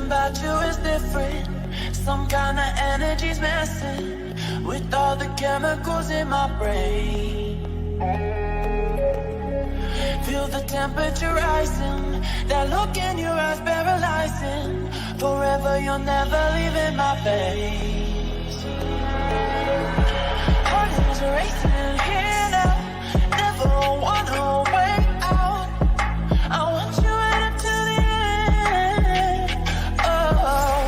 Something about you is different. Some kind of energy's messing with all the chemicals in my brain. Feel the temperature rising. That look in your eyes paralyzing. Forever you're never leaving my face. Heart is racing here now. Never wanna wait out. I want you right up to the end. Oh,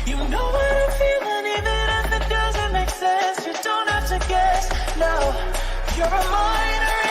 you know what I'm feeling, even if it doesn't make sense. You don't have to guess. No, you're a mind reader.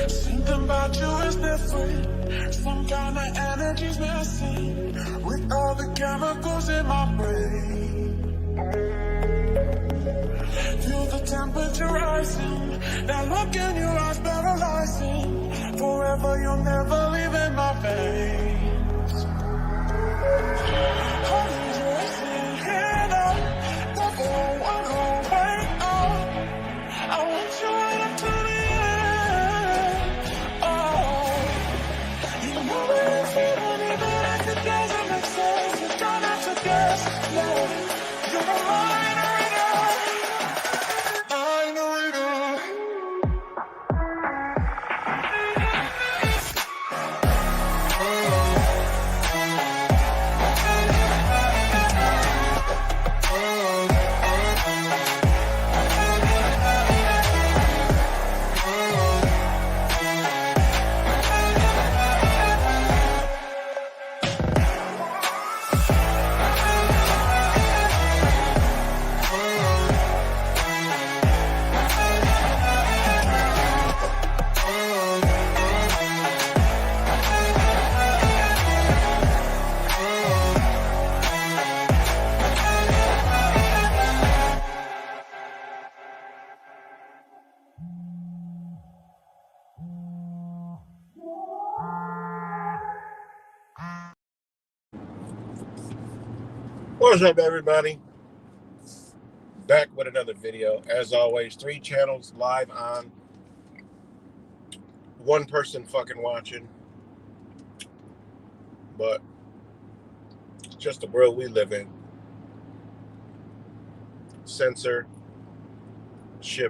Something about you is different. Some kind of energy's messing with all the chemicals in my brain. Feel the temperature rising. That look in your eyes paralyzing. Forever you'll never leave in my veins. Heart is racing here now. Never wanna wait out. I want you right up to the end. Oh, you know what I'm feeling, even if it doesn't make sense. You don't have to guess. No, you're a mind reader. Mind reader. What's up, everybody? Back with another video. As always, 3 channels live on, 1 person fucking watching. But it's just the world we live in. Censorship,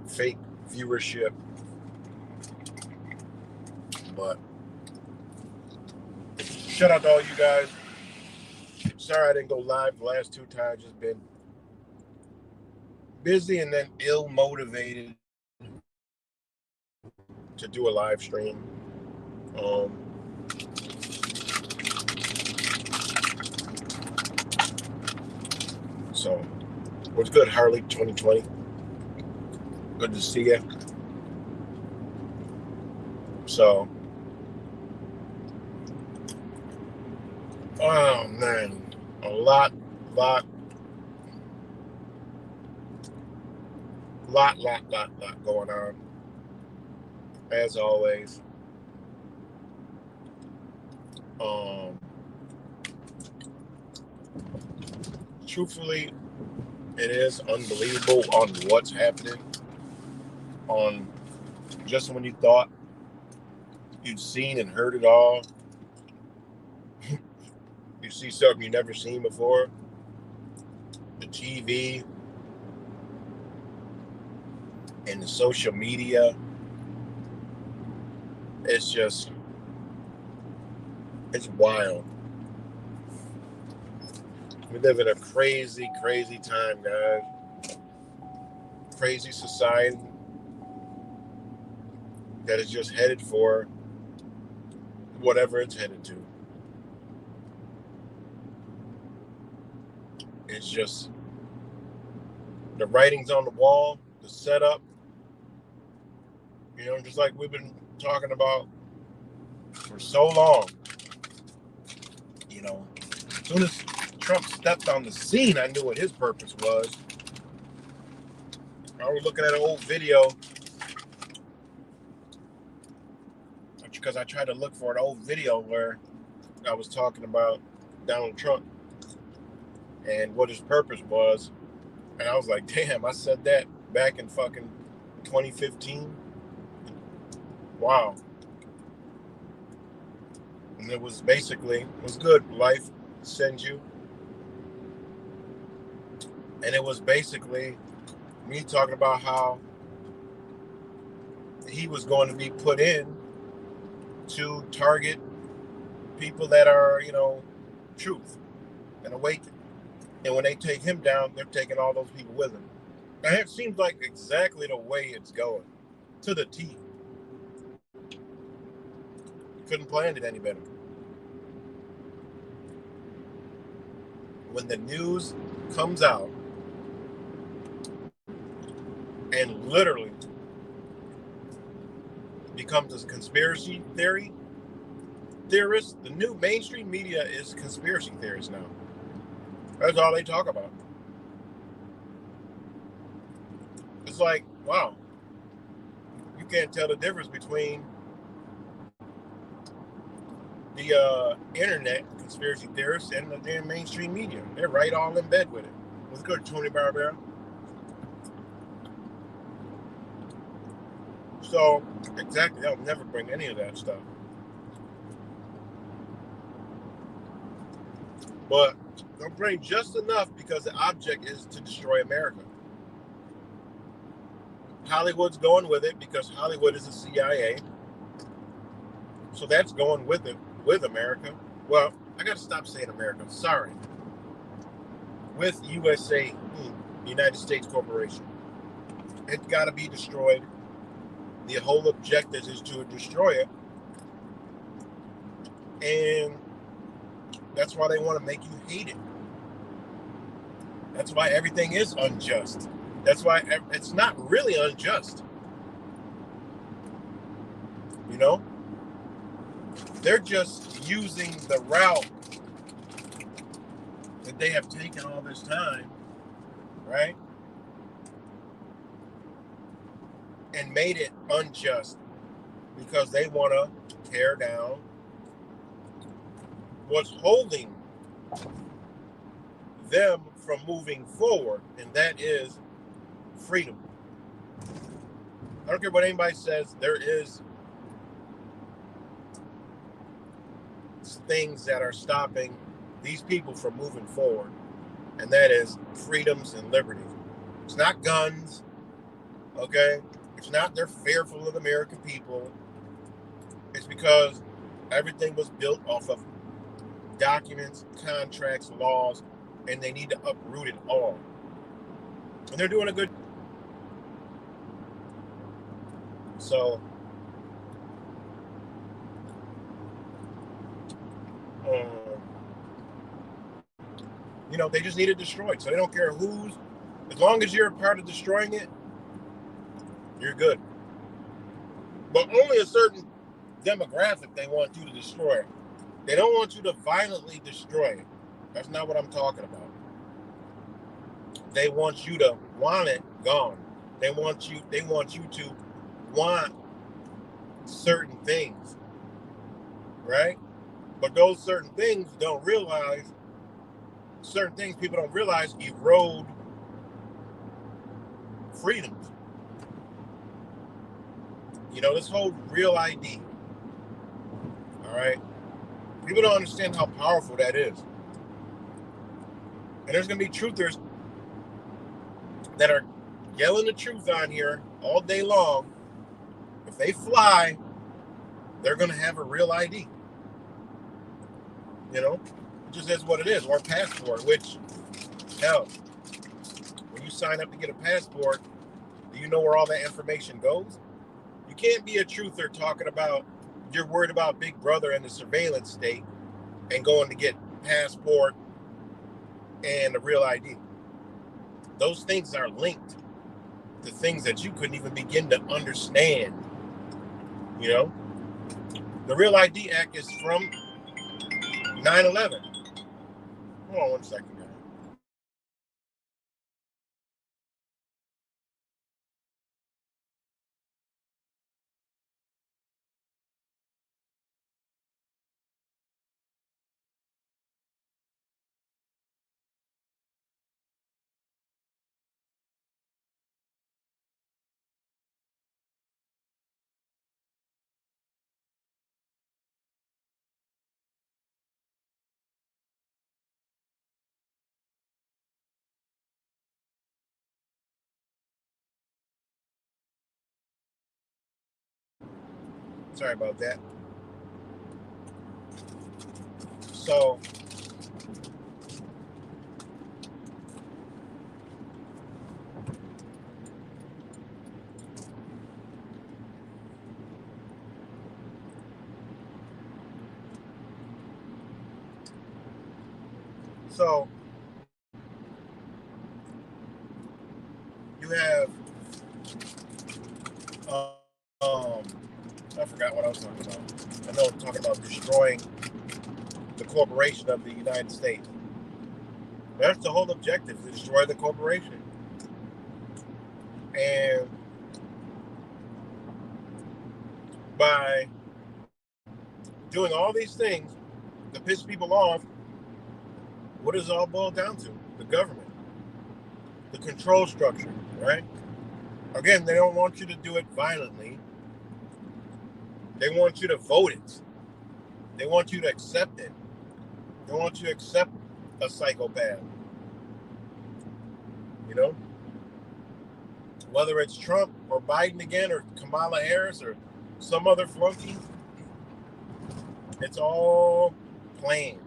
fake viewership. But shout out to all you guys. Sorry I didn't go live the last 2 times. Just been busy and then ill-motivated to do a live stream. So, what's good, Harley 2020? Good to see you. So, oh man. A lot going on, as always. Truthfully, it is unbelievable on what's happening. On just when you thought you'd seen and heard it all, you see something you never seen before. The TV and the social media. It's wild. We live in a crazy, crazy time, guys. Crazy society that is just headed for whatever it's headed to. It's just the writing's on the wall, the setup. You know, just like we've been talking about for so long. You know, as soon as Trump stepped on the scene, I knew what his purpose was. I was looking at an old video because I tried to look for an old video where I was talking about Donald Trump and what his purpose was. And I was like, damn, I said that back in fucking 2015. Wow. And it was good. Life sends you. And it was basically me talking about how he was going to be put in to target people that are, truth and awakened. And when they take him down, they're taking all those people with him. And it seems like exactly the way it's going, to the T. Couldn't plan it any better. When the news comes out and literally becomes a conspiracy theorist, the new mainstream media is conspiracy theorists now. That's all they talk about. It's like, wow, you can't tell the difference between the internet conspiracy theorists and the damn mainstream media. They're right all in bed with it. What's good, Tony Barbera? So, exactly, they'll never bring any of that stuff. But they'll bring just enough because the object is to destroy America. Hollywood's going with it because Hollywood is the CIA. So that's going with it, with America. Well, I got to stop saying America. Sorry. With USA, United States Corporation. It's got to be destroyed. The whole objective is to destroy it. And that's why they want to make you hate it. That's why everything is unjust. That's why it's not really unjust. You know? They're just using the route that they have taken all this time, right? And made it unjust because they want to tear down what's holding them from moving forward, and that is freedom. I don't care what anybody says, there is things that are stopping these people from moving forward, and that is freedoms and liberties. It's not guns, okay? It's not they're fearful of the American people. It's because everything was built off of documents, contracts, laws, and they need to uproot it all. And they're doing a good. So, they just need it destroyed. So they don't care who's, as long as you're a part of destroying it, you're good. But only a certain demographic they want you to destroy. They don't want you to violently destroy it. That's not what I'm talking about. They want you to want it gone. They want you to want certain things. Right? But those certain things people don't realize erode freedoms. This whole real ID. All right? People don't understand how powerful that is. And there's going to be truthers that are yelling the truth on here all day long. If they fly, they're going to have a real ID. It just is what it is. Or a passport, which, hell, when you sign up to get a passport, do you know where all that information goes? You can't be a truther talking about you're worried about Big Brother and the surveillance state and going to get passport and a real ID. Those things are linked to things that you couldn't even begin to understand. The Real ID Act is from 9/11. Hold on one second, guys. Sorry about that. So, you have, I forgot what I was talking about. I know I'm talking about destroying the corporation of the United States. That's the whole objective, to destroy the corporation. And by doing all these things to piss people off, what does it all boil down to? The government, the control structure, right? Again, they don't want you to do it violently. They want you to vote it. They want you to accept it. They want you to accept a psychopath. You know? Whether it's Trump or Biden again or Kamala Harris or some other flunky, it's all planned.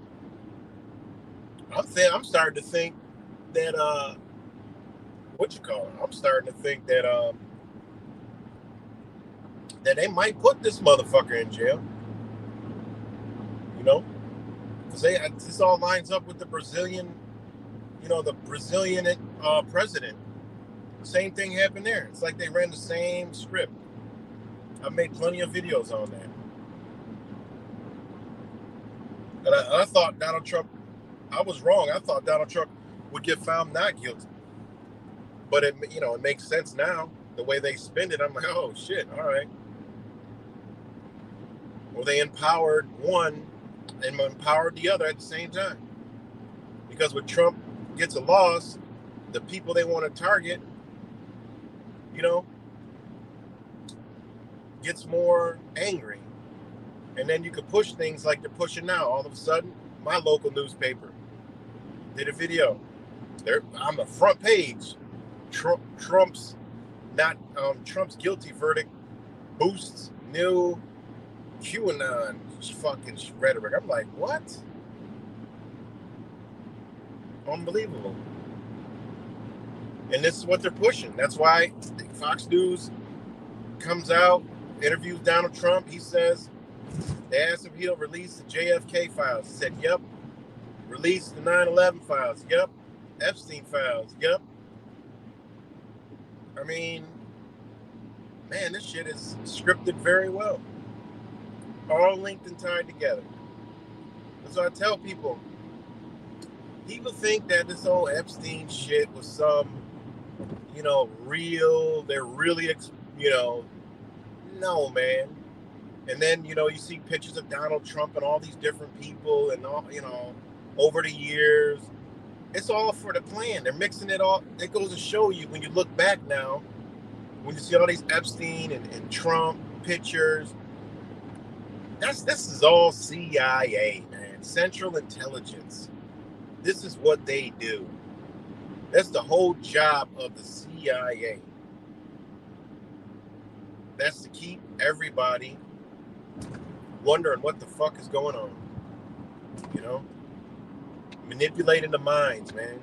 I'm starting to think that I'm starting to think that that they might put this motherfucker in jail. You know, because this all lines up with the Brazilian, the Brazilian president. The same thing happened there. It's like they ran the same script. I've made plenty of videos on that. And I thought Donald Trump, I was wrong. I thought Donald Trump would get found not guilty. But it makes sense now, the way they spend it. I'm like, oh shit, all right. Well, they empowered one and empowered the other at the same time. Because when Trump gets a loss, the people they want to target, gets more angry. And then you could push things like they're pushing now. All of a sudden, my local newspaper did a video. They're on the front page. Trump's guilty verdict boosts new QAnon fucking rhetoric. I'm like, what? Unbelievable. And this is what they're pushing. That's why Fox News comes out, interviews Donald Trump. He says, they asked if he'll release the JFK files. He said, yep. Release the 9/11 files. Yep. Epstein files. Yep. I mean, man, this shit is scripted very well. All linked and tied together. And so I tell people think that this whole Epstein shit was some, real, they're really, no, man. And then, you see pictures of Donald Trump and all these different people and all, over the years. It's all for the plan. They're mixing it all. It goes to show you, when you look back now, when you see all these Epstein and Trump pictures, this is all CIA, man. Central Intelligence. This is what they do. That's the whole job of the CIA. That's to keep everybody wondering what the fuck is going on. Manipulating the minds, man.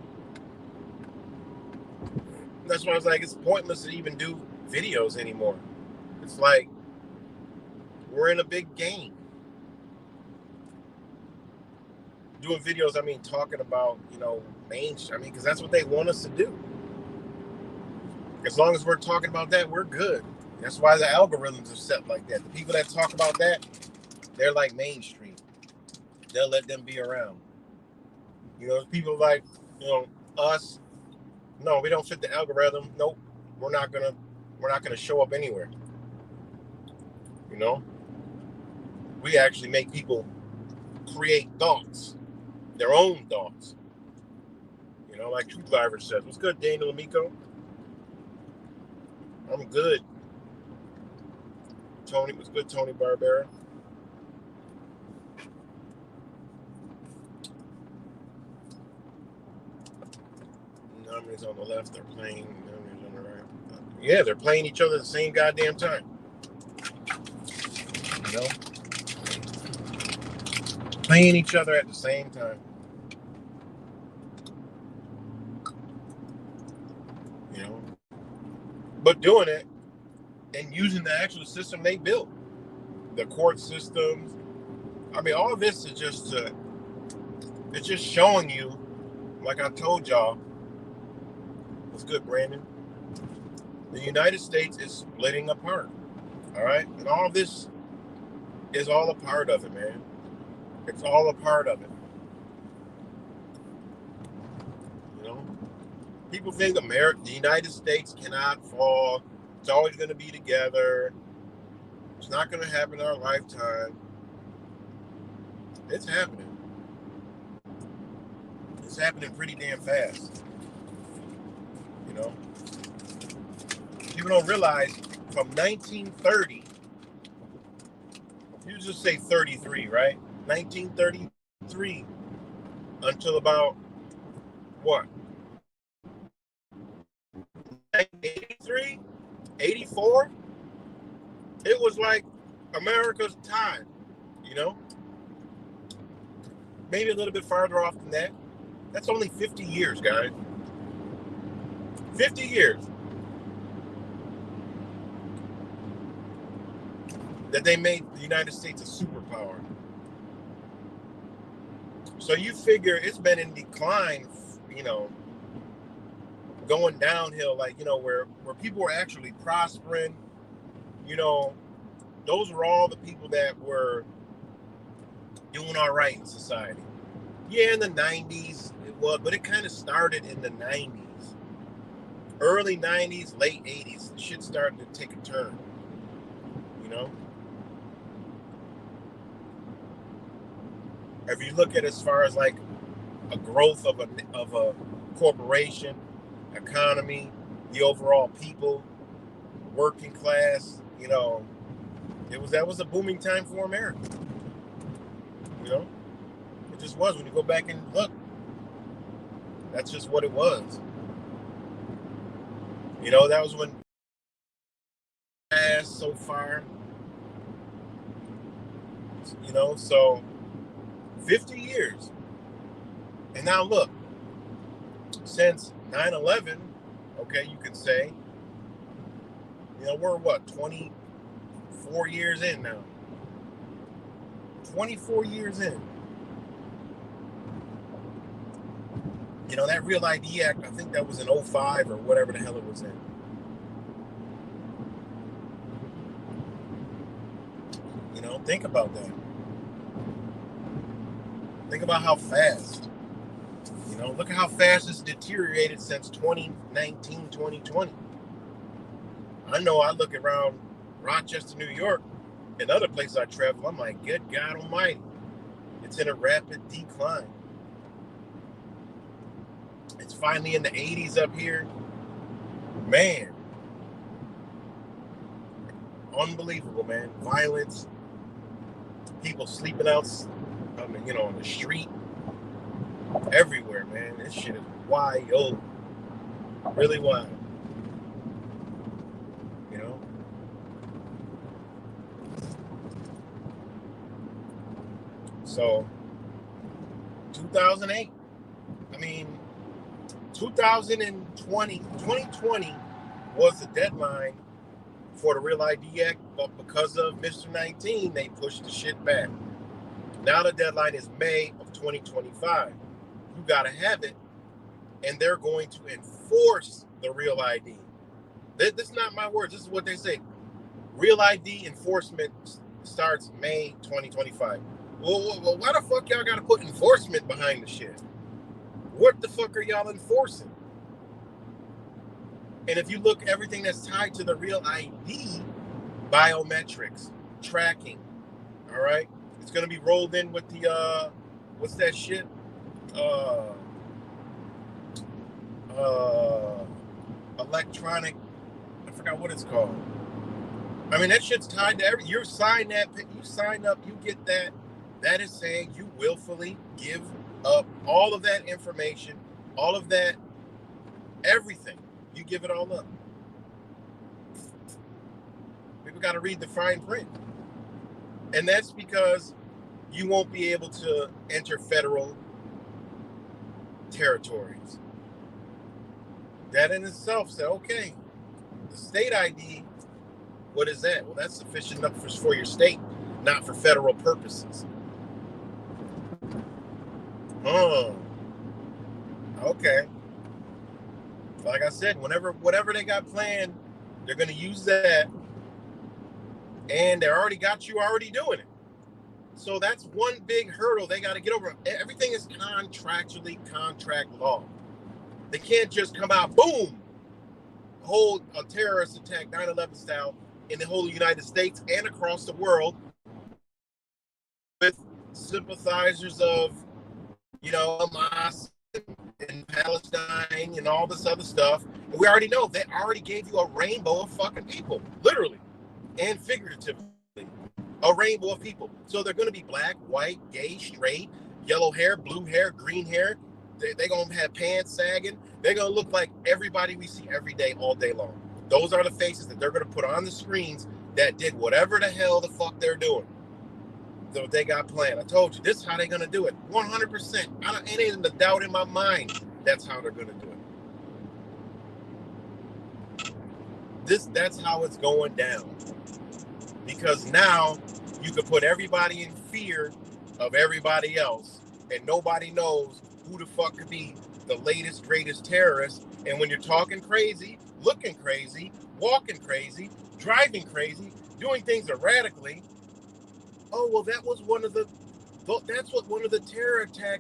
That's why I was like, it's pointless to even do videos anymore. It's like we're in a big game. Doing videos, talking about, mainstream. Because that's what they want us to do. As long as we're talking about that, we're good. That's why the algorithms are set like that. The people that talk about that, They're like Main Street. They'll let them be around. You know, people like, you know, us. No, we don't fit the algorithm. Nope, we're not gonna show up anywhere. You know, we actually make people create thoughts, their own thoughts. You know, like True Driver says, "What's good, Daniel Amico?" I'm good. Tony, what's good, Tony Barbera? Numbers on the left, they're playing. Numbers on the right. Yeah, they're playing each other at the same goddamn time. You know, playing each other at the same time. You know, but doing it and using the actual system they built, the court systems. I mean, all of this is just it's just showing you, like I told y'all. What's good, Brandon? The United States is splitting apart. All right, and all of this is all a part of it, man. It's all a part of it. You know, people think the United States cannot fall. It's always going to be together. It's not going to happen in our lifetime. It's happening. It's happening pretty damn fast. You know, people don't realize from 1930, you just say 33, right? 1933 until about what? 1983, 84. It was like America's time, you know? Maybe a little bit farther off than that. That's only 50 years, guys. 50 years that they made the United States a superpower. So you figure it's been in decline, you know, going downhill, like, you know, where people were actually prospering, you know, those were all the people that were doing all right in society. Yeah, in the 90s it was, but it kind of started in the 90s. Early 90s, late 80s, shit started to take a turn, you know? If you look at as far as like a growth of a corporation, economy, the overall people, working class, you know, that was a booming time for America. You know, it just was. When you go back and look, that's just what it was. You know, that was when passed so far. You know, so 50 years. And now look, since 9/11, okay, you could say, you know, we're what, 24 years in now. 24 years in. You know, that Real ID Act, I think that was in 05 or whatever the hell it was in. You know, think about that. Think about how fast. You know, look at how fast it's deteriorated since 2019, 2020. I know I look around Rochester, New York, and other places I travel, I'm like, good God Almighty. It's in a rapid decline. It's finally in the 80s up here. Man. Unbelievable, man. Violence. People sleeping out, you know, on the street. Everywhere, man. This shit is wild. Really wild. You know? So, 2008. I mean, 2020 was the deadline for the Real ID Act, but because of Mr. 19, they pushed the shit back. Now the deadline is May of 2025. You gotta have it, and they're going to enforce the Real ID. This is not my words. This is what they say. Real ID enforcement starts May 2025. Well, why the fuck y'all gotta put enforcement behind the shit? What the fuck are y'all enforcing? And if you look, everything that's tied to the real ID, biometrics, tracking, all right? It's gonna be rolled in with the what's that shit? Electronic, I forgot what it's called. I mean, that shit's tied to everything. You sign that, you sign up, you get that. That is saying you willfully give up all of that information, all of that, everything. You give it all up. People got to read the fine print. And that's because you won't be able to enter federal territories. That in itself said, okay, the state ID, what is that? Well, that's sufficient enough for your state, not for federal purposes. Oh, okay. Like I said, whatever they got planned, they're going to use that, and they already got you already doing it. So that's one big hurdle they got to get over. Everything is contractually contract law. They can't just come out, boom, hold a terrorist attack, 9/11 style, in the whole United States and across the world with sympathizers of, Hamas and Palestine and all this other stuff. And we already know they already gave you a rainbow of fucking people, literally and figuratively, a rainbow of people. So they're going to be black, white, gay, straight, yellow hair, blue hair, green hair. They're going to have pants sagging. They're going to look like everybody we see every day, all day long. Those are the faces that they're going to put on the screens that did whatever the hell the fuck they're doing. So they got planned. I told you, this is how they're going to do it. 100%. It ain't a doubt in my mind that's how they're going to do it. That's how it's going down. Because now you can put everybody in fear of everybody else, and nobody knows who the fuck could be the latest, greatest terrorist. And when you're talking crazy, looking crazy, walking crazy, driving crazy, doing things erratically, oh, well, that's what one of the terror attack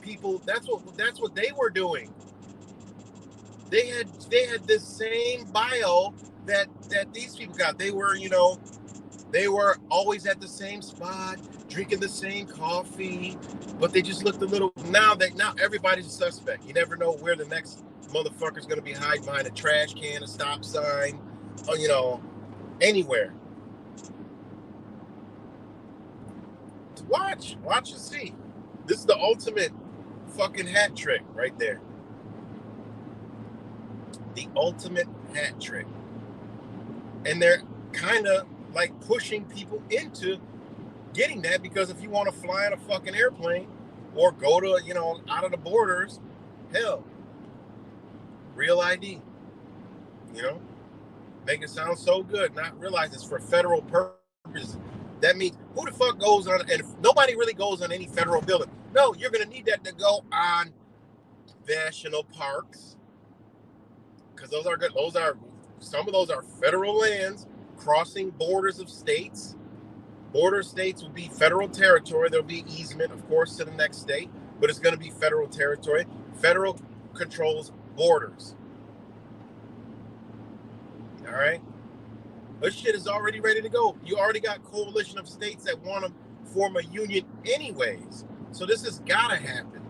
people, that's what they were doing. They had this same bio that these people got. They were, they were always at the same spot, drinking the same coffee, but they just looked a little. Now everybody's a suspect. You never know where the next motherfucker's gonna be hiding behind a trash can, a stop sign, or, anywhere. Watch and see. This is the ultimate fucking hat trick right there. The ultimate hat trick. And they're kind of like pushing people into getting that, because if you want to fly on a fucking airplane or go to, out of the borders, hell, real ID, make it sound so good, not realize it's for federal purposes. That means who the fuck goes on, and if nobody really goes on any federal building. No, you're going to need that to go on national parks, because those are good. Some of those are federal lands crossing borders of states. Border states will be federal territory. There'll be easement, of course, to the next state, but it's going to be federal territory. Federal controls borders. All right? This shit is already ready to go. You already got coalition of states that want to form a union anyways. So this has got to happen.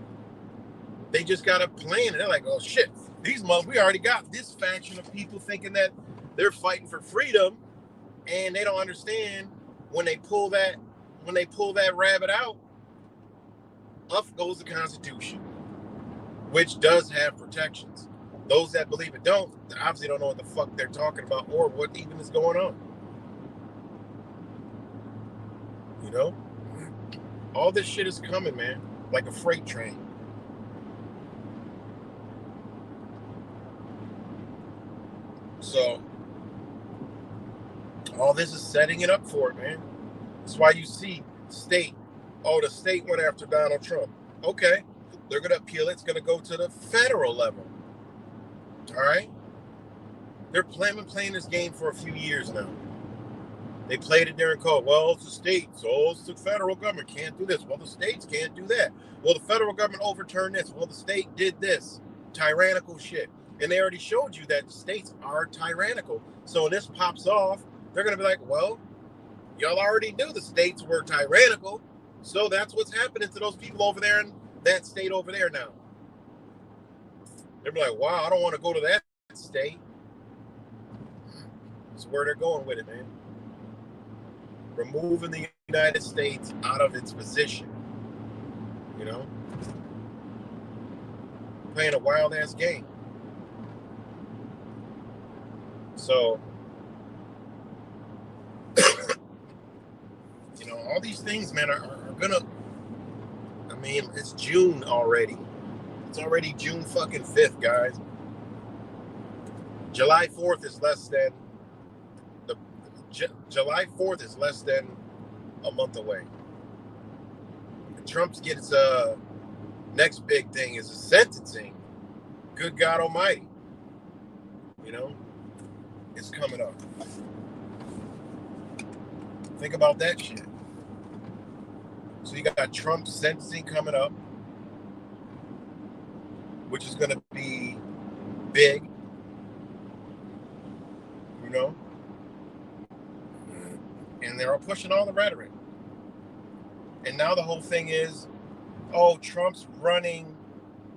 They just got to plan it. They're like, oh, shit. We already got this faction of people thinking that they're fighting for freedom, and they don't understand when they pull that rabbit out, up goes the Constitution, which does have protections. Those that believe it obviously don't know what the fuck they're talking about or what even is going on. All this shit is coming, man, like a freight train. So all this is setting it up for it, man. That's why you see the state went after Donald Trump. Okay, they're going to appeal it. It's going to go to the federal level. All right? They've been playing this game for a few years now. They played it during COVID. Well, it's the states. Oh, it's the federal government can't do this. Well, the states can't do that. Well, the federal government overturned this. Well, the state did this. Tyrannical shit. And they already showed you that the states are tyrannical. So when this pops off, they're going to be like, well, y'all already knew the states were tyrannical. So that's what's happening to those people over there in that state over there now. They'll be like, wow, I don't want to go to that state. That's where they're going with it, man. Removing the United States out of its position. You know? Playing a wild ass game. So, you know, all these things, man, are gonna, I mean, it's June already. It's already June fucking 5th, guys. July 4th is less than, July 4th is less than a month away. And Trump's gets next big thing is a sentencing. Good God Almighty. You know, it's coming up. Think about that shit. So you got Trump's sentencing coming up, which is going to be big. You know? And they're all pushing all the rhetoric. And now the whole thing is, oh, Trump's running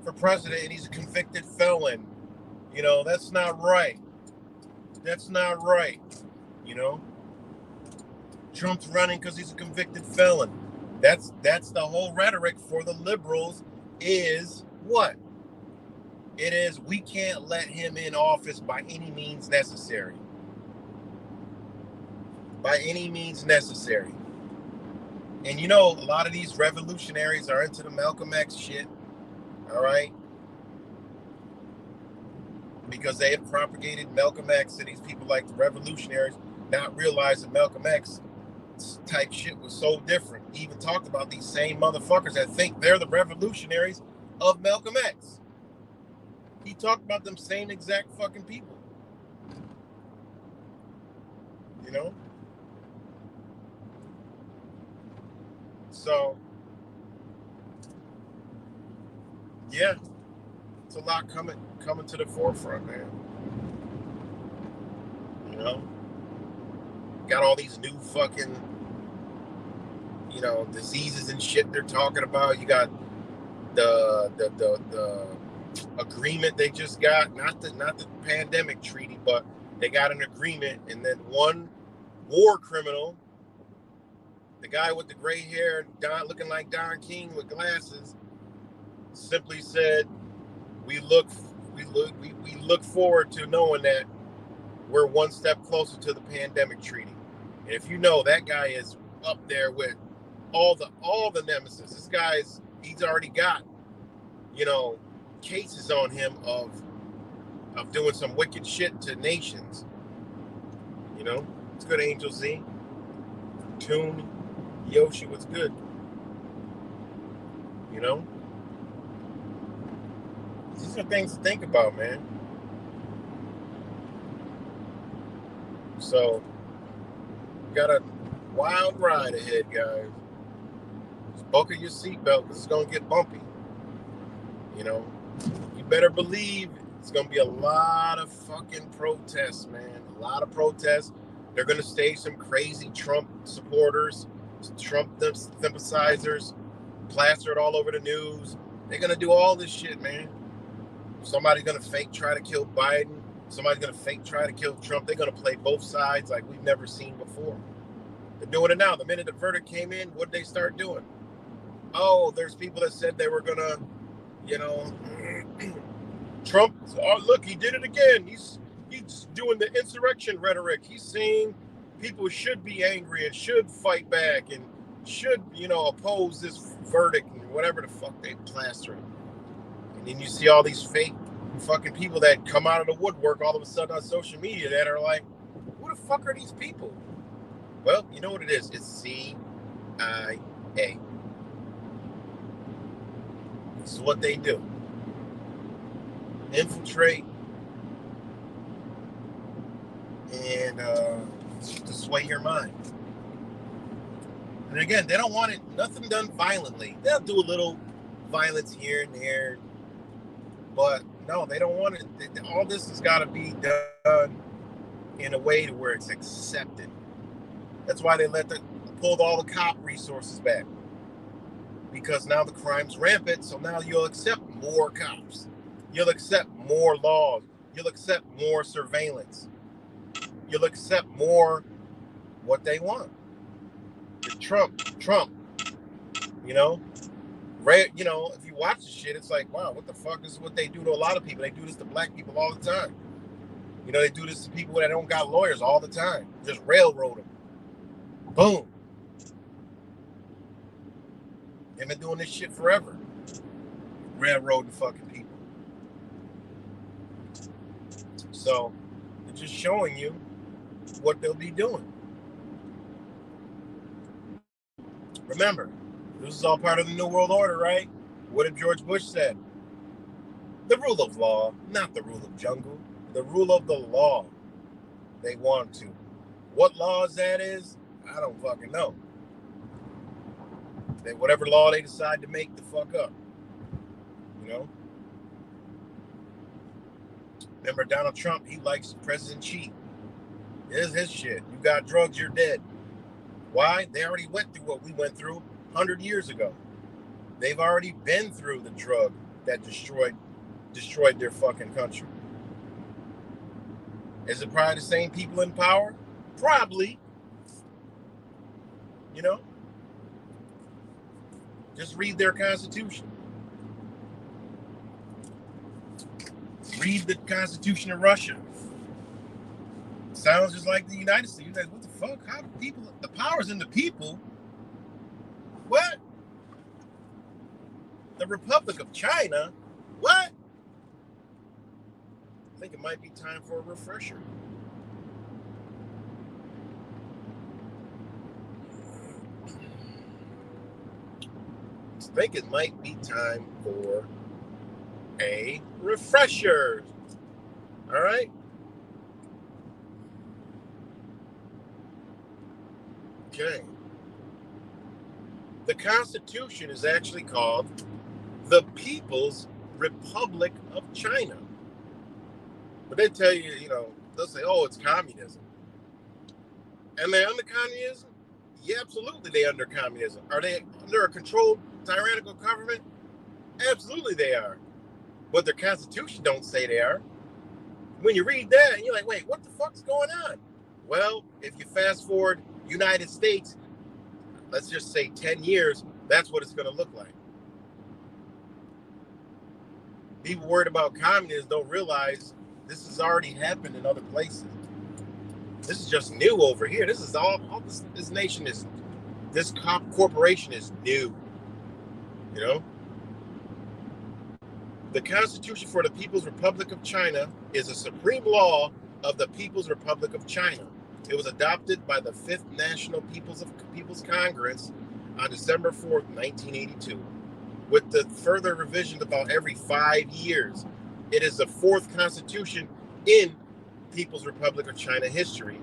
for president and he's a convicted felon. You know, that's not right. That's not right. You know? Trump's running because he's a convicted felon. That's the whole rhetoric for the liberals is what? It is, we can't let him in office by any means necessary. By any means necessary. And you know, a lot of these revolutionaries are into the Malcolm X shit. All right? Because they have propagated Malcolm X, and these people like the revolutionaries not realizing Malcolm X type shit was so different. He even talked about these same motherfuckers that think they're the revolutionaries of Malcolm X. He talked about them same exact fucking people. You know? So, yeah, it's a lot coming to the forefront, man. You know? Got all these new fucking, you know, diseases and shit they're talking about. You got the agreement they just got, not the pandemic treaty, but they got an agreement, and then one war criminal, the guy with the gray hair, looking like Don King with glasses, simply said, we look forward to knowing that we're one step closer to the pandemic treaty. And if you know, that guy is up there with all the nemesis. This guy's, he's already got, you know, cases on him of doing some wicked shit to nations. You know, it's good, Angel Z. Toon, Yoshi was good. You know? These are things to think about, man. So, got a wild ride ahead, guys. Just buckle your seatbelt because it's going to get bumpy. You know? You better believe it's going to be a lot of fucking protests, man. A lot of protests. They're going to stage some crazy Trump supporters, Trump sympathizers, plaster it all over the news. They're going to do all this shit, man. Somebody's going to fake try to kill Biden. Somebody's going to fake try to kill Trump. They're going to play both sides like we've never seen before. They're doing it now. The minute the verdict came in, what did they start doing? Oh, there's people that said they were going to, you know, Trump, oh, look, he did it again. He's doing the insurrection rhetoric. He's saying people should be angry and should fight back and should, you know, oppose this verdict and whatever the fuck they plaster it. And then you see all these fake fucking people that come out of the woodwork all of a sudden on social media that are like, who the fuck are these people? Well, you know what it is. It's CIA. This is what they do. Infiltrate and sway your mind. And again, they don't want it, nothing done violently. They'll do a little violence here and there, but no, they don't want it. All this has got to be done in a way to where it's accepted. That's why they pulled all the cop resources back, because now the crime's rampant. So now you'll accept more cops. You'll accept more laws. You'll accept more surveillance. You'll accept more what they want. Trump, you know, if you watch the shit, it's like, wow, what the fuck? This is what they do to a lot of people. They do this to black people all the time. They do this to people that don't got lawyers all the time. Just railroad them. Boom. They've been doing this shit forever. Railroading fucking people. So, it's just showing you what they'll be doing. Remember, this is all part of the New World Order, right? What did George Bush said? The rule of law, not the rule of jungle. The rule of the law. They want to. What laws that is, I don't fucking know. Whatever law they decide to make the fuck up. Remember Donald Trump, he likes President cheat. It is his shit. You got drugs, you're dead. Why? They already went through what we went through 100 years ago. They've already been through the drug that destroyed their fucking country. Is it probably the same people in power? Probably. Just read their constitution. Read the Constitution of Russia. Sounds just like the United States. Like, what the fuck? How do people? The power's in the people. What? The Republic of China? What? I think it might be time for a refresher. I think it might be time for a refresher. All right? Okay. The Constitution is actually called the People's Republic of China. But they tell you, they'll say, oh, it's communism. Am they under communism? Yeah, absolutely they're under communism. Are they under a controlled, tyrannical government? Absolutely they are. But their Constitution don't say they are. When you read that, and you're like, wait, what the fuck's going on? Well, if you fast forward United States, let's just say 10 years, that's what it's going to look like. People worried about communism don't realize this has already happened in other places. This is just new over here. This is all this nation is, this corporation is new. The Constitution for the People's Republic of China is a supreme law of the People's Republic of China. It was adopted by the 5th National People's Congress on December 4th, 1982, with the further revisions about every 5 years. It is the 4th constitution in People's Republic of China history,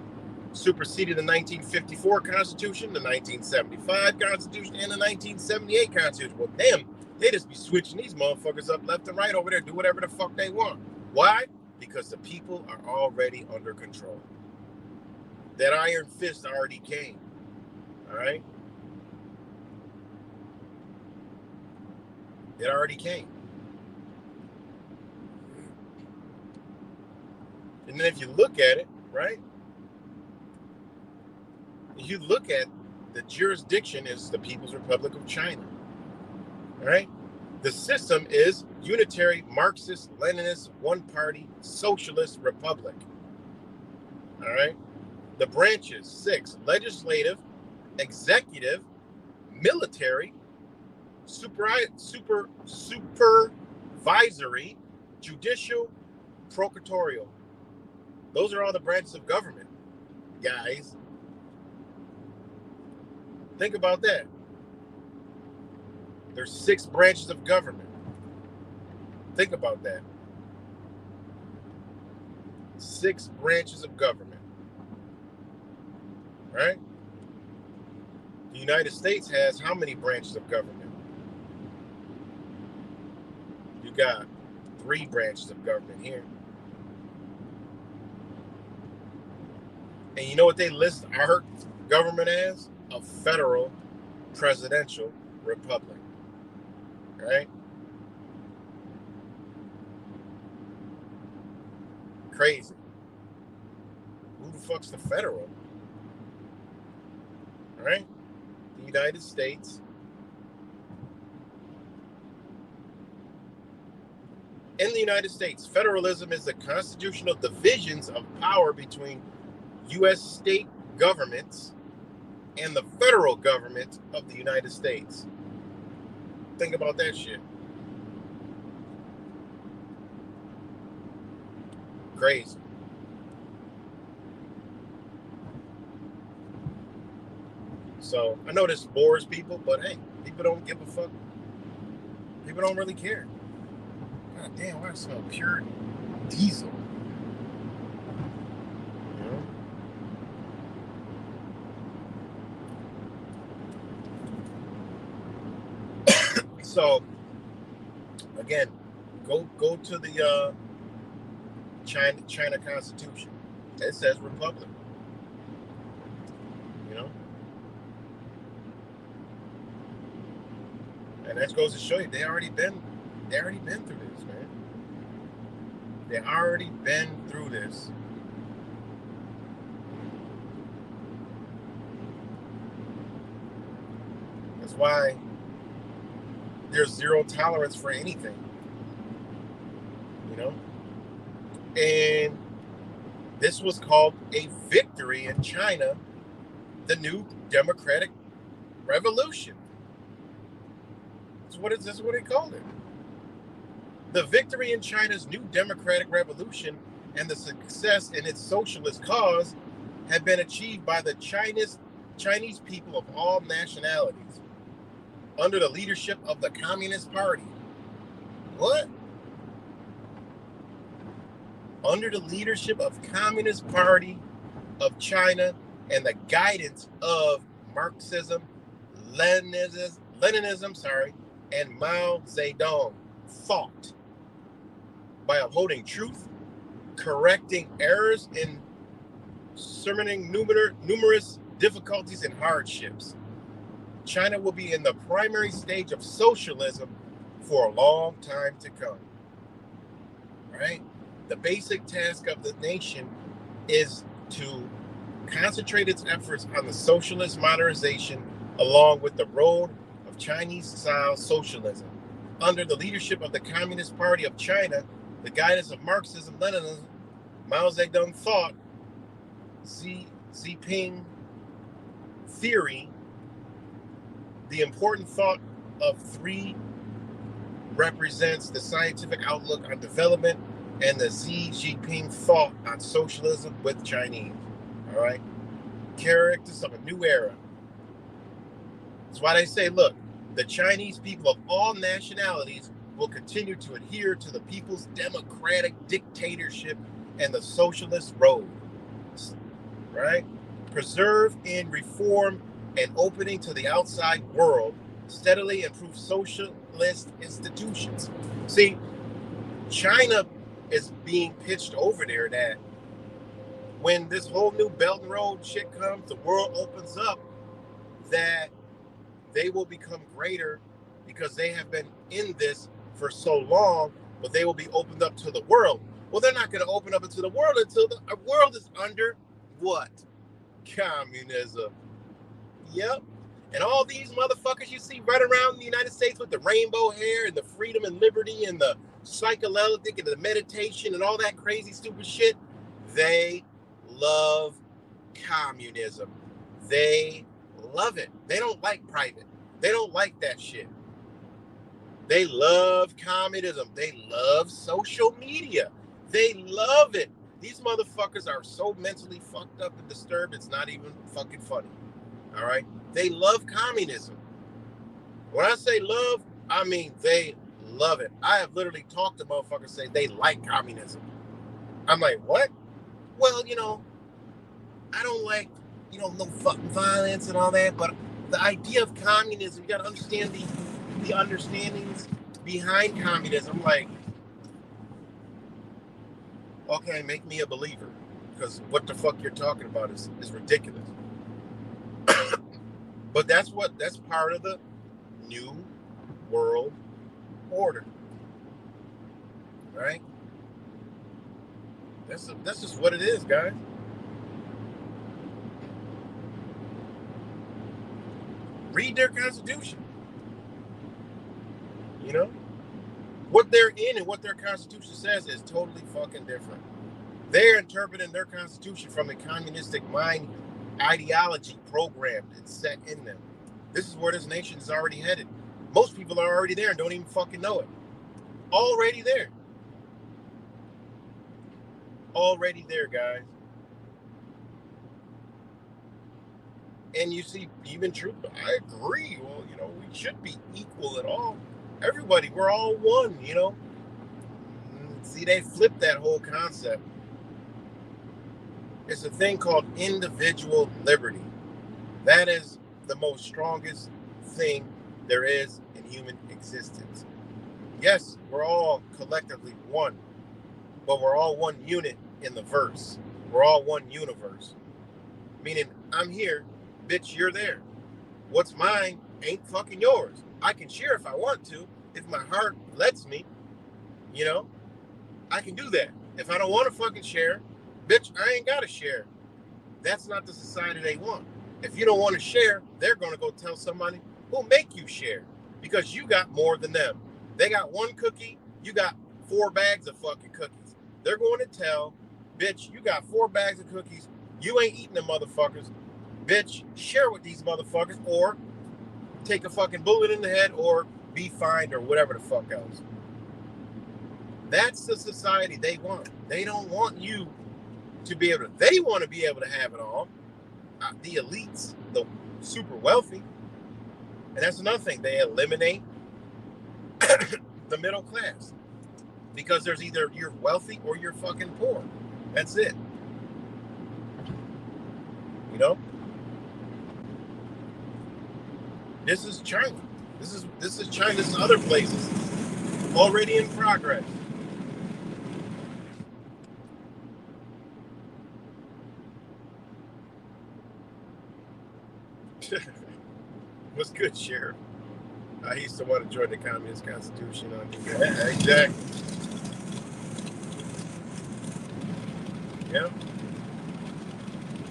superseded the 1954 Constitution, the 1975 Constitution, and the 1978 Constitution. Well, damn, they just be switching these motherfuckers up left and right over there, do whatever the fuck they want. Why? Because the people are already under control. That iron fist already came. All right? It already came. And then if you look at it, right? If you look at the jurisdiction is the People's Republic of China. All right? The system is unitary Marxist, Leninist, one-party, socialist republic. All right? The branches, 6, legislative, executive, military, supervisory, judicial, procuratorial. Those are all the branches of government, guys. Think about that. There's 6 branches of government. Think about that. 6 branches of government. right? The United States has how many branches of government? You got 3 branches of government here. And you know what they list our government as? A federal presidential republic, right? Crazy. Who the fuck's the federal? Right? The United States. In the United States, federalism is the constitutional divisions of power between U.S. state governments and the federal government of the United States. Think about that shit. Crazy. So I know this bores people, but hey, people don't give a fuck. People don't really care. God damn, why smell pure diesel? You know? So again, go to the China Constitution. It says republic. You know? And that goes to show you they already been through this, man. They already been through this. That's why there's zero tolerance for anything. You know? And this was called a victory in China, the new democratic revolution. That's what they called it. The victory in China's new democratic revolution and the success in its socialist cause have been achieved by the Chinese people of all nationalities under the leadership of the Communist Party. What? Under the leadership of Communist Party of China and the guidance of Marxism, Leninism, and Mao Zedong thought by upholding truth, correcting errors, and surmounting numerous difficulties and hardships. China will be in the primary stage of socialism for a long time to come. Right? The basic task of the nation is to concentrate its efforts on the socialist modernization along with the road of Chinese-style socialism. Under the leadership of the Communist Party of China, the guidance of Marxism, Leninism, Mao Zedong thought, Xi Jinping theory, the important thought of 3 represents the scientific outlook on development and the Xi Jinping thought on socialism with Chinese. All right? Characters of a new era. That's why they say, look, the Chinese people of all nationalities will continue to adhere to the people's democratic dictatorship and the socialist road. Right? Preserve and reform and opening to the outside world, steadily improve socialist institutions. See, China is being pitched over there that when this whole new Belt and Road shit comes, the world opens up, that they will become greater because they have been in this for so long, but they will be opened up to the world. Well, they're not going to open up into the world until the world is under what? Communism. Yep. And all these motherfuckers you see right around the United States with the rainbow hair and the freedom and liberty and the psychedelic and the meditation and all that crazy stupid shit, they love communism. They love it. They don't like private. They don't like that shit. They love communism. They love social media. They love it. These motherfuckers are so mentally fucked up and disturbed, it's not even fucking funny. All right? They love communism. When I say love, I mean they love it. I have literally talked to motherfuckers say they like communism. I'm like, what? Well, I don't like, no fucking violence and all that. But the idea of communism, you got to understand the understandings behind communism. Like, okay, make me a believer, because what the fuck you're talking about is ridiculous. But that's part of the new world order, right? That's just what it is, guys. Read their constitution. You know, what they're in and what their constitution says is totally fucking different. They're interpreting their constitution from the communistic mind ideology programmed and set in them. This is where this nation is already headed. Most people are already there and don't even fucking know it. Already there. Already there, guys. And you see, even truth, I agree. Well, we should be equal at all. Everybody, we're all one, See, they flipped that whole concept. It's a thing called individual liberty. That is the most strongest thing there is in human existence. Yes, we're all collectively one, but we're all one unit in the verse. We're all one universe. Meaning, I'm here, bitch, you're there. What's mine ain't fucking yours. I can share if I want to, if my heart lets me, I can do that. If I don't want to fucking share, bitch, I ain't got to share. That's not the society they want. If you don't want to share, they're going to go tell somebody who'll make you share, because you got more than them. They got one cookie, you got 4 bags of fucking cookies. They're going to tell, bitch, you got 4 bags of cookies, you ain't eating them motherfuckers. Bitch, share with these motherfuckers, or take a fucking bullet in the head, or be fined, or whatever the fuck else. That's the society they want. They don't want you to be able to, they want to be able to have it all. The elites, the super wealthy. And that's another thing. They eliminate the middle class, because there's either you're wealthy or you're fucking poor. That's it. This is China. This is China. This is other places already in progress. What's good, Sheriff? I used to want to join the Communist Constitution. Exactly. Yeah.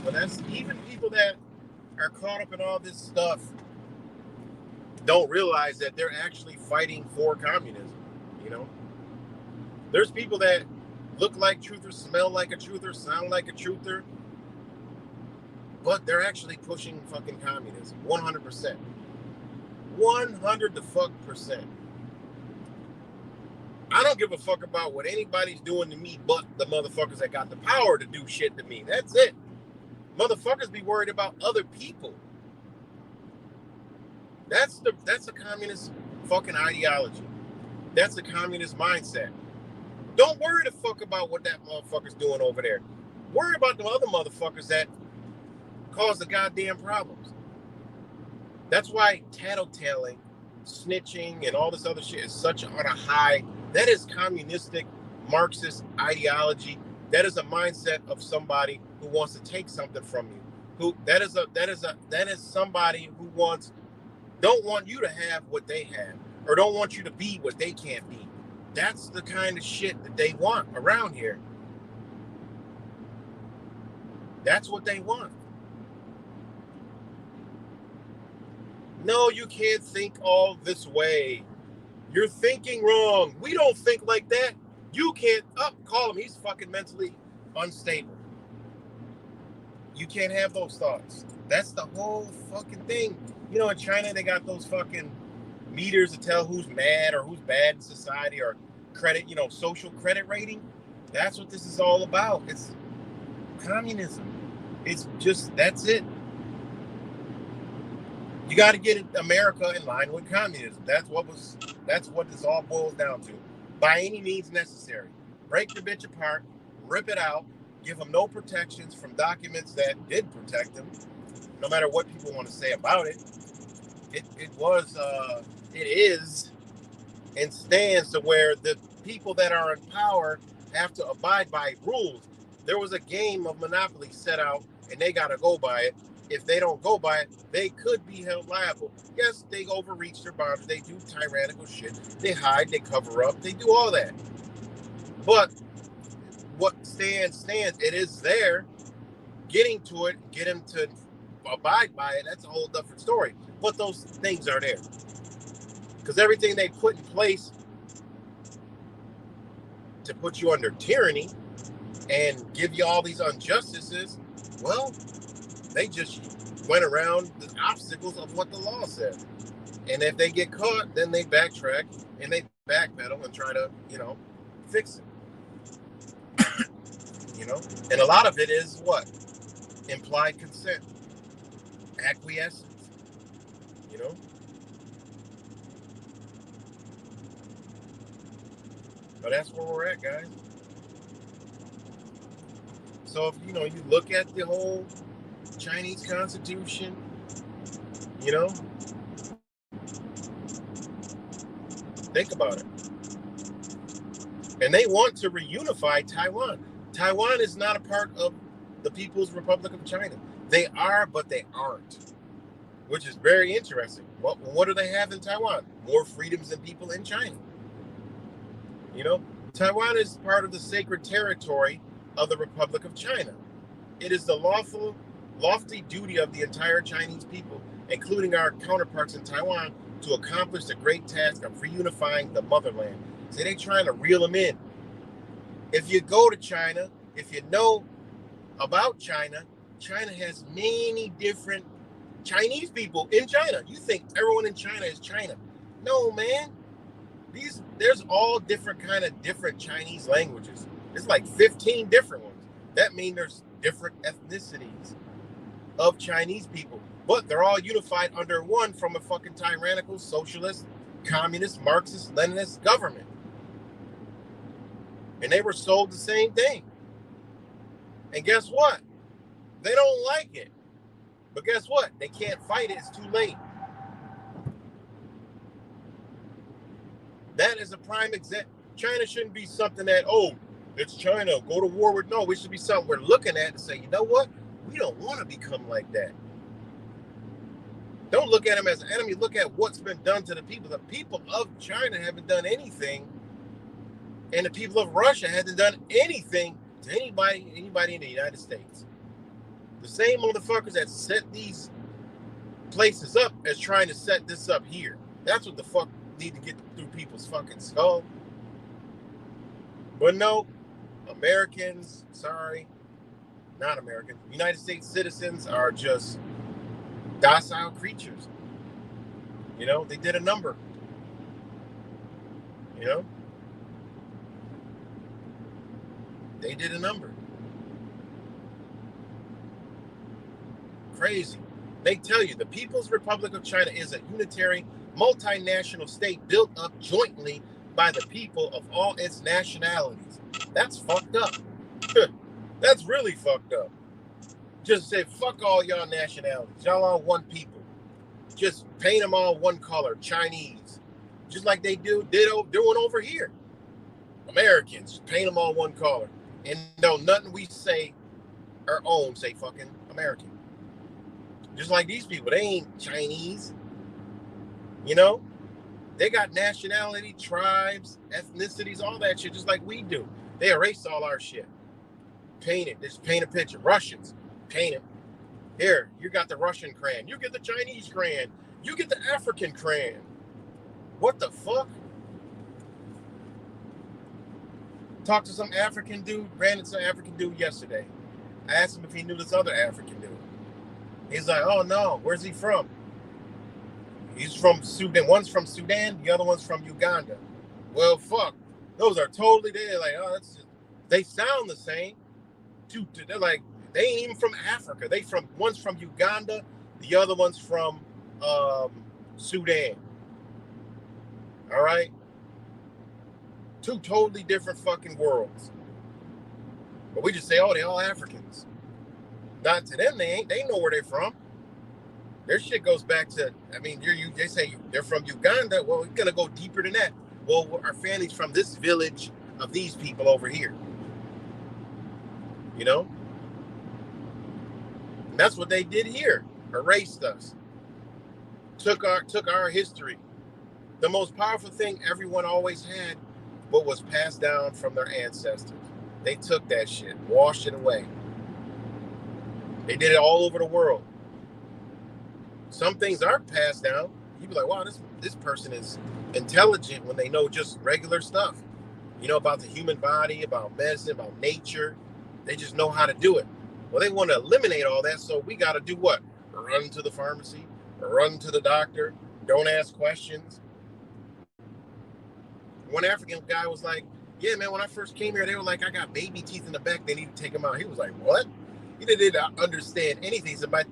But that's, even people that are caught up in all this stuff don't realize that they're actually fighting for communism. There's people that look like truthers, smell like a truther, sound like a truther, but they're actually pushing fucking communism. 100%. 100 the fuck percent. I don't give a fuck about what anybody's doing to me but the motherfuckers that got the power to do shit to me. That's it. Motherfuckers be worried about other people. That's a communist fucking ideology. That's a communist mindset. Don't worry the fuck about what that motherfucker's doing over there. Worry about the other motherfuckers that cause the goddamn problems. That's why tattletaling, snitching, and all this other shit is such on a high. That is communistic, Marxist ideology. That is a mindset of somebody who wants to take something from you. That is somebody who don't want you to have what they have, or don't want you to be what they can't be. That's the kind of shit that they want around here. That's what they want. No, you can't think all this way. You're thinking wrong. We don't think like that. You can't call him. He's fucking mentally unstable. You can't have those thoughts. That's the whole fucking thing. In China, they got those fucking meters to tell who's mad or who's bad in society, or credit, social credit rating. That's what this is all about. It's communism. It's just, that's it. You got to get America in line with communism. That's what this all boils down to. By any means necessary. Break the bitch apart, rip it out, give them no protections from documents that did protect them, no matter what people want to say about it, it is, and stands to where the people that are in power have to abide by rules. There was a game of Monopoly set out, and they got to go by it. If they don't go by it, they could be held liable. Yes, they overreach their boundaries. They do tyrannical shit. They hide. They cover up. They do all that. But what stands. It is there. Getting to it, get them to abide by it, that's a whole different story. But those things are there. Because everything they put in place to put you under tyranny and give you all these injustices, well, they just went around the obstacles of what the law says. And if they get caught, then they backtrack and they backpedal and try to, fix it. And a lot of it is what? Implied consent. Acquiescence. But that's where we're at, guys. So if you look at the whole Chinese constitution, think about it. And they want to reunify Taiwan. Taiwan is not a part of the People's Republic of China. They are, but they aren't, which is very interesting. What do they have in Taiwan? More freedoms than people in China. Taiwan is part of the sacred territory of the Republic of China. It is the lofty duty of the entire Chinese people, including our counterparts in Taiwan, to accomplish the great task of reunifying the motherland. See, they're trying to reel them in. If you go to China, if you know about China, China has many different Chinese people in China. You think everyone in China is China. No, man. There's all different kind of different Chinese languages. It's like 15 different ones. That means there's different ethnicities of Chinese people. But they're all unified under one from a fucking tyrannical, socialist, communist, Marxist, Leninist government. And they were sold the same thing. And guess what? They don't like it. But guess what? They can't fight it. It's too late. That is a prime example. China shouldn't be something that, it's China, go to war with. No, we should be something we're looking at and say, you know what? We don't want to become like that. Don't look at them as an enemy. Look at what's been done to the people. The people of China haven't done anything. And the people of Russia hasn't done anything to anybody in the United States. The same motherfuckers that set these places up as trying to set this up here. That's what the fuck need to get through people's fucking skull. But no, Americans, not Americans, United States citizens are just docile creatures. They did a number. They did a number. Crazy. They tell you the People's Republic of China is a unitary, multinational state built up jointly by the people of all its nationalities. That's fucked up. That's really fucked up. Just say, fuck all y'all nationalities. Y'all all one people. Just paint them all one color, Chinese. Just like they doing over here. Americans, paint them all one color. And no, nothing we say or own say fucking American. Just like these people, they ain't Chinese. They got nationality, tribes, ethnicities, all that shit, just like we do. They erase all our shit. Paint it. Just paint a picture. Russians, paint it. Here, you got the Russian crayon. You get the Chinese crayon. You get the African crayon. What the fuck? Talked to some African dude, ran into some African dude yesterday. I asked him if he knew this other African dude. He's like, oh no, where's he from? He's from Sudan. One's from Sudan, the other one's from Uganda. Well, fuck. Those are totally, they're like, they sound the same. They're like, they ain't even from Africa. One's from Uganda, the other one's from Sudan. All right? Two totally different fucking worlds. But we just say, oh, they all Africans. Not to them, they know where they're from. Their shit goes back to, I mean, they say they're from Uganda. Well, we're going to go deeper than that. Well, our family's from this village of these people over here. You know? And that's what they did here. Erased us. Took our history. The most powerful thing everyone always had, what was passed down from their ancestors. They took that shit, washed it away. They did it all over the world. Some things aren't passed down. You'd be like, wow, this person is intelligent when they know just regular stuff. You know, about the human body, about medicine, about nature. They just know how to do it. Well, they want to eliminate all that, so we got to do what? Run to the pharmacy, run to the doctor, don't ask questions. One African guy was like, yeah, man, when I first came here, they were like, I got baby teeth in the back. They need to take them out. He was like, what? He didn't understand anything. He said, my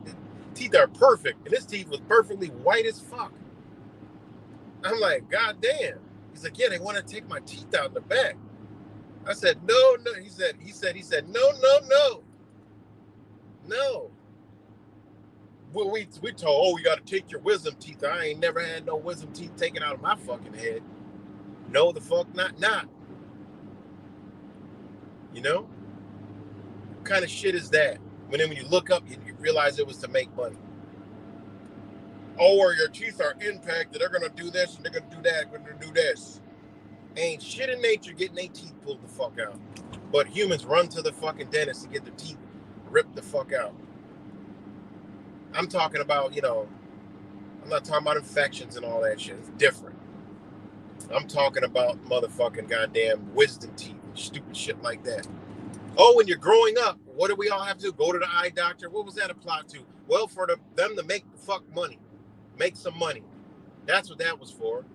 teeth are perfect. And his teeth was perfectly white as fuck. I'm like, God damn. He's like, yeah, they want to take my teeth out in the back. I said, no. He said, no. We told, we got to take your wisdom teeth. I ain't never had no wisdom teeth taken out of my fucking head. No, the fuck not. You know? What kind of shit is that? When you look up, you realize it was to make money. Oh, or your teeth are impacted. They're going to do this and they're going to do that. They're going to do this. Ain't shit in nature getting their teeth pulled the fuck out. But humans run to the fucking dentist to get their teeth ripped the fuck out. I'm talking about, you know, I'm not talking about infections and all that shit. It's different. I'm talking about motherfucking goddamn wisdom teeth and stupid shit like that. Oh, when you're growing up, what do we all have to do? Go to the eye doctor? What was that a plot to? Well, for them to make the fuck money. Make some money. That's what that was for.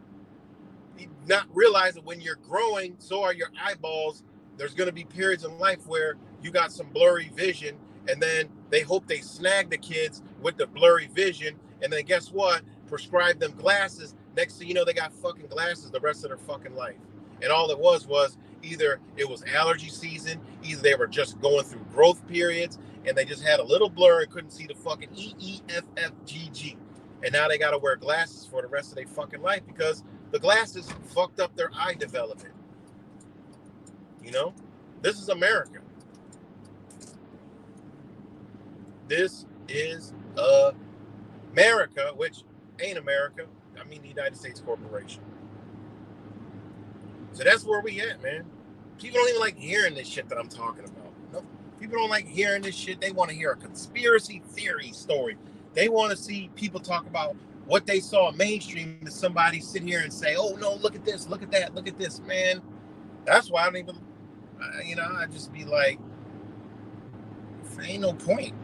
Not realizing when you're growing, so are your eyeballs. There's going to be periods in life where you got some blurry vision, and then they hope they snag the kids with the blurry vision, and then guess what? Prescribe them glasses. Next thing you know, they got fucking glasses the rest of their fucking life. And all it was either it was allergy season, either they were just going through growth periods, and they just had a little blur and couldn't see the fucking EEFFGG. And now they got to wear glasses for the rest of their fucking life because the glasses fucked up their eye development. You know? This is America. This is America, which ain't America. I mean the United States Corporation. So that's where we at, man. People don't even like hearing this shit that I'm talking about. No, people don't like hearing this shit. They want to hear a conspiracy theory story. They want to see people talk about what they saw mainstream to somebody sit here and say, oh, no, look at this, look at that, look at this, man. That's why I don't even, I just be like, there ain't no point.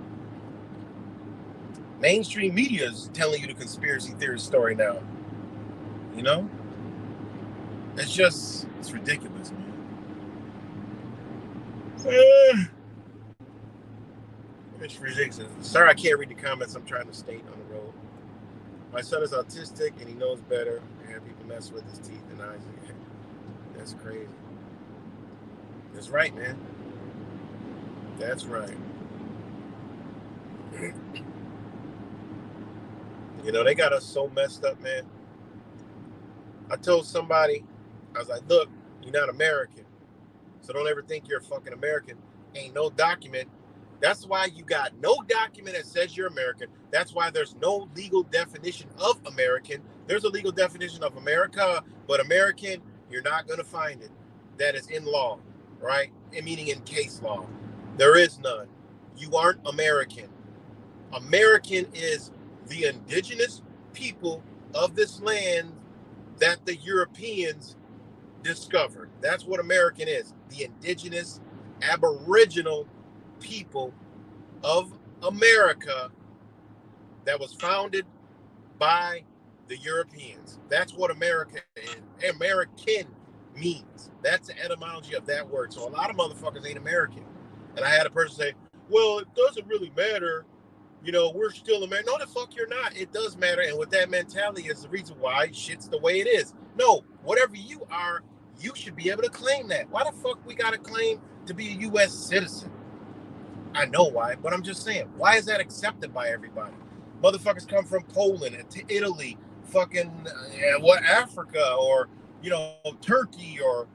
Mainstream media is telling you the conspiracy theory story now. You know? It's ridiculous, man. It's ridiculous. Sorry, I can't read the comments. I'm trying to state on the road. My son is autistic and he knows better. And people mess with his teeth and eyes. That's crazy. That's right, man. That's right. You know, they got us so messed up, man. I told somebody, I was like, look, you're not American. So don't ever think you're a fucking American. Ain't no document. That's why you got no document that says you're American. That's why there's no legal definition of American. There's a legal definition of America, but American, you're not going to find it. That is in law, right? Meaning in case law. There is none. You aren't American. American is the indigenous people of this land that the Europeans discovered. That's what American is. The indigenous, aboriginal people of America that was founded by the Europeans. That's what America is. American means. That's the etymology of that word. So a lot of motherfuckers ain't American. And I had a person say, well, it doesn't really matter. You know, we're still American. No, the fuck you're not. It does matter. And with that mentality is the reason why shit's the way it is. No, whatever you are, you should be able to claim that. Why the fuck we got to claim to be a U.S. citizen? I know why, but I'm just saying, why is that accepted by everybody? Motherfuckers come from Poland to Italy, fucking Africa, or Turkey, or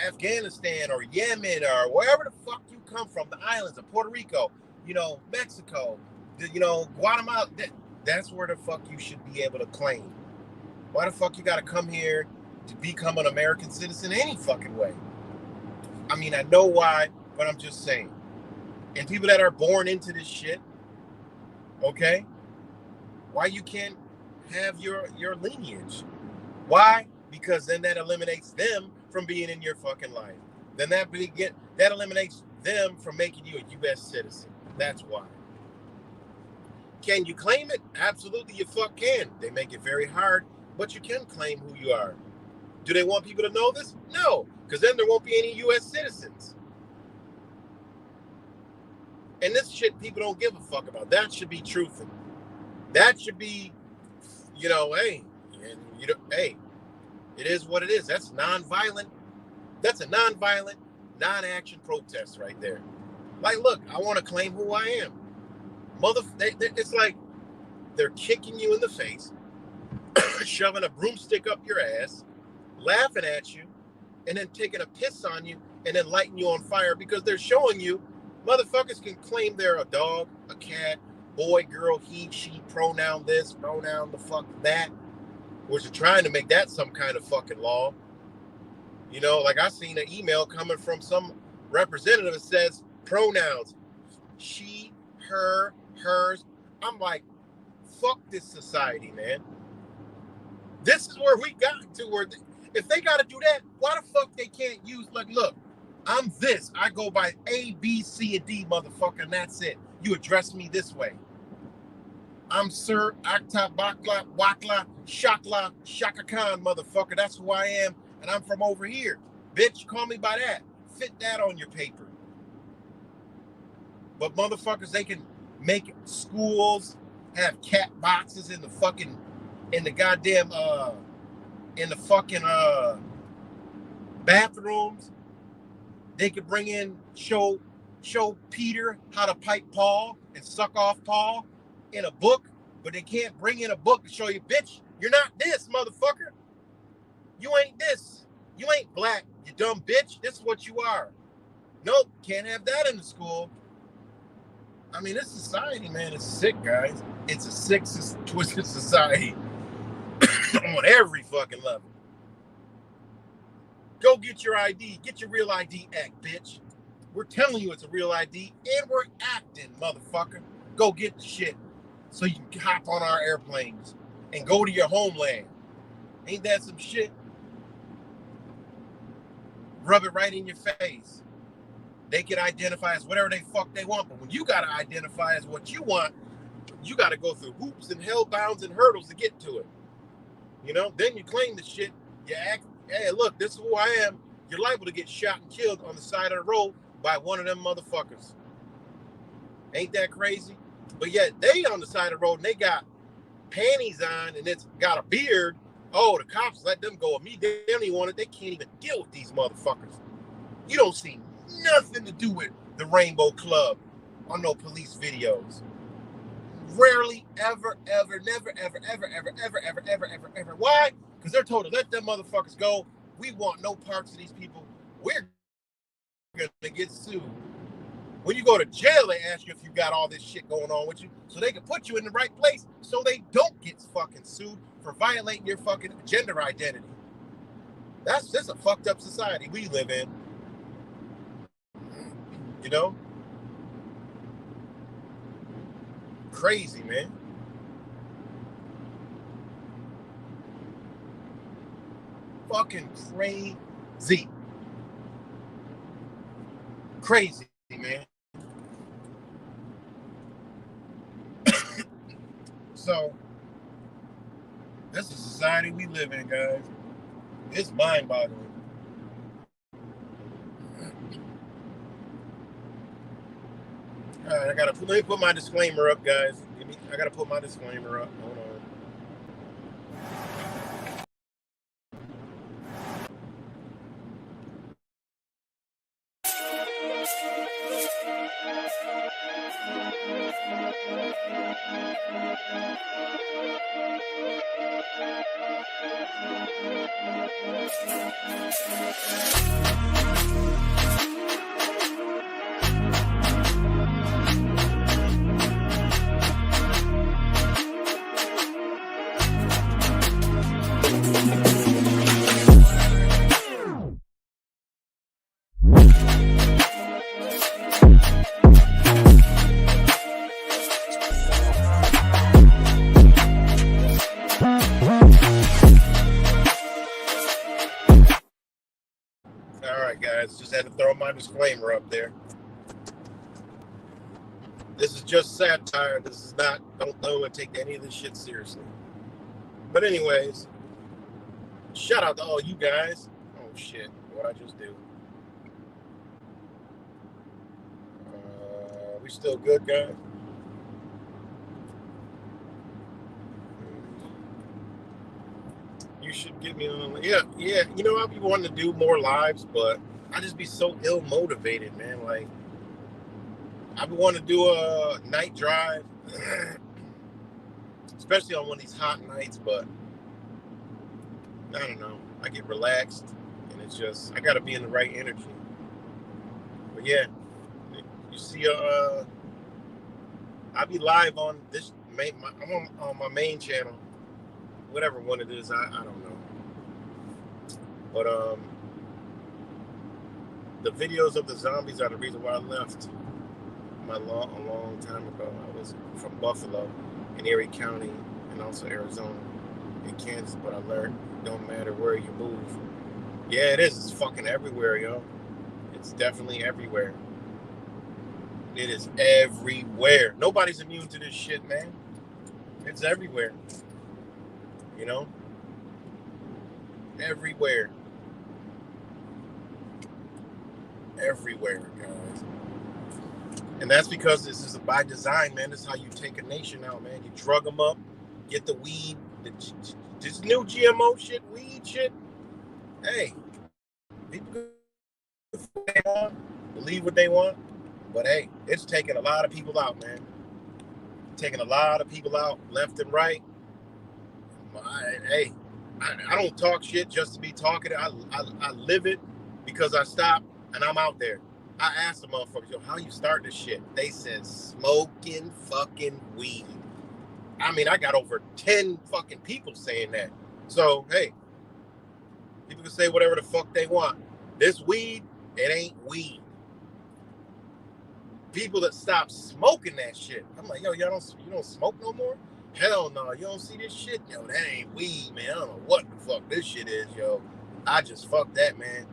Afghanistan, or Yemen, or wherever the fuck you come from, the islands of Puerto Rico, Mexico, Guatemala. That's where the fuck you should be able to claim. Why the fuck you got to come here to become an American citizen any fucking way? I mean, I know why, but I'm just saying. And people that are born into this shit, okay, why you can't have your lineage? Why? Because then that eliminates them from being in your fucking life. Then that eliminates them from making you a U.S. citizen. That's why. Can you claim it? Absolutely, you fuck can. They make it very hard, but you can claim who you are. Do they want people to know this? No, because then there won't be any U.S. citizens. And this shit people don't give a fuck about. That should be truthful. That should be, hey, it is what it is. That's nonviolent. That's a nonviolent, non-action protest right there. Like, look, I want to claim who I am. It's like they're kicking you in the face, shoving a broomstick up your ass, laughing at you, and then taking a piss on you, and then lighting you on fire because they're showing you motherfuckers can claim they're a dog, a cat, boy, girl, he, she, pronoun this, pronoun the fuck that, which are trying to make that some kind of fucking law. Like I seen an email coming from some representative that says pronouns, she, her, hers. I'm like, fuck this society, man. This is where we got to, where if they got to do that, why the fuck they can't use, like, look, I'm this. I go by A, B, C, and D, motherfucker, and that's it. You address me this way. I'm Sir Akta Bakla Wakla Shakla Shaka Khan, motherfucker. That's who I am, and I'm from over here. Bitch, call me by that. Fit that on your paper. But motherfuckers, they can make schools have cat boxes in the fucking, in the goddamn, in the fucking bathrooms. They could bring in, show Peter how to pipe Paul and suck off Paul in a book, but they can't bring in a book to show you, bitch, you're not this, motherfucker. You ain't this. You ain't black, you dumb bitch. This is what you are. Nope, can't have that in the school. I mean, this society, man, is sick, guys. It's a sick, twisted society on every fucking level. Go get your ID. Get your real ID act, bitch. We're telling you it's a real ID, and we're acting, motherfucker. Go get the shit so you can hop on our airplanes and go to your homeland. Ain't that some shit? Rub it right in your face. They can identify as whatever they fuck they want, but when you gotta identify as what you want, you gotta go through hoops and hell bounds and hurdles to get to it. Then you claim the shit. You act, hey, look, this is who I am. You're liable to get shot and killed on the side of the road by one of them motherfuckers. Ain't that crazy? But yet they on the side of the road and they got panties on and it's got a beard. Oh, the cops let them go. Me, they don't even want it. They can't even deal with these motherfuckers. You don't see nothing to do with the Rainbow Club on no police videos. Rarely, ever, ever, never, ever, ever, ever, ever, ever, ever, ever, ever. Why? Because they're told to let them motherfuckers go. We want no parts of these people. We're going to get sued. When you go to jail, they ask you if you got all this shit going on with you so they can put you in the right place so they don't get fucking sued for violating your fucking gender identity. That's just a fucked up society we live in. Crazy, man. Fucking crazy. Crazy, man. So, this is the society we live in, guys. It's mind-boggling. All right, let me put my disclaimer up, guys. I gotta put my disclaimer up. Hold on. All right, guys, just had to throw my disclaimer up there. This is just satire. This is not, don't take any of this shit seriously. But anyways, shout out to all you guys. Oh shit, what'd I just do? We still good, guys? You should get me on. Yeah. You know, I'll be wanting to do more lives, but I just be so ill motivated, man. Like, I be wanting to do a night drive, especially on one of these hot nights, but I don't know. I get relaxed, and it's just, I got to be in the right energy. But yeah, you see, I'll be live on this, I'm on my main channel, whatever one it is, I don't know. But the videos of the zombies are the reason why I left a long time ago. I was from Buffalo in Erie County and also Arizona and Kansas, but I learned it don't matter where you move. Yeah, it is. It's fucking everywhere, yo. It's definitely everywhere. It is everywhere. Nobody's immune to this shit, man. It's everywhere. You know? Everywhere. Everywhere, guys. And that's because this is by design, man. This is how you take a nation out, man. You drug them up, get the weed, this new GMO shit, weed shit. Hey, people believe what they want, but hey, it's taking a lot of people out, man. Taking a lot of people out, left and right. Hey, I don't talk shit just to be talking. I live it because I stop and I'm out there. I asked the motherfuckers, yo, how you start this shit? They said smoking fucking weed. I mean, I got over 10 fucking people saying that. So, hey, people can say whatever the fuck they want. This weed, it ain't weed. People that stop smoking that shit. I'm like, yo, you don't smoke no more? Hell no, you don't see this shit? Yo, that ain't weed, man. I don't know what the fuck this shit is, yo. I just fucked that, man.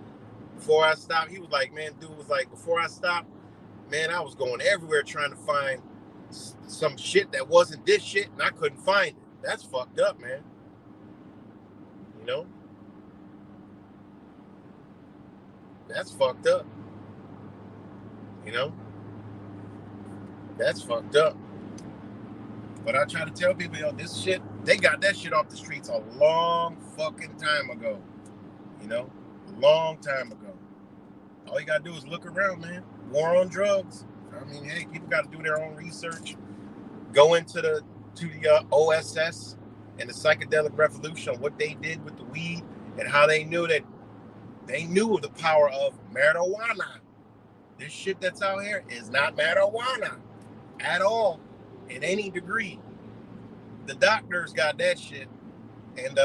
Before I stopped, he was like, man, dude was like, before I stopped, man, I was going everywhere trying to find some shit that wasn't this shit, and I couldn't find it. That's fucked up, man. You know? That's fucked up. You know? That's fucked up. But I try to tell people, yo, this shit, they got that shit off the streets a long fucking time ago. You know? A long time ago. All you gotta do is look around, man. War on drugs. I mean, hey, people gotta do their own research. Go into the OSS and the psychedelic revolution, what they did with the weed and how they knew the power of marijuana. This shit that's out here is not marijuana at all in any degree. The doctors got that shit, and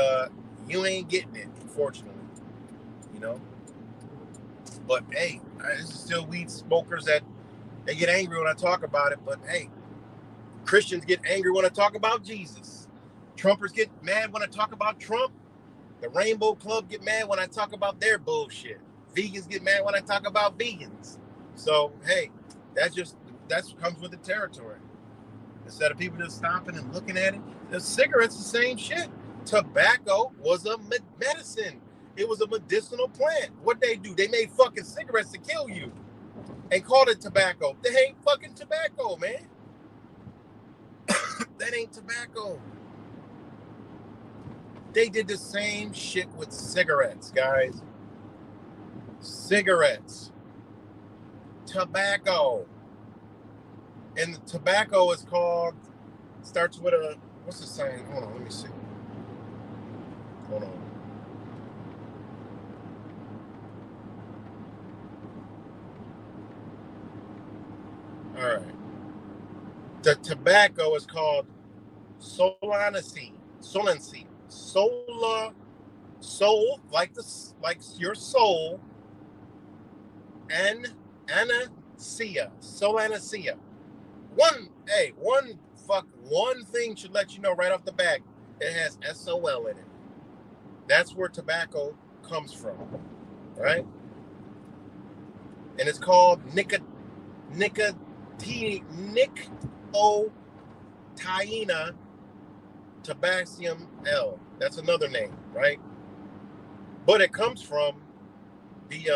you ain't getting it, unfortunately. You know? But hey, this is still weed smokers that they get angry when I talk about it. But hey, Christians get angry when I talk about Jesus. Trumpers get mad when I talk about Trump. The Rainbow Club get mad when I talk about their bullshit. Vegans get mad when I talk about vegans. So hey, that comes with the territory. Instead of people just stopping and looking at it, the cigarettes the same shit. Tobacco was a medicine. It was a medicinal plant. What they do? They made fucking cigarettes to kill you and called it tobacco. They ain't fucking tobacco, man. That ain't tobacco. They did the same shit with cigarettes, guys. Cigarettes. Tobacco. And the tobacco is called, starts with a, what's the saying? Hold on, let me see. Hold on. All right. The tobacco is called Solanacea. Solanacea. Soul, like your soul, and Anacea. Solanacea. One thing should let you know right off the bat. It has SOL in it. That's where tobacco comes from, right? And it's called nicotina tabacium L. That's another name, right? But it comes from the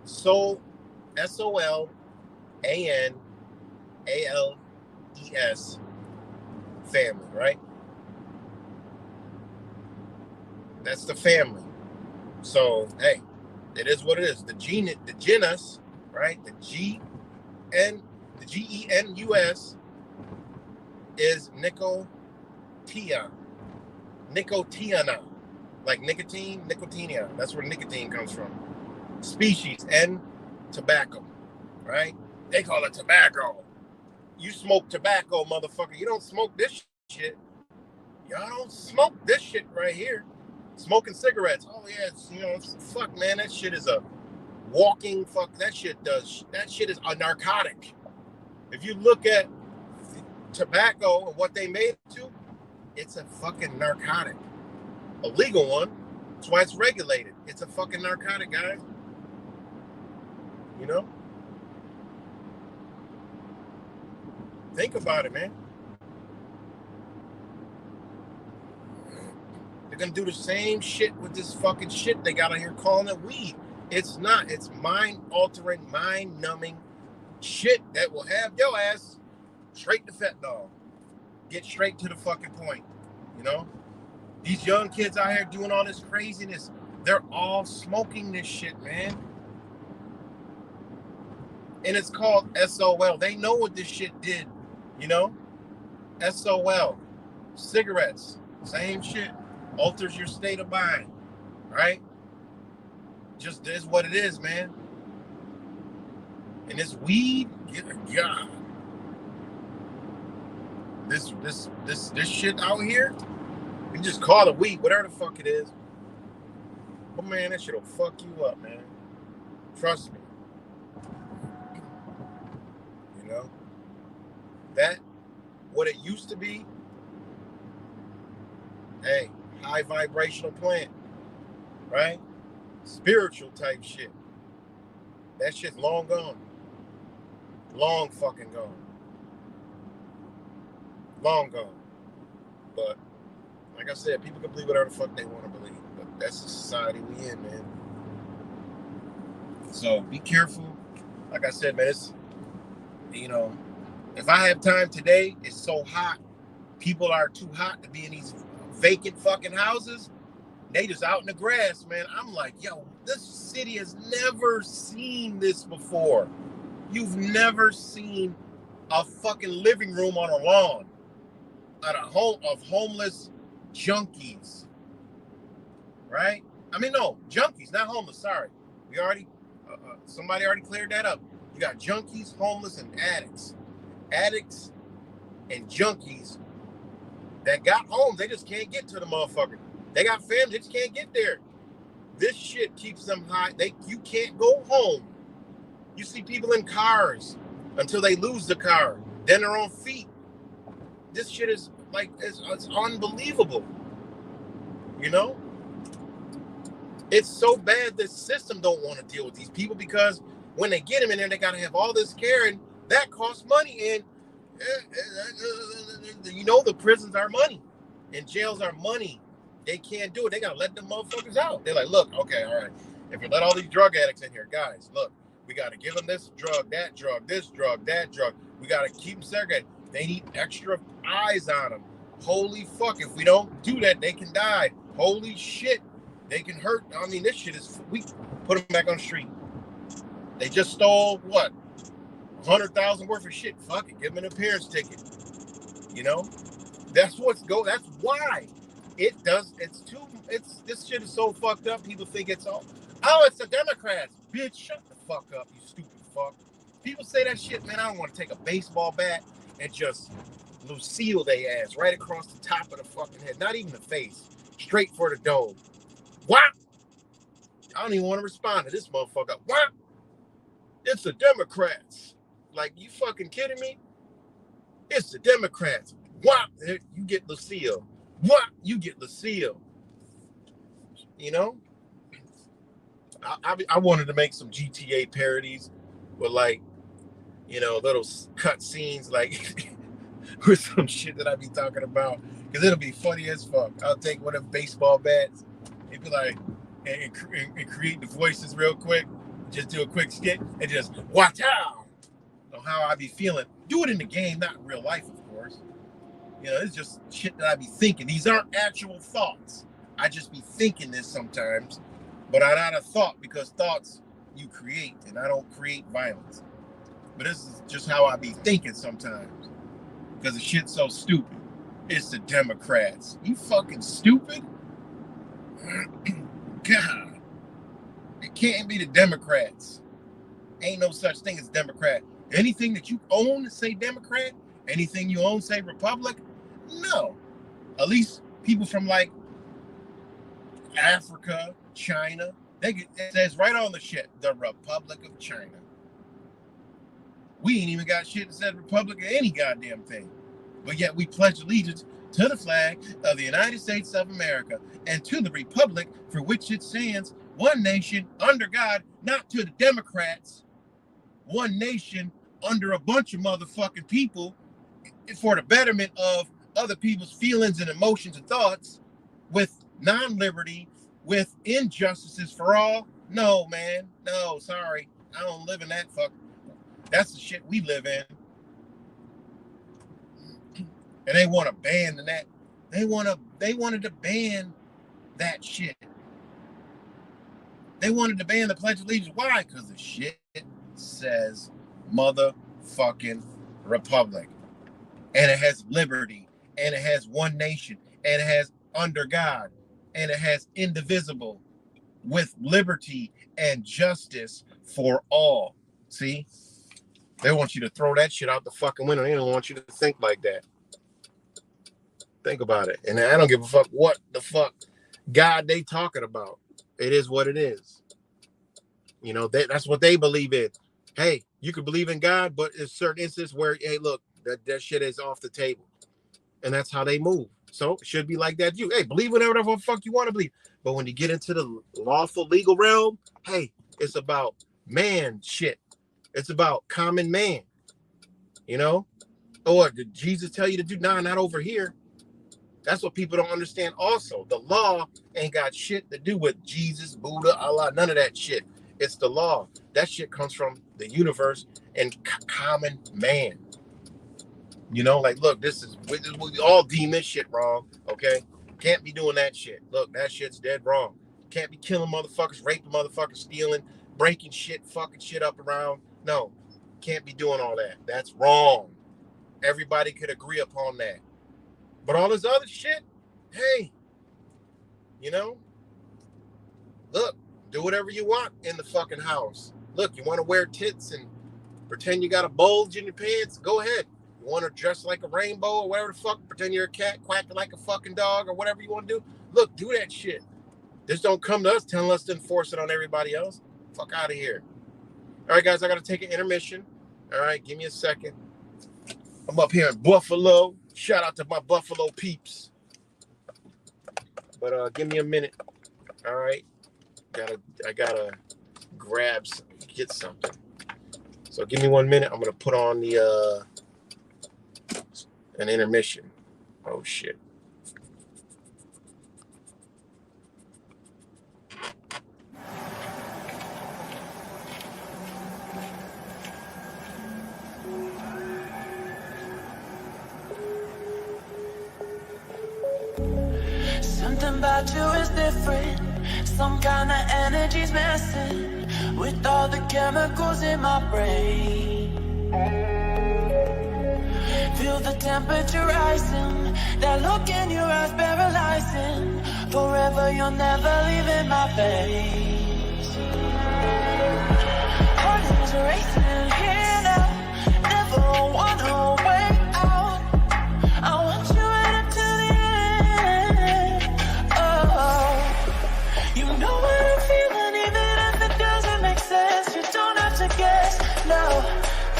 SOLANALES family, right? That's the family. So hey, it is what it is. The genus, right? The GENUS is nicotiana, like nicotinia. That's where nicotine comes from. Species and tobacco, right? They call it tobacco. You smoke tobacco, motherfucker. You don't smoke this shit. Y'all don't smoke this shit right here. Smoking cigarettes. Oh yeah, fuck, man. That shit is a walking fuck. That shit is a narcotic. If you look at tobacco and what they made it to, it's a fucking narcotic. A legal one. That's why it's regulated. It's a fucking narcotic, guys. You know? Think about it, man. They're gonna do the same shit with this fucking shit they got out here calling it weed. It's not. It's mind-altering, mind-numbing shit that will have your ass straight to fentanyl. Get straight to the fucking point, you know? These young kids out here doing all this craziness, they're all smoking this shit, man. And it's called SOL. They know what this shit did, you know? SOL. Cigarettes. Same shit. Alters your state of mind, right? Just is what it is, man. And this weed, God. This shit out here, you just call it weed, whatever the fuck it is. But man, that shit'll fuck you up, man. Trust me. You know? That, what it used to be, hey, high vibrational plant, right? Spiritual type shit. That shit's long gone. Long fucking gone. Long gone. But like I said, people can believe whatever the fuck they want to believe. But that's the society we in, man. So be careful. Like I said, man, it's, you know, if I have time today, it's so hot. People are too hot to be in these vacant fucking houses. They just out in the grass, man. I'm like, yo, this city has never seen this before. You've never seen a fucking living room on a lawn at a home of homeless junkies, right? I mean, no, junkies, not homeless. Sorry, we already somebody already cleared that up. You got junkies, homeless, and addicts. Addicts and junkies that got home, they just can't get to the motherfucker. They got family, they just can't get there. This shit keeps them high. You can't go home. You see people in cars until they lose the car. Then they're on feet. This shit is like, it's unbelievable. You know? It's so bad this system don't want to deal with these people because when they get them in there, they got to have all this care and that costs money. And you know, the prisons are money and jails are money. They can't do it. They got to let them motherfuckers out. They're like, look, okay, all right. If you let all these drug addicts in here, guys, look, we got to give them this drug, that drug, this drug, that drug. We got to keep them segregated. They need extra eyes on them. Holy fuck. If we don't do that, they can die. Holy shit. They can hurt. I mean, this shit is, we put them back on the street. They just stole, what, 100,000 worth of shit. Fuck it. Give them an appearance ticket. You know? That's what's that's why. This shit is so fucked up. People think it's all, Oh, it's the Democrats. Bitch, shut the fuck up, you stupid fuck. People say that shit, man. I don't want to take a baseball bat and just Lucille they ass right across the top of the fucking head. Not even the face. Straight for the dome. What? I don't even want to respond to this motherfucker. What? It's the Democrats. Like, you fucking kidding me? It's the Democrats. What? You get Lucille. What? You get Lucille. You know? I wanted to make some GTA parodies with, like, you know, little cut scenes, like, with some shit that I be talking about. Because it'll be funny as fuck. I'll take one of them baseball bats. It'd be like, and create the voices real quick. Just do a quick skit and just watch out on how I be feeling. Do it in the game, not in real life, of course. You know, it's just shit that I be thinking. These aren't actual thoughts. I just be thinking this sometimes, but I'm not a thought, because thoughts you create, and I don't create violence. But this is just how I be thinking sometimes, because the shit's so stupid. It's the Democrats. You fucking stupid? God. It can't be the Democrats. Ain't no such thing as Democrat. Anything that you own say Democrat? Anything you own say Republic? No. At least people from, like, Africa, China, it says right on the shit, the Republic of China. We ain't even got shit that says Republic of any goddamn thing. But yet we pledge allegiance to the flag of the United States of America and to the Republic for which it stands, one nation under God, not to the Democrats, one nation under a bunch of motherfucking people for the betterment of other people's feelings and emotions and thoughts, with non-liberty, with injustices for all. No, man. No, sorry. I don't live in that fuck. That's the shit we live in. And they want to ban that. They wanted to ban that shit. They wanted to ban the Pledge of Allegiance. Why? Because the shit says motherfucking Republic. And it has liberty. And it has one nation. And it has under God. And it has indivisible, with liberty and justice for all. See? They want you to throw that shit out the fucking window. They don't want you to think like that. Think about it. And I don't give a fuck what the fuck God they talking about. It is what it is. You know, that's what they believe in. Hey, you could believe in God, but in certain instances where, hey, look, that shit is off the table. And that's how they move. So it should be like that. You, hey, believe whatever the fuck you want to believe. But when you get into the lawful legal realm, hey, it's about man shit. It's about common man. You know? Or did Jesus tell you to do? Nah, not over here. That's what people don't understand also. The law ain't got shit to do with Jesus, Buddha, Allah, none of that shit. It's the law. That shit comes from the universe and common man. You know, like, look, we all deem this shit wrong, okay? Can't be doing that shit. Look, that shit's dead wrong. Can't be killing motherfuckers, raping motherfuckers, stealing, breaking shit, fucking shit up around. No, can't be doing all that. That's wrong. Everybody could agree upon that. But all this other shit, hey, you know, look, do whatever you want in the fucking house. Look, you want to wear tits and pretend you got a bulge in your pants? Go ahead. You want to dress like a rainbow or whatever the fuck, pretend you're a cat, quacking like a fucking dog or whatever you want to do? Look, do that shit. Just don't come to us telling us to enforce it on everybody else. Fuck out of here. All right, guys, I got to take an intermission. All right, give me a second. I'm up here in Buffalo. Shout out to my Buffalo peeps. But give me a minute. All right. I gotta get something. So give me 1 minute. I'm gonna put on the an intermission. Oh shit. Something about you is different. Some kind of energy's messing with all the chemicals in my brain. Feel the temperature rising. That look in your eyes paralyzing. Forever you're never leaving my face. are racing here now. Never wanna wait out. I want you right up to the end. Oh, you know what I'm feeling, even if it doesn't make sense. You don't have to guess. No,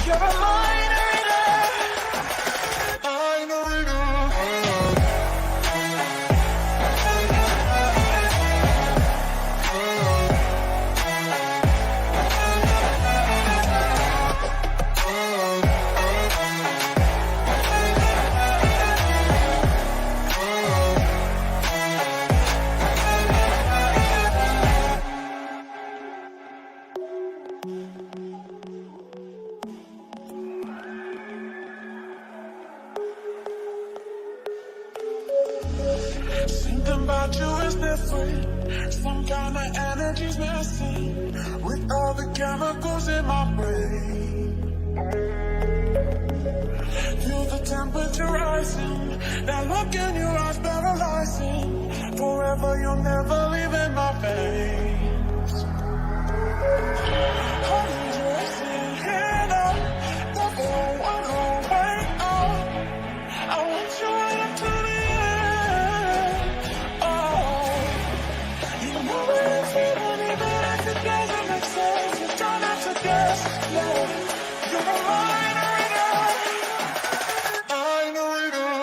you're a mind reader. Mind reader. Something about you is different. Some kind of energy's missing. With all the chemicals in my brain, feel the temperature rising. That look in your eyes paralyzing. Forever you'll never leave in my veins. Heart is racing here now. Never wanna wait out. I want you right up to the end. Oh, you know what I'm feeling, even if it doesn't make sense. You don't have to guess. No, you're a mind reader. Mind reader.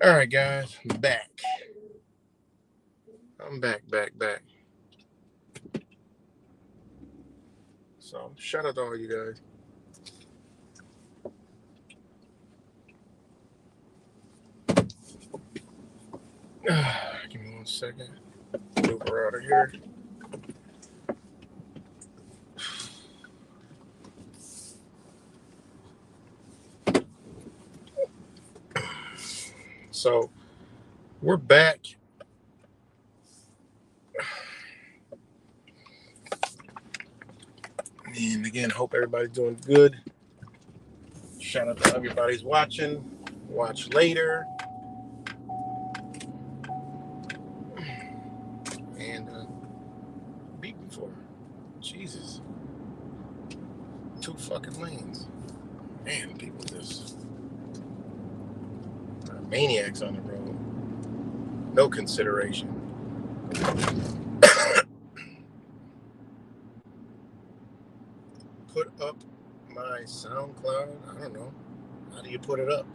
All right, guys, I'm back. I'm back. So shout out to all you guys. Give me 1 second. Move her out of here. So we're back. And again, hope everybody's doing good. Shout out to everybody's watching. Watch later. And beat before. Jesus. 2 fucking lanes. Man, people just are maniacs on the road. No consideration. Put up my SoundCloud. I don't know. How do you put it up?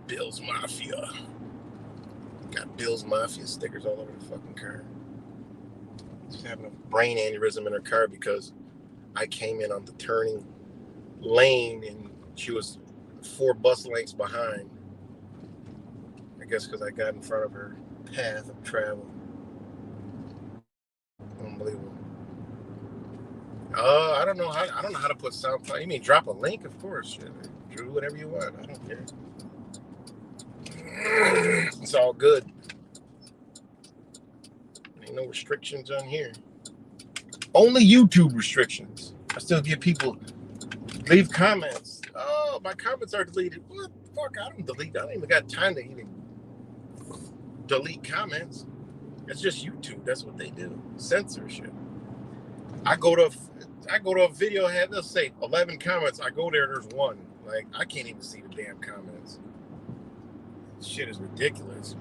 Bill's Mafia. Got Bill's Mafia stickers all over the fucking car. She's having a brain aneurysm in her car because I came in on the turning lane and she was 4 bus lengths behind. I guess because I got in front of her path of travel. Unbelievable. I don't know how to put SoundCloud. You mean drop a link? Of course. Shit. Do whatever you want. I don't care. It's all good. Ain't no restrictions on here. Only YouTube restrictions. I still get people leave comments. Oh, my comments are deleted. What the fuck? I don't delete. I don't even got time to even delete comments. It's just YouTube. That's what they do. Censorship. I go to a video, let's say 11 comments. I go there, there's 1. Like, I can't even see the damn comments. Shit is ridiculous.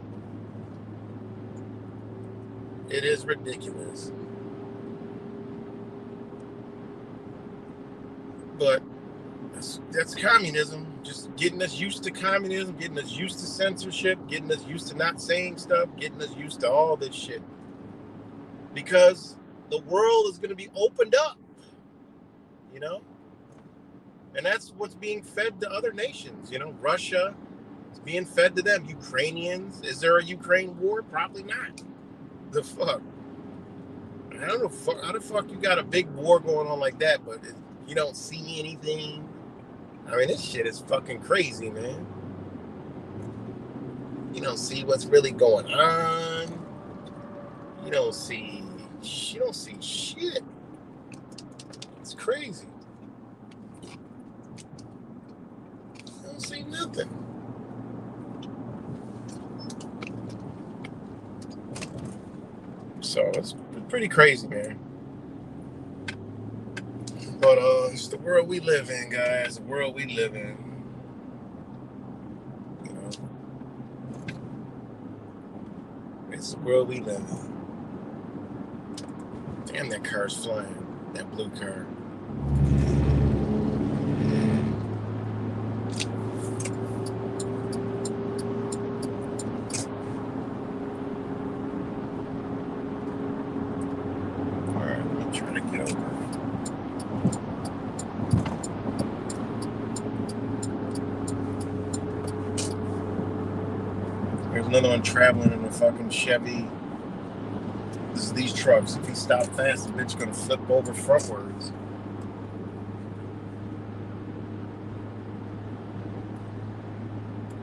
It is ridiculous. But that's communism. Just getting us used to communism, getting us used to censorship, getting us used to not saying stuff, getting us used to all this shit. Because the world is going to be opened up, you know? And that's what's being fed to other nations, you know? Russia is being fed to them. Ukrainians. Is there a Ukraine war? Probably not. The fuck? I don't know how the fuck you got a big war going on like that, but you don't see anything. I mean, this shit is fucking crazy, man. You don't see what's really going on. You don't see shit. It's crazy. You don't see nothing. So it's pretty crazy, man. But it's the world we live in, guys. The world we live in. You know, it's the world we live in. Damn, that car's flying. That blue car. All right, I'm trying to get over. There's another one traveling in a fucking Chevy. This is these trucks. If he stop fast, the bitch gonna flip over frontwards.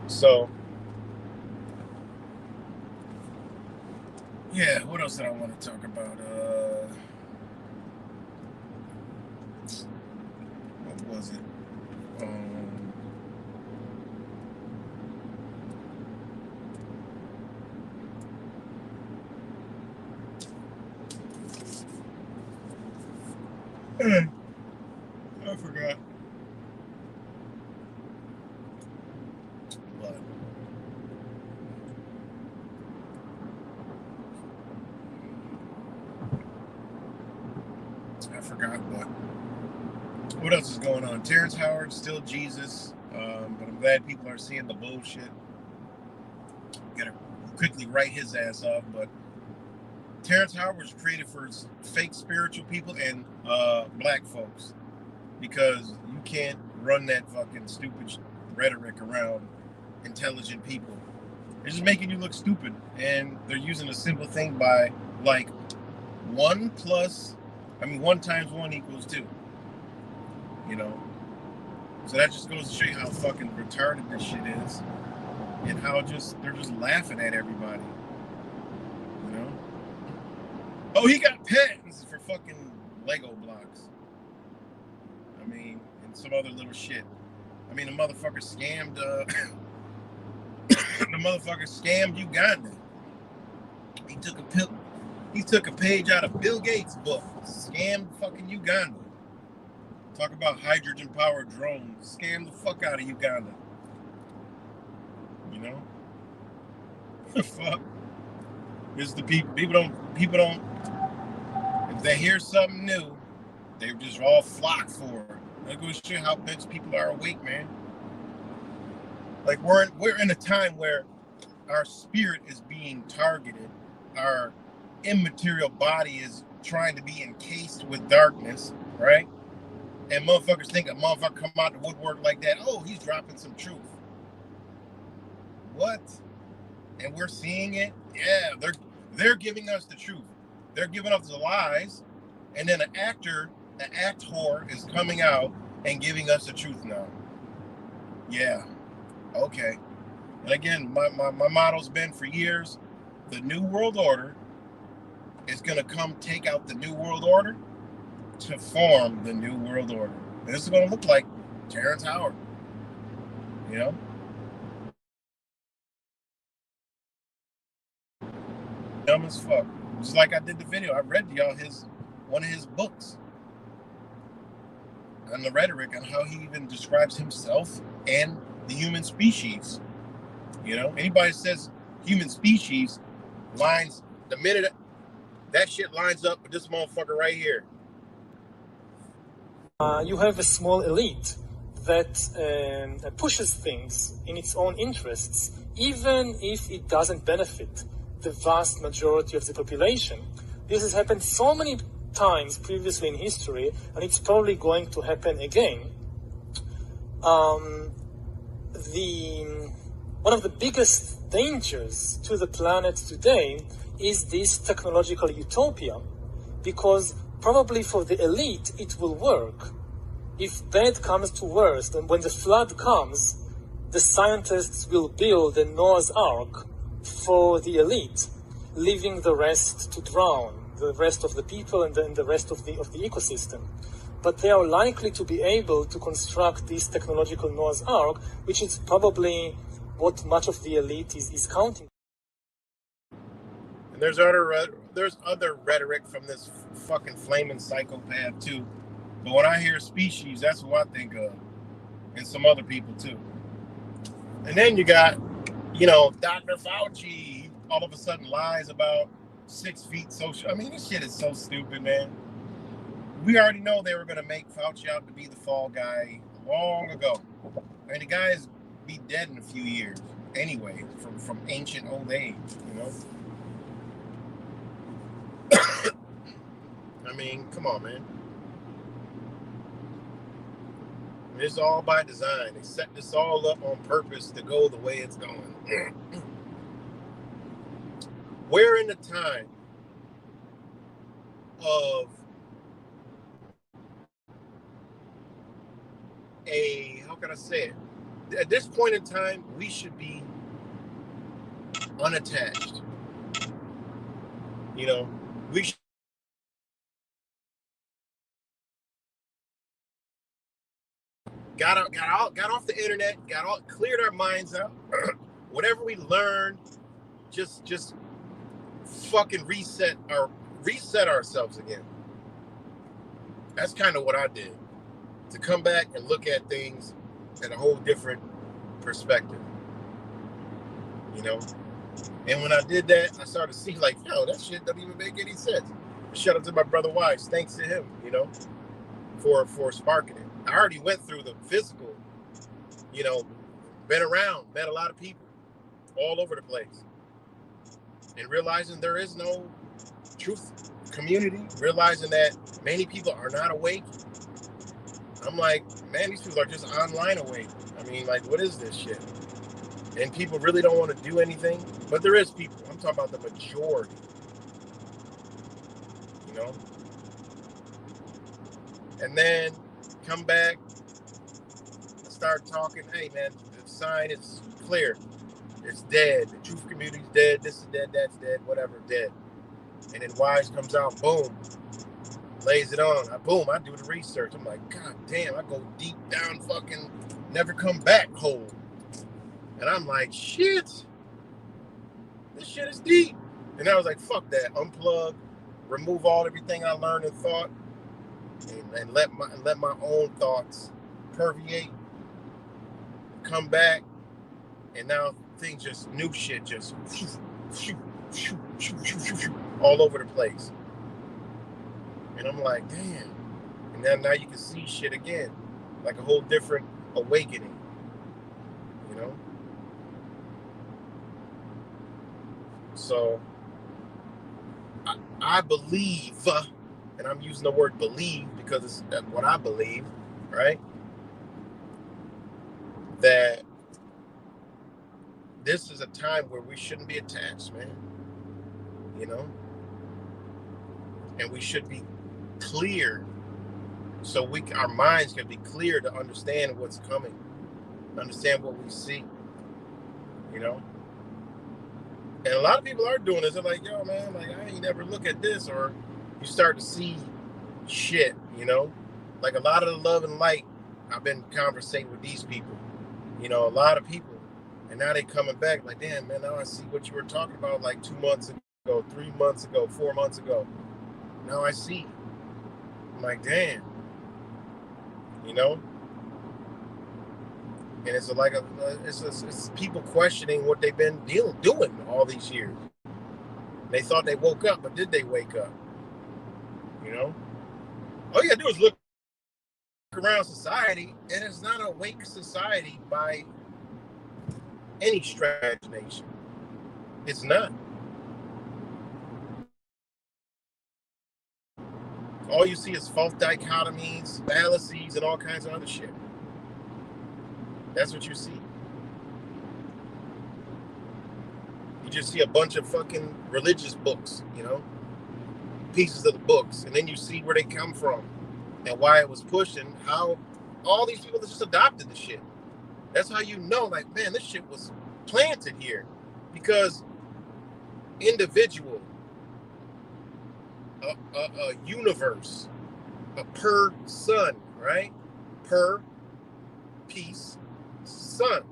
So, yeah, what else did I want to talk about? What was it? I forgot. But I forgot what else is going on. Terrence Howard, still Jesus. But I'm glad people are seeing the bullshit. Gotta quickly write his ass off. But Terrence Howard was created for fake spiritual people and black folks, because you can't run that fucking stupid rhetoric around intelligent people. They're just making you look stupid, and they're using a simple thing by like 1 times 1 equals 2. You know, so that just goes to show you how fucking retarded this shit is, and how they're just laughing at everybody. You know, oh, he got patents for fucking Lego blocks. I mean, and some other little shit. I mean, the motherfucker scammed. The motherfucker scammed Uganda. He took a page out of Bill Gates' book. Scammed fucking Uganda. Talk about hydrogen-powered drones. Scam the fuck out of Uganda. You know? Fuck. This is the people. People don't. If they hear something new, they just all flock for it. That goes to show how much people are awake, man. Like we're in a time where our spirit is being targeted. Our immaterial body is trying to be encased with darkness, right? And motherfuckers think a motherfucker come out the woodwork like that. Oh, he's dropping some truth. What? And we're seeing it? Yeah, they're giving us the truth. They're giving us the lies, and then an actor is coming out and giving us the truth now. Yeah. Okay. And again, my motto's been for years, the New World Order is going to come take out the New World Order to form the New World Order. And this is going to look like Terrence Howard. You know? Dumb as fuck. Just like I did the video. I read to y'all one of his books. And the rhetoric on how he even describes himself and the human species. You know, anybody says human species lines, the minute that shit lines up with this motherfucker right here. You have a small elite that pushes things in its own interests, even if it doesn't benefit the vast majority of the population. This has happened so many times previously in history, and it's probably going to happen again. One of the biggest dangers to the planet today is this technological utopia, because probably for the elite it will work. If bad comes to worst, and when the flood comes, the scientists will build a Noah's Ark for the elite, leaving the rest to drown, the rest of the people and then the rest of the ecosystem. But they are likely to be able to construct this technological Noah's Ark, which is probably what much of the elite is counting. And there's other rhetoric from this fucking flaming psychopath too. But when I hear species, that's what I think of. And some other people too. And then you got, Dr. Fauci all of a sudden lies about 6 feet social. I mean, this shit is so stupid, man. We already know they were going to make Fauci out to be the fall guy long ago. I mean, the guy's be dead in a few years anyway, from ancient old age, I mean, come on, man. It's all by design. They set this all up on purpose to go the way it's going. We're in the time of how can I say it? At this point in time, we should be unattached. We should got off the internet, cleared our minds out. Whatever we learned, just fucking reset ourselves again. That's kind of what I did, to come back and look at things in a whole different perspective. And when I did that, I started to see like, that shit doesn't even make any sense. Shout out to my brother Wise, thanks to him, for sparking it. I already went through the physical you know, been around, met a lot of people all over the place, and realizing there is no truth community, realizing that many people are not awake. I'm like, man, these people are just online awake. I mean, like, what is this shit? And people really don't want to do anything, but there is people. I'm talking about the majority, you know. And then come back, start talking. Hey, man, the sign is clear. It's dead. The truth community's dead. This is dead. That's dead. Whatever, dead. And then Wise comes out. Boom. Lays it on. I do the research. I'm like, God damn, I go deep down fucking never come back hole. And I'm like, shit. This shit is deep. And I was like, fuck that. Unplug. Remove everything I learned and thought. And let my own thoughts permeate. Come back. And now things just new shit just all over the place. And I'm like, damn. And then now you can see shit again. Like a whole different awakening. You know? So I believe, and I'm using the word believe because it's what I believe, right? That this is a time where we shouldn't be attached, man. You know? And we should be clear so our minds can be clear to understand what's coming, understand what we see, you know? And a lot of people are doing this. They're like, yo, man, like, I ain't never look at this. Or you start to see shit, you know? Like a lot of the love and light, I've been conversating with these people, you know, a lot of people. And now they coming back like, damn, man, now I see what you were talking about like 2 months ago, 3 months ago, 4 months ago. Now I see. I'm like, damn. You know? And it's like it's people questioning what they've been doing all these years. They thought they woke up, but did they wake up? You know? All you gotta do is look around society, and it's not an awake society by any stretch of the nation. It's not. All you see is false dichotomies, fallacies, and all kinds of other shit. That's what you see. You just see a bunch of fucking religious books, you know, pieces of the books, and then you see where they come from and why it was pushed and how all these people just adopted the shit. That's how you know, like, man, this shit was planted here because individual, a universe, a per sun, right? Per piece sun.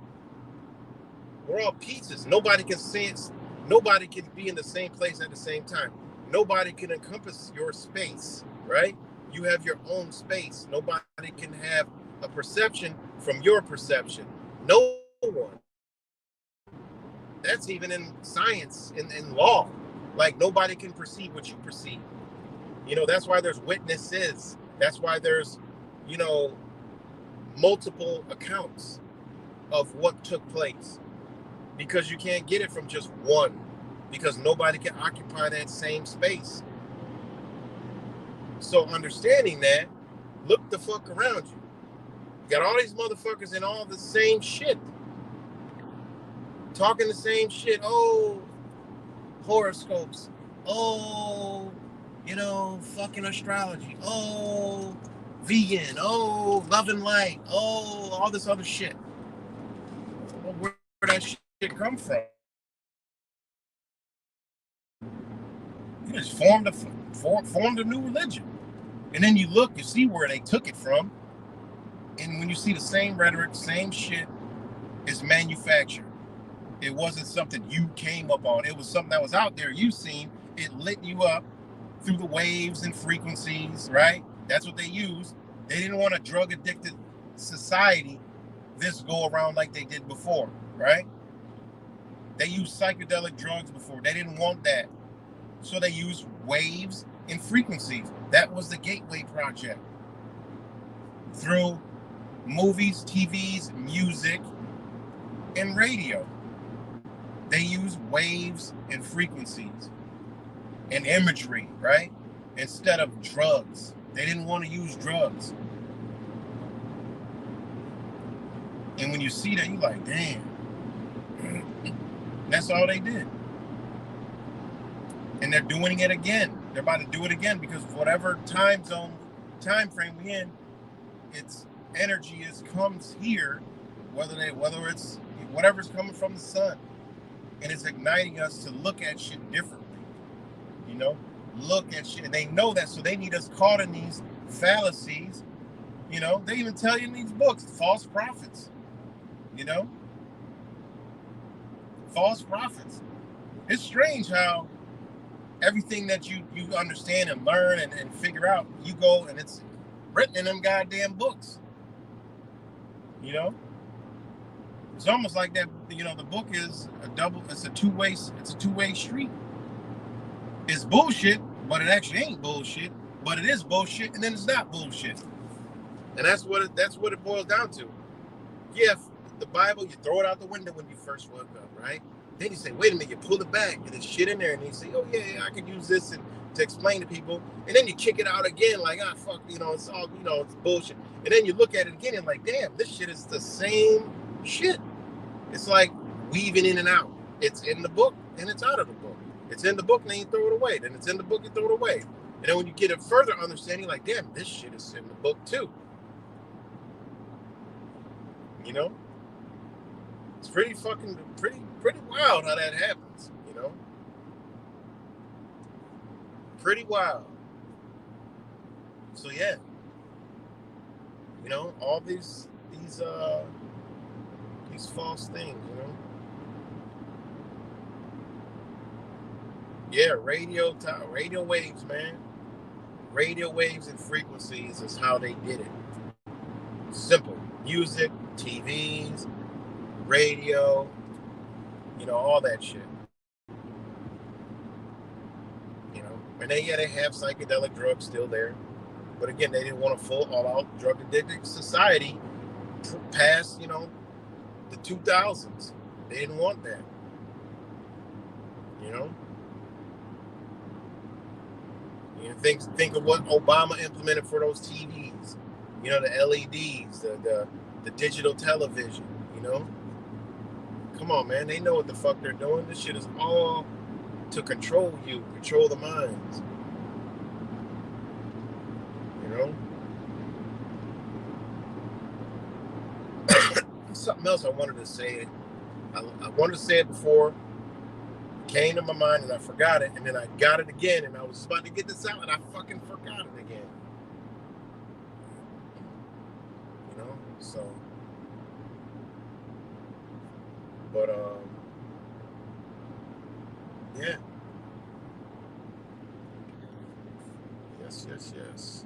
We're all pieces. Nobody can sense. Nobody can be in the same place at the same time. Nobody can encompass your space, right? You have your own space. Nobody can have a perception from your perception. No one. That's even in science, in law. Like, nobody can perceive what you perceive. You know, that's why there's witnesses. That's why there's, you know, multiple accounts of what took place. Because you can't get it from just one. Because nobody can occupy that same space. So understanding that, look the fuck around you. You got all these motherfuckers in all the same shit. Talking the same shit. Oh, horoscopes. Oh, you know, fucking astrology. Oh, vegan. Oh, love and light. Oh, all this other shit. Well, where that shit come from? You just formed a new religion. And then you look, you see where they took it from. And when you see the same rhetoric, same shit is manufactured. It wasn't something you came up on. It was something that was out there. You seen it lit you up through the waves and frequencies, right? That's what they used. They didn't want a drug addicted society this go around like they did before, right? They used psychedelic drugs before. They didn't want that. So they used waves and frequencies. That was the Gateway Project. Through movies, TVs, music, and radio. They use waves and frequencies and imagery, right? Instead of drugs. They didn't want to use drugs. And when you see that, you're like, damn. That's all they did. And they're doing it again. They're about to do it again because whatever time frame we in, its energy comes here, whether it's whatever's coming from the sun. And it's igniting us to look at shit differently. You know? Look at shit. And they know that, so they need us caught in these fallacies. You know, they even tell you in these books, false prophets. You know? False prophets. It's strange how everything that you understand and learn and figure out, you go and it's written in them goddamn books. You know? It's almost like that, you know, the book is it's a two-way street. It's bullshit, but it actually ain't bullshit. But it is bullshit, and then it's not bullshit. And that's what it boils down to. Yeah, the Bible, you throw it out the window when you first woke up, right? Then you say, wait a minute, you pull it back, and there's shit in there, and you say, oh yeah, I could use this to explain to people. And then you kick it out again, like, fuck, you know, it's all, you know, it's bullshit. And then you look at it again and like, damn, this shit is the same shit. It's like weaving in and out. It's in the book and it's out of the book. It's in the book and then you throw it away. Then it's in the book, you throw it away. And then when you get a further understanding, like, damn, this shit is in the book too. You know? It's pretty wild how that happens, you know? Pretty wild. So yeah. You know, all these false things, you know. Yeah, radio waves, man. Radio waves and frequencies is how they did it. Simple. Music, TVs, radio, you know, all that shit. You know, and they have psychedelic drugs still there. But again, they didn't want a full all-out drug addicted society past, you know, the 2000s. They didn't want that. You know? You know, think of what Obama implemented for those TVs. You know, the LEDs, the digital television, you know? Come on, man. They know what the fuck they're doing. This shit is all to control you, control the minds. You know? Something else I wanted to say. I wanted to say it before. It came to my mind and I forgot it. And then I got it again. And I was about to get this out and I fucking forgot it again. You know? So. But, yeah. Yes.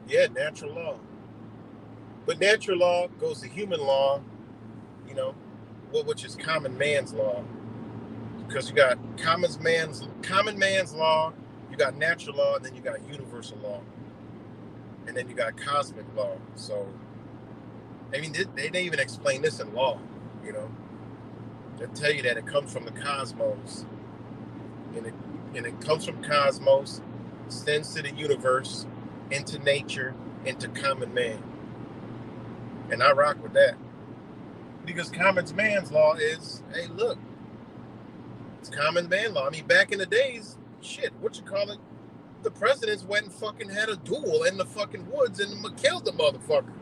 Yeah, natural law. But natural law goes to human law, you know, which is common man's law. Because you got common man's law, you got natural law, and then you got universal law. And then you got cosmic law. So, I mean, they even explain this in law, you know. They tell you that it comes from the cosmos. And it comes from cosmos, extends to the universe, into nature, into common man. And I rock with that. Because common man's law is, hey, look, it's common man law. I mean, back in the days, shit, the presidents went and fucking had a duel in the fucking woods and killed the motherfucker.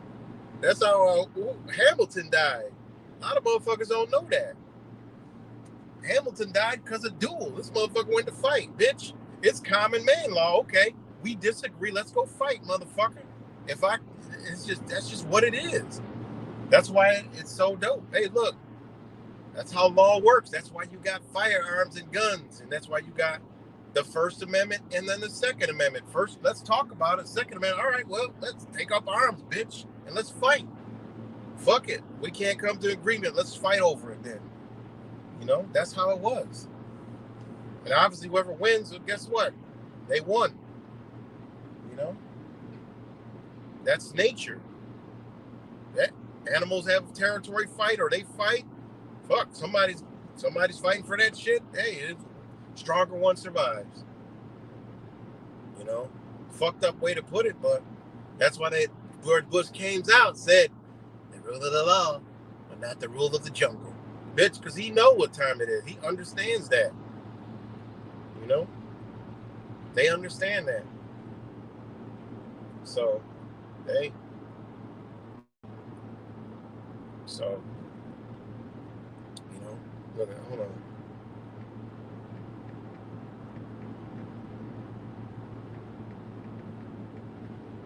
That's how Hamilton died. A lot of motherfuckers don't know that. Hamilton died because of duel. This motherfucker went to fight, bitch. It's common man law. Okay, we disagree. Let's go fight, motherfucker. That's just what it is. That's why it's so dope. Hey, look, that's how law works. That's why you got firearms and guns, and that's why you got the First Amendment and then the Second Amendment. First, let's talk about it. Second Amendment. All right, well, let's take up arms, bitch, and let's fight. Fuck it. We can't come to agreement. Let's fight over it then. You know, that's how it was. And obviously, whoever wins, well, guess what? They won. You know? That's nature. That animals have a territory fight or they fight. Fuck, somebody's fighting for that shit. Hey, stronger one survives. You know, fucked up way to put it, but that's why George Bush came out and said, the rule of the law, but not the rule of the jungle. Bitch, because he know what time it is. He understands that. You know? They understand that. So, hey. So, you know, look, hold on.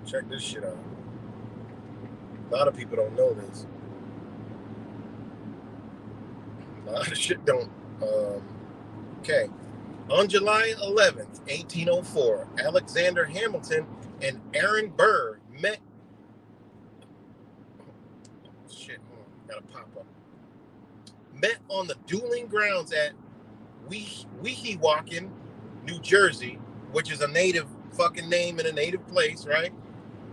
Check this shit out. A lot of people don't know this. A lot of shit don't. Okay. On July 11th, 1804, Alexander Hamilton and Aaron Burr met. Oh, shit, hold on. Gotta pop up. Met on the dueling grounds at Weehawken, New Jersey, which is a native fucking name in a native place, right?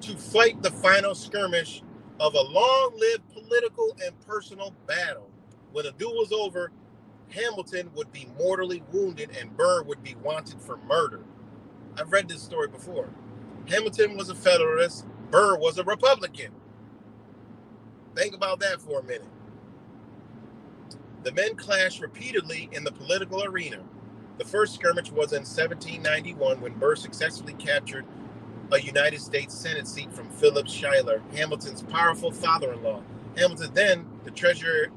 To fight the final skirmish of a long-lived political and personal battle. When the duel was over, Hamilton would be mortally wounded and Burr would be wanted for murder. I've read this story before. Hamilton was a Federalist, Burr was a Republican. Think about that for a minute. The men clashed repeatedly in the political arena. The first skirmish was in 1791 when Burr successfully captured a United States Senate seat from Philip Schuyler, Hamilton's powerful father-in-law. Hamilton, then the Treasury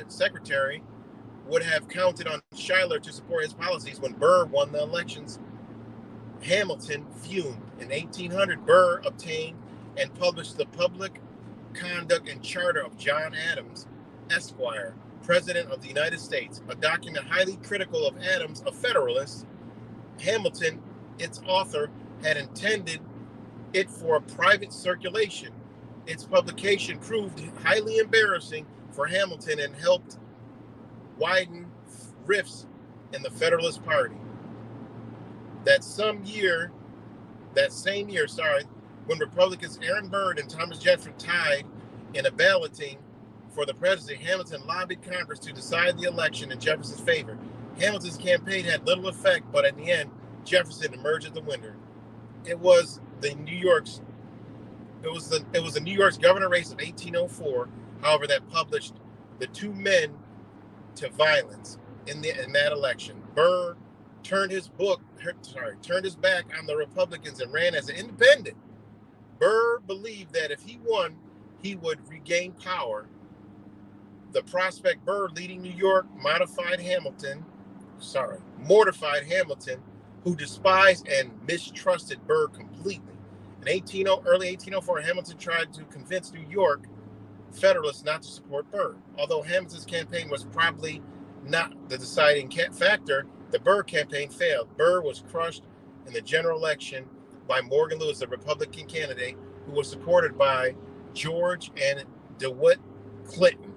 Secretary, would have counted on Schuyler to support his policies. When Burr won the elections, Hamilton fumed. In 1800, Burr obtained and published the Public Conduct and Charter of John Adams, Esquire, President of the United States, a document highly critical of Adams, a Federalist. Hamilton, its author, had intended it for a private circulation. Its publication proved highly embarrassing for Hamilton and helped widen rifts in the Federalist Party. That same year, when Republicans Aaron Burr and Thomas Jefferson tied in a balloting for the presidency, Hamilton lobbied Congress to decide the election in Jefferson's favor. Hamilton's campaign had little effect, but in the end, Jefferson emerged as the winner. It was the New York's governor race of 1804, however, that published the two men to violence in that election. Burr turned his back on the Republicans and ran as an independent. Burr believed that if he won, he would regain power. The prospect Burr leading New York mortified Hamilton, who despised and mistrusted Burr completely. In early 1804, Hamilton tried to convince New York Federalists not to support Burr. Although Hamilton's campaign was probably not the deciding factor, the Burr campaign failed. Burr was crushed in the general election by Morgan Lewis, the Republican candidate, who was supported by George and DeWitt Clinton,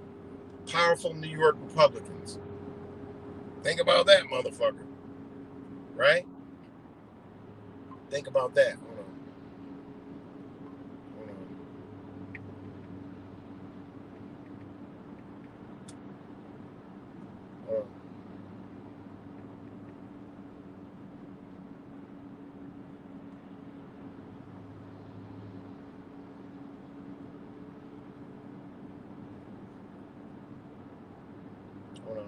powerful New York Republicans. Think about that, motherfucker. Right? Think about that. Hold on. Hold on.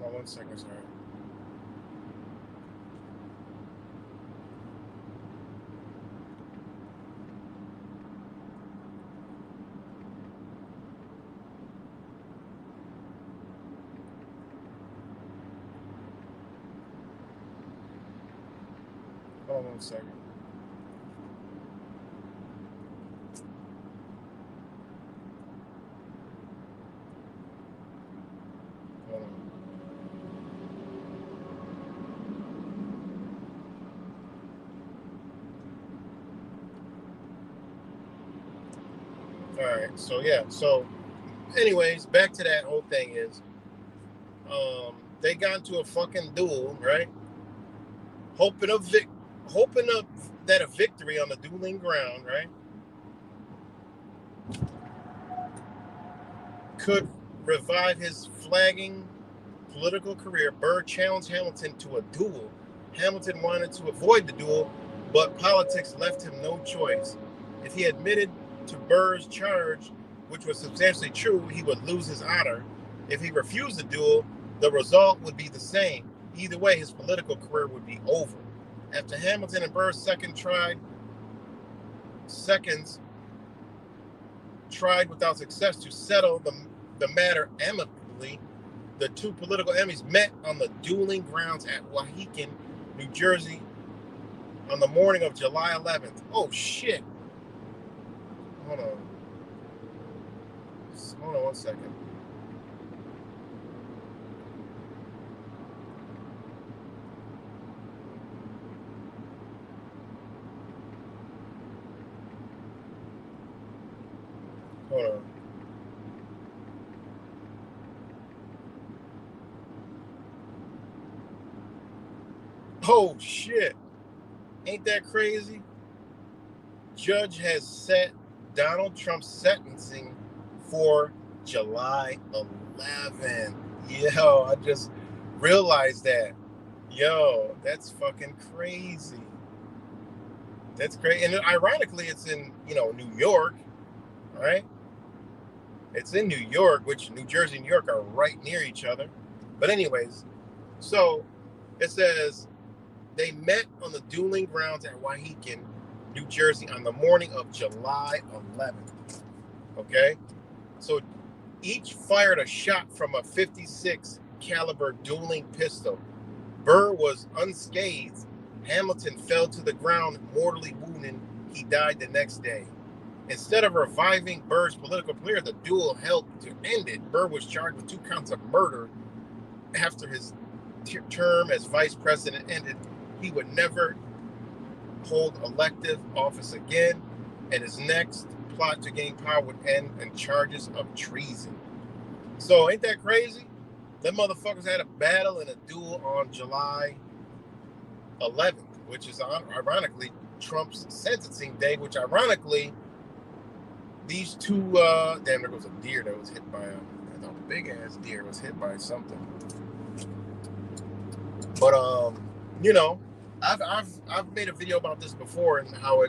Hold on 1 second, sorry. Hold on 1 second. Hold on. All right. So yeah. So, anyways, back to that whole thing is, they got into a fucking duel, right? Hoping that a victory on the dueling ground, right, could revive his flagging political career. Burr challenged Hamilton to a duel. Hamilton wanted to avoid the duel, but politics left him no choice. If he admitted to Burr's charge, which was substantially true, he would lose his honor. If he refused the duel, the result would be the same. Either way, his political career would be over. After Hamilton and Burr's seconds tried without success to settle the matter amicably, the two political enemies met on the dueling grounds at Waukegan, New Jersey, on the morning of July 11th. Oh, shit. Hold on. Hold on 1 second. Hold on. Oh, shit. Ain't that crazy? Judge has set Donald Trump's sentencing for July 11th. Yo, I just realized that. Yo, that's fucking crazy. That's great. And ironically, it's in, New York, right? It's in New York, which New Jersey and New York are right near each other. But anyways, so it says they met on the dueling grounds at Waukegan, New Jersey on the morning of July 11th. Okay? So each fired a shot from a .56 caliber dueling pistol. Burr was unscathed. Hamilton fell to the ground mortally wounded. He died the next day. Instead of reviving Burr's political career, the duel helped to end it. Burr was charged with 2 counts of murder. After his term as vice president ended, he would never hold elective office again, and his next plot to gain power would end in charges of treason. So ain't that crazy? Them motherfuckers had a battle and a duel on July 11th, which is ironically Trump's sentencing day, which ironically these two, damn, there goes a deer that was hit by a big ass deer was hit by something. But I've made a video about this before and how a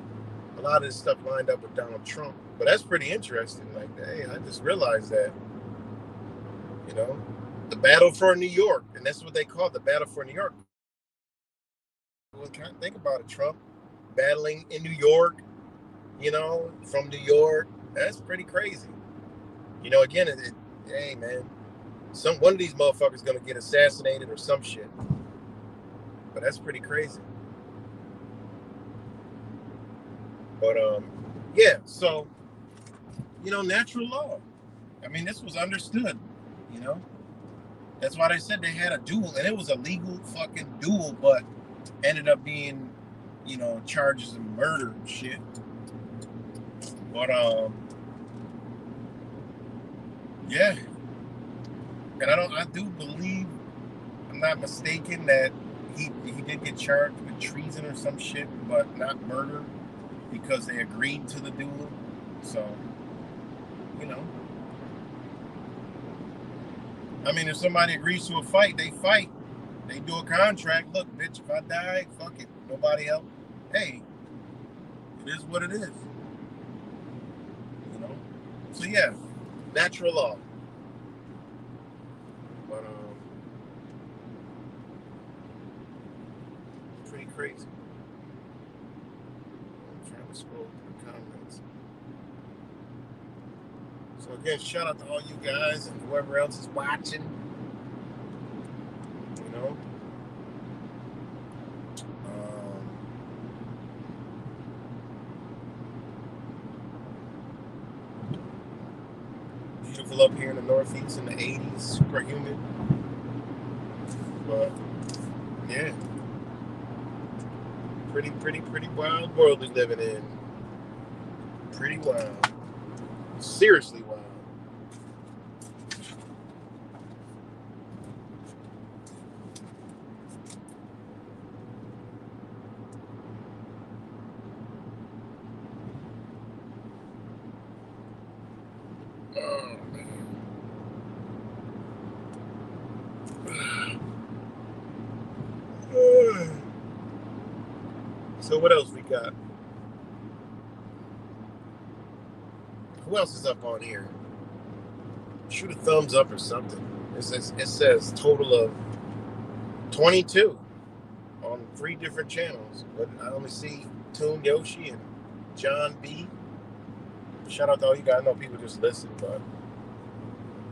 lot of this stuff lined up with Donald Trump. But that's pretty interesting. Like, hey, I just realized that, the battle for New York, and that's what they call it, the battle for New York. Well, kind of think about it, Trump battling in New York, from New York. That's pretty crazy. Again, hey man, one of these motherfuckers gonna get assassinated or some shit. But that's pretty crazy. But yeah, so natural law. I mean, this was understood. That's why they said they had a duel, and it was a legal fucking duel, but ended up being, charges of murder and shit. But yeah, and I do believe, I'm not mistaken, that he did get charged with treason or some shit, but not murder, because they agreed to the duel. So, I mean, if somebody agrees to a fight, they fight. They do a contract. Look, bitch, if I die, fuck it. Nobody else. Hey, it is what it is. So yeah, natural law. But pretty crazy. I'm trying to scroll through the comments. So again, shout out to all you guys and whoever else is watching. Beautiful up here in the Northeast in the 80s, super humid. But yeah, pretty wild world we living in. Pretty wild. Seriously wild. Oh, man. So what else we got? Who else is up on here? Shoot a thumbs up or something. It says total of 22 on 3 different channels. But I only see Toon Yoshi and John B. Shout out to all you guys. I know people just listen, but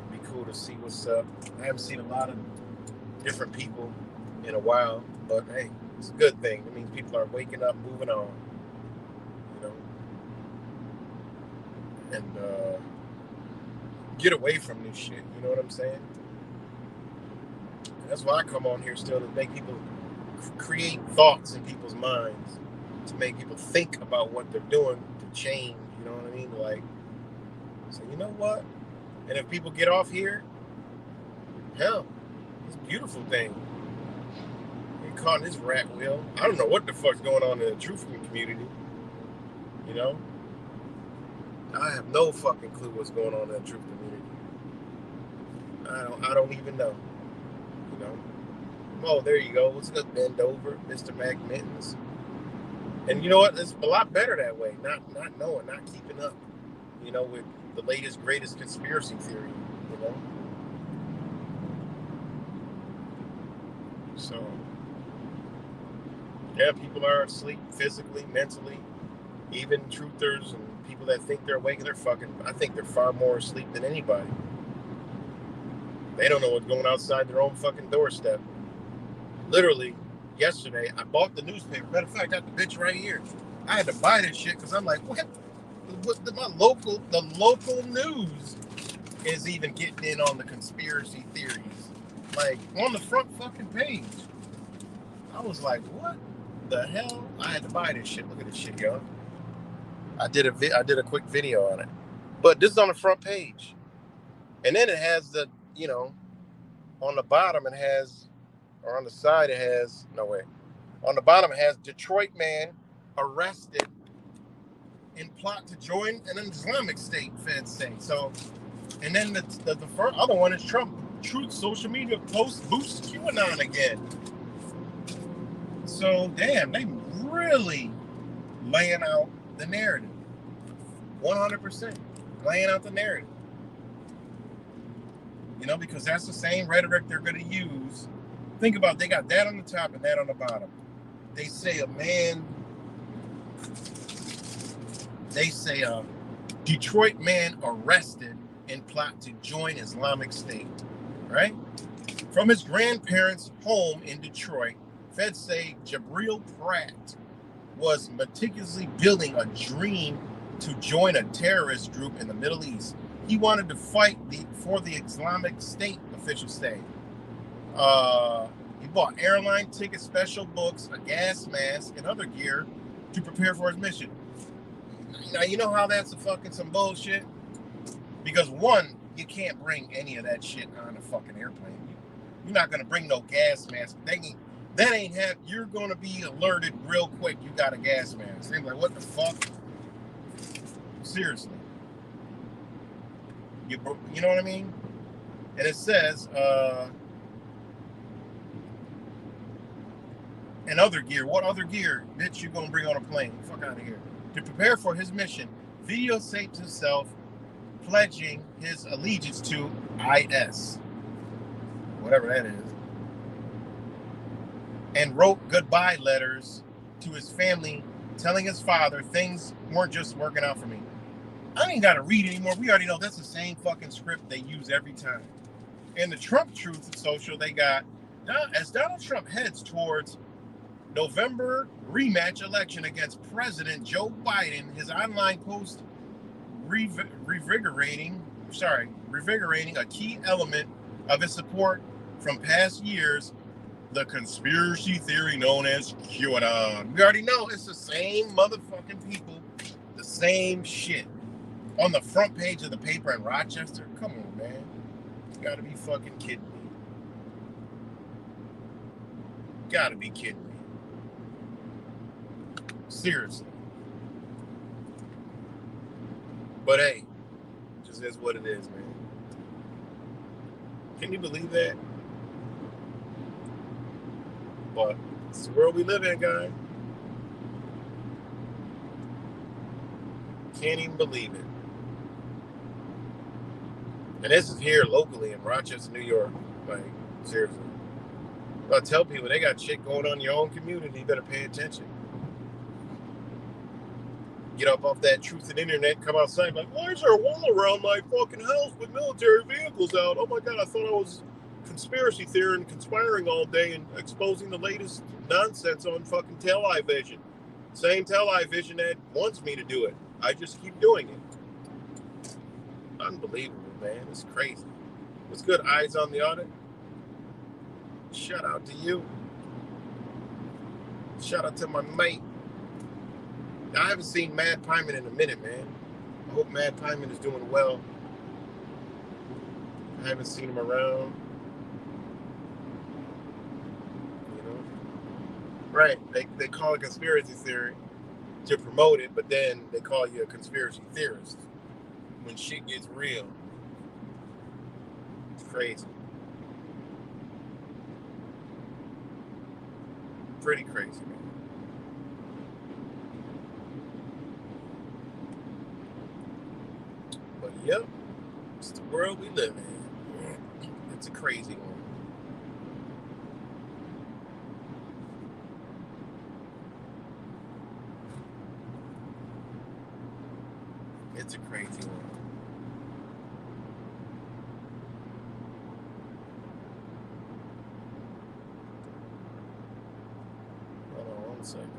it'd be cool to see what's up. I haven't seen a lot of different people in a while, but hey, it's a good thing. It means people are waking up, moving on, you know, and get away from this shit. You know what I'm saying? That's why I come on here still, to make people create thoughts in people's minds, to make people think about what they're doing to change. You know what I mean? Like, so you know what? And if people get off here, hell, it's a beautiful thing. You're caught in this rat wheel. I don't know what the fuck's going on in the truth community. You know? I have no fucking clue what's going on in the truth community. I don't even know. You know? Oh, there you go. What's good? Bend over, Mr. Magmittens. And you know what? It's a lot better that way. Not knowing, not keeping up, you know, with the latest, greatest conspiracy theory, you know? So, yeah, people are asleep physically, mentally. Even truthers and people that think they're awake, I think they're far more asleep than anybody. They don't know what's going outside their own fucking doorstep. Literally, yesterday, I bought the newspaper. Matter of fact, I got the bitch right here. I had to buy this shit because I'm like, what the local news is even getting in on the conspiracy theories. Like, on the front fucking page. I was like, what the hell? I had to buy this shit. Look at this shit, yo. I did a quick video on it. But this is on the front page. And then it has the, you know, on the bottom it has, or on the side it has, no way. On the bottom it has Detroit man arrested in plot to join an Islamic State, feds say. So, and then the first, other one is Trump. Truth social media post boosts QAnon again. So, damn, they really laying out the narrative. 100% laying out the narrative. You know, because that's the same rhetoric they're going to use. Think about it, they got that on the top and that on the bottom. They say a Detroit man arrested in plot to join Islamic State, right? From his grandparents' home in Detroit, feds say Jabril Pratt was meticulously building a dream to join a terrorist group in the Middle East. He wanted to fight for the Islamic State, officials say. He bought airline tickets, special books, a gas mask, and other gear to prepare for his mission. Now, you know how that's some bullshit? Because one, you can't bring any of that shit on a fucking airplane. You're not going to bring no gas mask. You're going to be alerted real quick you got a gas mask. They're like, what the fuck? Seriously. You know what I mean? And it says, and other gear. What other gear, bitch, you going to bring on a plane? Fuck out of here. To prepare for his mission, videotaped himself pledging his allegiance to IS, whatever that is, and wrote goodbye letters to his family, telling his father things weren't just working out for me. I ain't got to read anymore. We already know that's the same fucking script they use every time. In the Trump Truth Social, they got, as Donald Trump heads towards November rematch election against President Joe Biden, his online post revigorating a key element of his support from past years, the conspiracy theory known as QAnon. We already know it's the same motherfucking people, the same shit On the front page of the paper in Rochester? Come on, man. You gotta be fucking kidding me. Gotta be kidding me. Seriously. But hey, just is what it is, man. Can you believe that? But it's the world we live in, guys. Can't even believe it. And this is here locally in Rochester, New York. Like, seriously. I tell people they got shit going on in your own community. You better pay attention. Get up off that truth and internet, come outside, like, why is there a wall around my fucking house with military vehicles out? Oh my God, I thought I was conspiracy theory and conspiring all day and exposing the latest nonsense on fucking television. Same television that wants me to do it. I just keep doing it. Unbelievable, man. It's crazy. What's good, Eyes on the Audit? Shout out to you. Shout out to my mate. I haven't seen Mad Pyman in a minute, man. I hope Mad Pyman is doing well. I haven't seen him around. You know? Right. They call it conspiracy theory to promote it, but then they call you a conspiracy theorist when shit gets real. It's crazy. Pretty crazy, man. But yep, it's the world we live in. It's a crazy one. It's a crazy one. Hold on 1 second.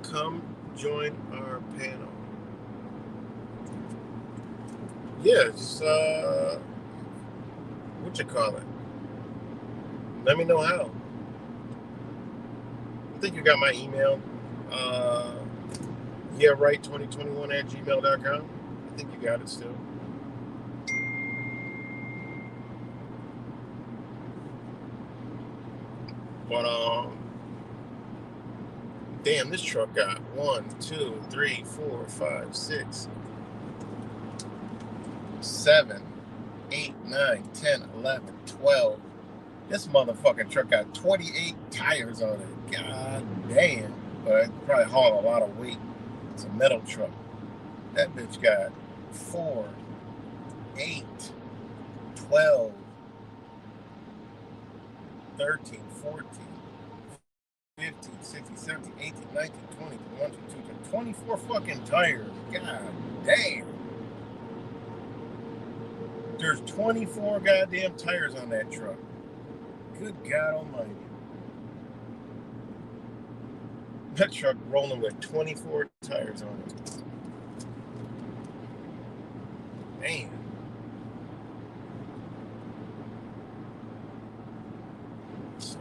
Come join our panel. Yeah, just what you call it? Let me know how. I think you got my email. Yeah, right2021@gmail.com. I think you got it still. But damn, this truck got 1, 2, 3, 4, 5, 6, 7, 8, 9, 10, 11, 12. This motherfucking truck got 28 tires on it. God damn. But it probably haul a lot of weight. It's a metal truck. That bitch got 4, 8, 12, 13, 14, 15, 16, 17, 18, 19, 20, 21, 22, 24 fucking tires. God damn. There's 24 goddamn tires on that truck. Good God almighty. That truck rolling with 24 tires on it. Damn. So,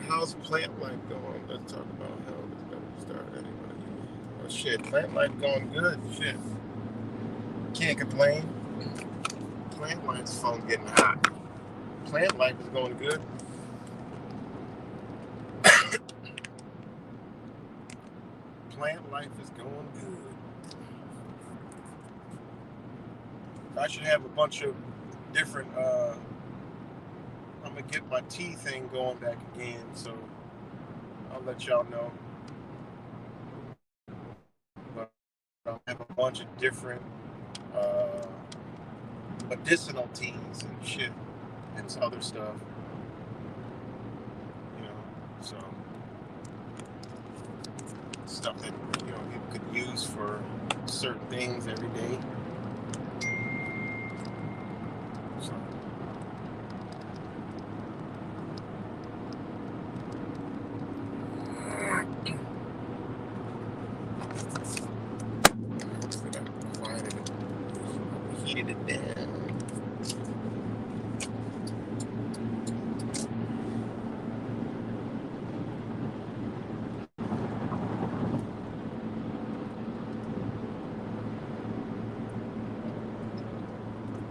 how's plant life going? Let's talk about how this better start anybody. Oh shit, plant life going good. Shit. Can't complain. Plant life's phone getting hot. Plant life is going good. Plant life is going good. I should have a bunch of different I'm gonna get my tea thing going back again, so I'll let y'all know. But I'll have a bunch of different medicinal teas and shit and some other stuff. You know, so stuff that people could use for certain things every day. So. Heated it down.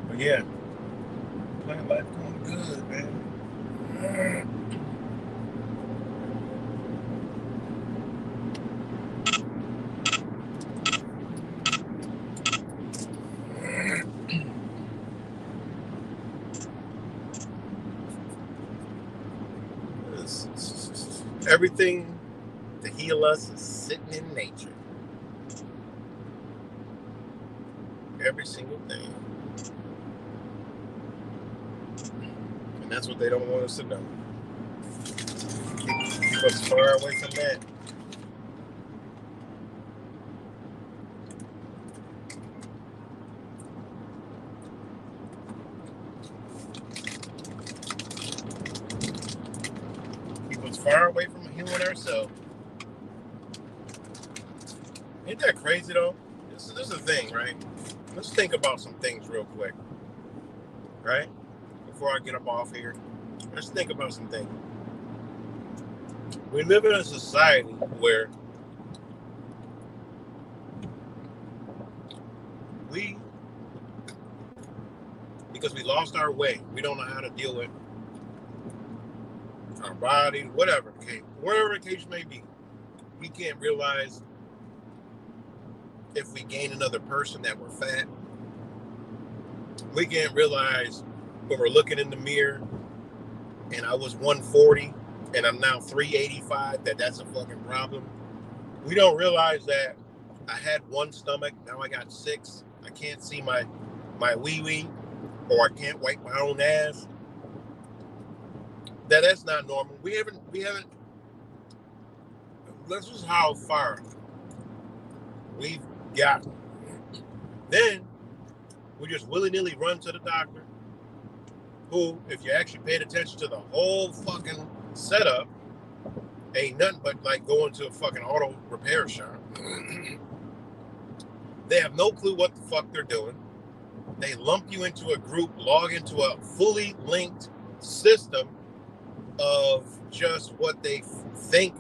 But yeah, plant life going good, man. Everything to heal us is sitting in nature. Every single thing. And that's what they don't want us to know. Keep us far away from that. Keep us far away from healing ourselves. Ain't that crazy though? This is the thing, right? Let's think about some things real quick. Right? Before I get up off here. Let's think about some things. We live in a society where because we lost our way, we don't know how to deal with our body, whatever the case may be. We can't realize if we gain another person that we're fat. We can't realize when we're looking in the mirror and I was 140 and I'm now 385 that's a fucking problem. We don't realize that I had one stomach, now I got 6. I can't see my wee-wee, or I can't wipe my own ass. That's not normal. We haven't, this is how far we've gotten. Then we just willy-nilly run to the doctor, who, if you actually paid attention to the whole fucking setup, ain't nothing but like going to a fucking auto repair shop. They have no clue what the fuck they're doing. They lump you into a group, log into a fully linked system of just what they think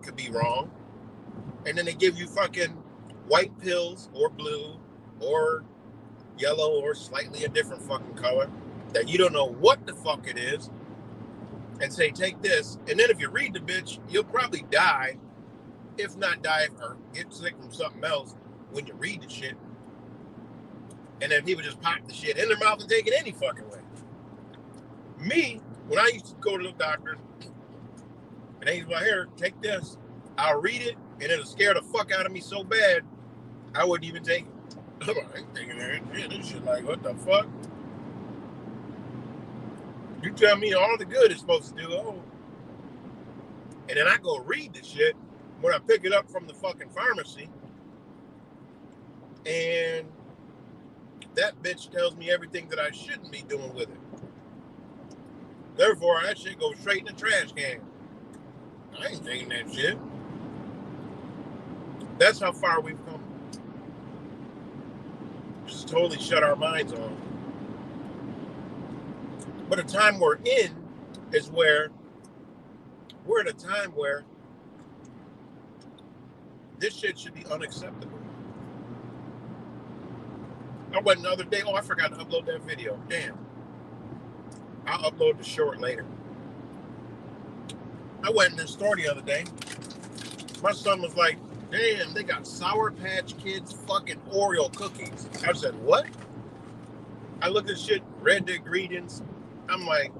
could be wrong. And then they give you fucking white pills or blue or yellow or slightly a different fucking color that you don't know what the fuck it is, and say, take this. And then if you read the bitch, you'll probably die, if not die or get sick from something else when you read the shit. And then people just pop the shit in their mouth and take it any fucking way. Me, when I used to go to the doctor, and they used to be like, here, take this. I'll read it, and it'll scare the fuck out of me so bad, I wouldn't even take it. I'm like, I ain't taking that. This shit like, what the fuck? You tell me all the good it's supposed to do. Oh. And then I go read the shit when I pick it up from the fucking pharmacy. And that bitch tells me everything that I shouldn't be doing with it. Therefore, that shit goes straight in the trash can. I ain't taking that shit. That's how far we've come. Just totally shut our minds off. But the time we're in is where we're at a time where this shit should be unacceptable. I went the other day, I forgot to upload that video. Damn. I'll upload the short later. I went in the store the other day. My son was like, damn, they got Sour Patch Kids fucking Oreo cookies. I said, what? I looked at shit, read the ingredients. I'm like,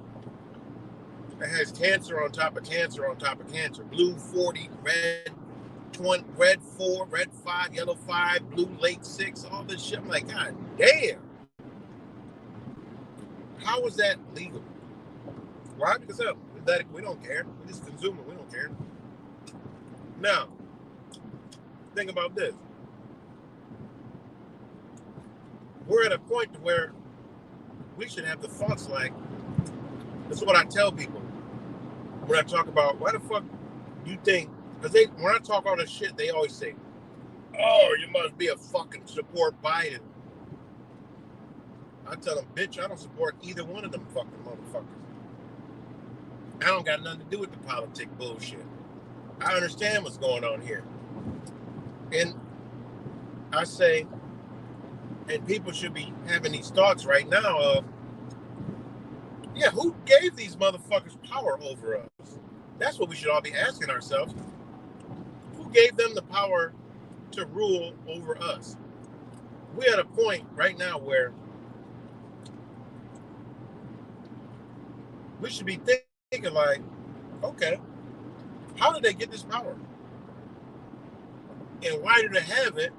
it has cancer on top of cancer on top of cancer. Blue 40, red 20, red 4, red 5, yellow 5, blue late 6, all this shit. I'm like, God damn. How is that legal? Why? Because we don't care. We just consume it. We don't care. Now, think about this. We're at a point where we should have the thoughts like, this is what I tell people when I talk about why the fuck you think, because when I talk all this shit, they always say, oh, you must be a fucking support Biden. I tell them, bitch, I don't support either one of them fucking motherfuckers. I don't got nothing to do with the politic bullshit. I understand what's going on here. And I say, and people should be having these thoughts right now of, yeah, who gave these motherfuckers power over us? That's what we should all be asking ourselves. Who gave them the power to rule over us? We're at a point right now where we should be thinking like, okay, how did they get this power? And why do they have it?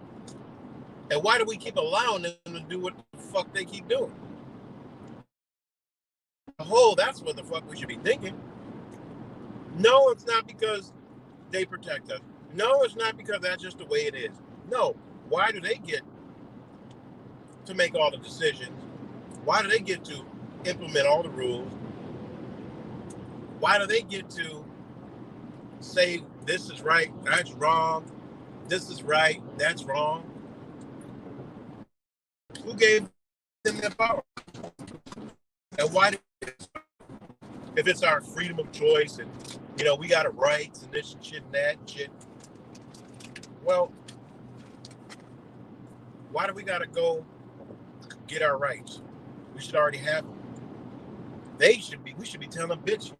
And why do we keep allowing them to do what the fuck they keep doing? That's what the fuck we should be thinking. No, it's not because they protect us. No, it's not because that's just the way it is. No, why do they get to make all the decisions? Why do they get to implement all the rules? Why do they get to say this is right, that's wrong, this is right, that's wrong? Who gave them that power? And why if it's our freedom of choice and, you know, we got a rights and this shit and that shit. Well, why do we got to go get our rights? We should already have them. We should be telling them, bitch,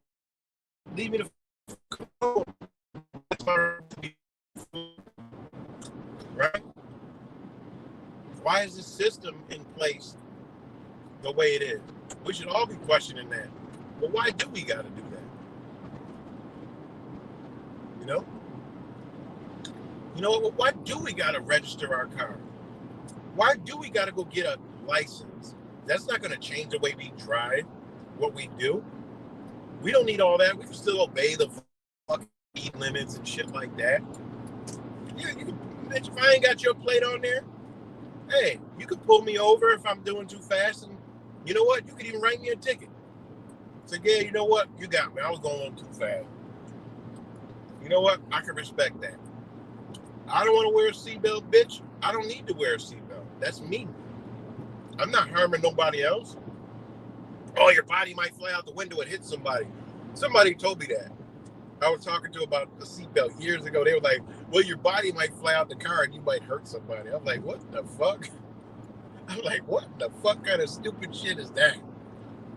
leave me the fuck alone. Right? Why is this system in place the way it is? We should all be questioning that. But why do we got to do that? You know? You know what? Why do we got to register our car? Why do we got to go get a license? That's not going to change the way we drive, what we do. We don't need all that. We can still obey the fucking speed limits and shit like that. Yeah, you can, bitch, if I ain't got your plate on there, hey, you can pull me over if I'm doing too fast, and you know what? You could even write me a ticket. Say, yeah, you know what? You got me. I was going on too fast. You know what? I can respect that. I don't want to wear a seatbelt, bitch. I don't need to wear a seatbelt. That's me. I'm not harming nobody else. Oh, your body might fly out the window and hit somebody. Somebody told me that. I was talking to about the seatbelt years ago. They were like, well, your body might fly out the car and you might hurt somebody. I'm like, what the fuck? I'm like, what the fuck kind of stupid shit is that?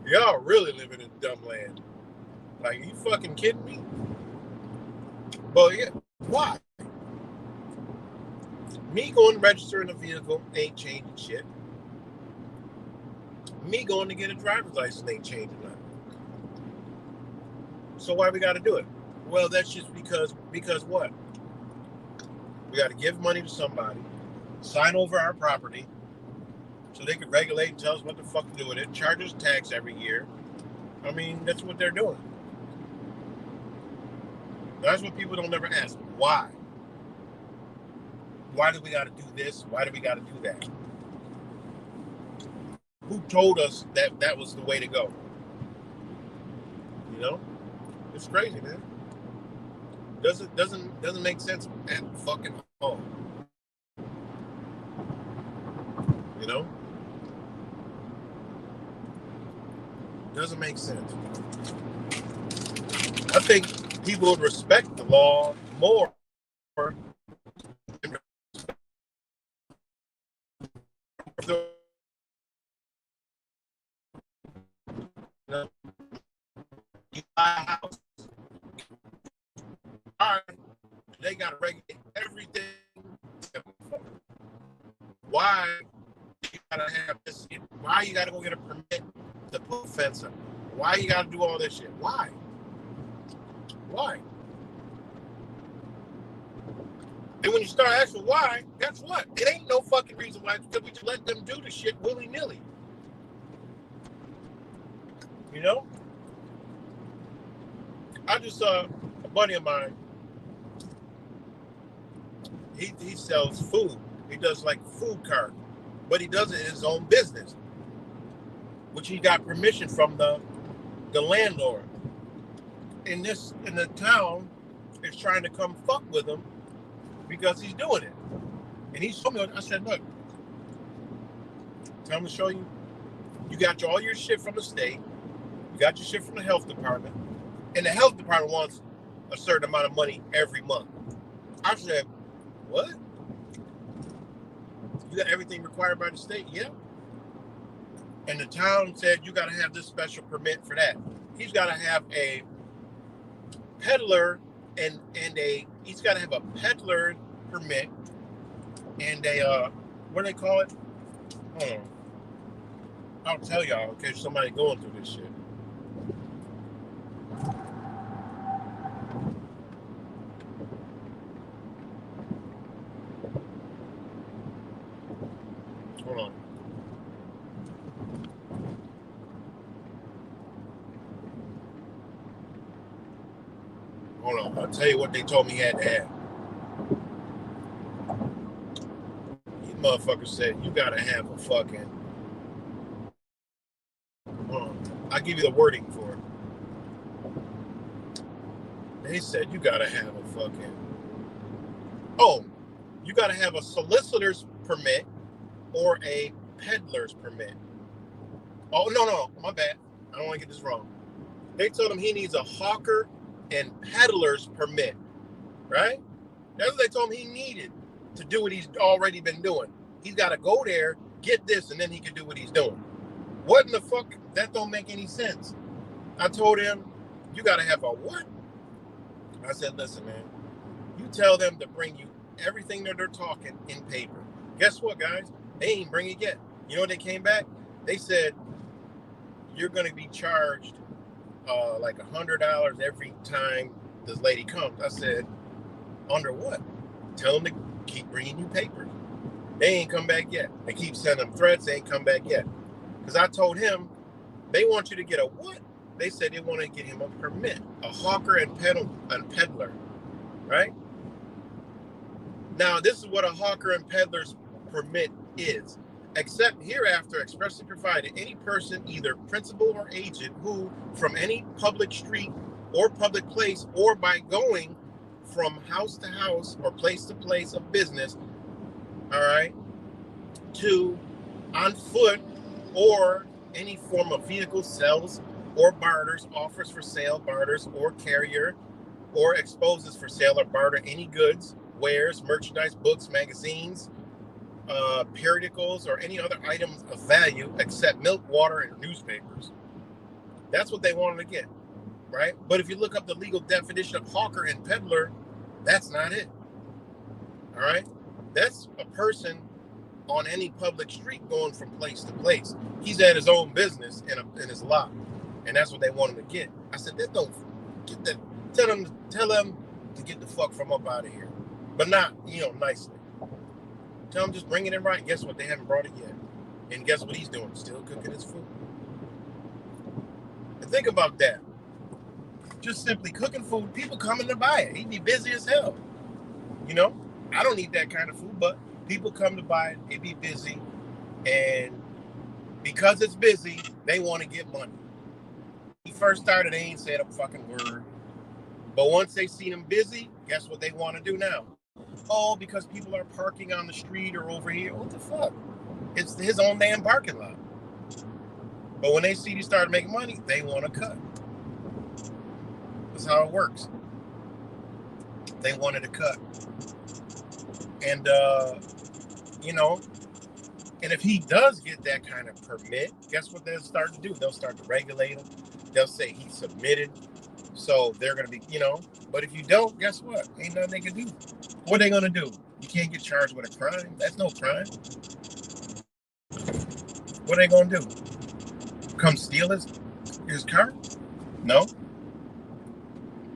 Y'all really living in dumb land. Like, are you fucking kidding me? But yeah, why? Me going to register in a vehicle ain't changing shit. Me going to get a driver's license ain't changing nothing. So why we got to do it? Well, that's just because what? We got to give money to somebody, sign over our property, so they can regulate and tell us what the fuck to do with it, charge us tax every year. I mean, that's what they're doing. That's what people don't ever ask. Why? Why do we got to do this? Why do we got to do that? Who told us that that was the way to go? You know? It's crazy, man. Doesn't make sense at fucking all. You know? Doesn't make sense. I think people would respect the law more. You buy a house. All right, they got to regulate everything. Why you got to have this? Why you got to go get a permit to put a fence up? Why you got to do all this shit? Why? Why? And when you start asking why, guess what? It ain't no fucking reason why, because we just let them do the shit willy-nilly. You know, I just saw a buddy of mine. He sells food. He does like food cart, but he does it in his own business, which he got permission from the landlord. In the town is trying to come fuck with him because he's doing it. And he showed me. I said, look, tell him to show you. You got all your shit from the state. You got your shit from the health department. And the health department wants a certain amount of money every month. I said, what? You got everything required by the state? Yeah. And the town said, you got to have this special permit for that. He's got to have a peddler and he's got to have a peddler permit and what do they call it? I'll tell y'all in case somebody going through this shit. Hold on. Hold on. I'll tell you what they told me he had to have. These motherfuckers said you gotta have a fucking. I'll give you the wording for it. They said you gotta have a fucking. Oh, you gotta have a solicitor's permit or a peddler's permit. Oh, no, my bad. I don't want to get this wrong. They told him he needs a hawker and peddler's permit, right? That's what they told him he needed to do what he's already been doing. He's got to go there, get this, and then he can do what he's doing. What in the fuck? That don't make any sense. I told him, you got to have a what? I said, listen, man, you tell them to bring you everything that they're talking in paper. Guess what, guys? They ain't bring it yet. You know what they came back? They said, you're going to be charged like $100 every time this lady comes. I said, under what? Tell them to keep bringing you papers. They ain't come back yet. They keep sending them threats. They ain't come back yet. Because I told him, they want you to get a what? They said they want to get him a permit, a hawker and peddler, right? Now, this is what a hawker and peddler's permit is. Except hereafter expressly provided, any person, either principal or agent, who from any public street or public place, or by going from house to house or place to place of business, all right, to on foot or any form of vehicle, sells or barters, offers for sale, barters or carrier, or exposes for sale or barter any goods, wares, merchandise, books, magazines, periodicals, or any other items of value except milk, water, and newspapers. That's what they wanted to get, right? But if you look up the legal definition of hawker and peddler, that's not it. All right? That's a person on any public street going from place to place. He's at his own business in his lot, and that's what they want him to get. I said, that don't get that. Tell them to get the fuck from up out of here, but not, nicely. Tell him just bring it in right. Guess what? They haven't brought it yet. And guess what he's doing? Still cooking his food. And think about that. Just simply cooking food. People coming to buy it. He'd be busy as hell. I don't need that kind of food, but people come to buy it. It'd be busy. And because it's busy, they want to get money. He first started, they ain't said a fucking word. But once they seen him busy, guess what they want to do now? Oh, because people are parking on the street or over here. What the fuck? It's his own damn parking lot. But when they see he started making money, they want to cut. That's how it works. They wanted to cut. And, and if he does get that kind of permit, guess what they'll start to do? They'll start to regulate him. They'll say he submitted. So they're going to be, but if you don't, guess what? Ain't nothing they can do. What are they going to do? You can't get charged with a crime. That's no crime. What are they going to do? Come steal his car? No.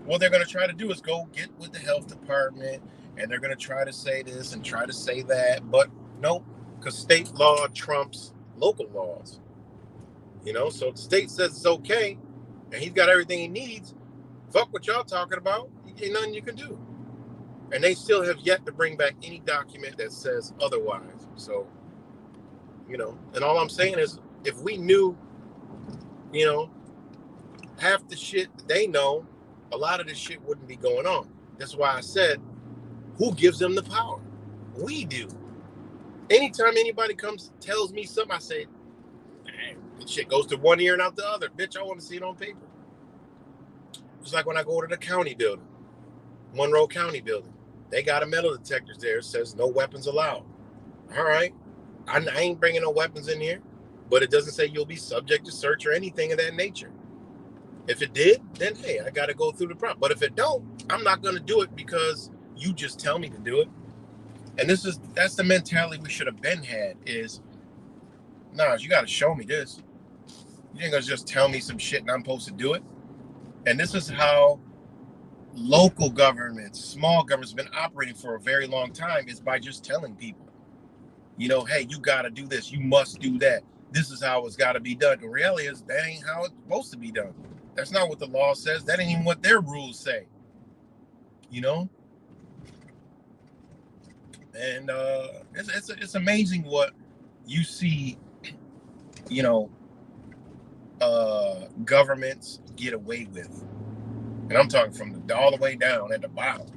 What they're going to try to do is go get with the health department, and they're going to try to say this and try to say that. But nope, because state law trumps local laws. You know, so if the state says it's okay, and he's got everything he needs, fuck what y'all talking about. Ain't nothing you can do. And they still have yet to bring back any document that says otherwise. So, you know, and all I'm saying is, if we knew, you know, half the shit that they know, a lot of this shit wouldn't be going on. That's why I said, who gives them the power? We do. Anytime anybody comes tells me something, I say, man, this shit goes to one ear and out the other. Bitch, I want to see it on paper. Just like when I go to the county building, Monroe County building. They got a metal detectors there. It says no weapons allowed. All right. I ain't bringing no weapons in here, but it doesn't say you'll be subject to search or anything of that nature. If it did, then hey, I got to go through the process. But if it don't, I'm not going to do it because you just tell me to do it. And that's the mentality we should have been had is, nah, you got to show me this. You ain't going to just tell me some shit and I'm supposed to do it. And this is how local governments, small governments have been operating for a very long time, is by just telling people, you know, hey, you got to do this. You must do that. This is how it's got to be done. The reality is that ain't how it's supposed to be done. That's not what the law says. That ain't even what their rules say. You know? And it's amazing what you see, you know, governments get away with. And I'm talking from all the way down at the bottom.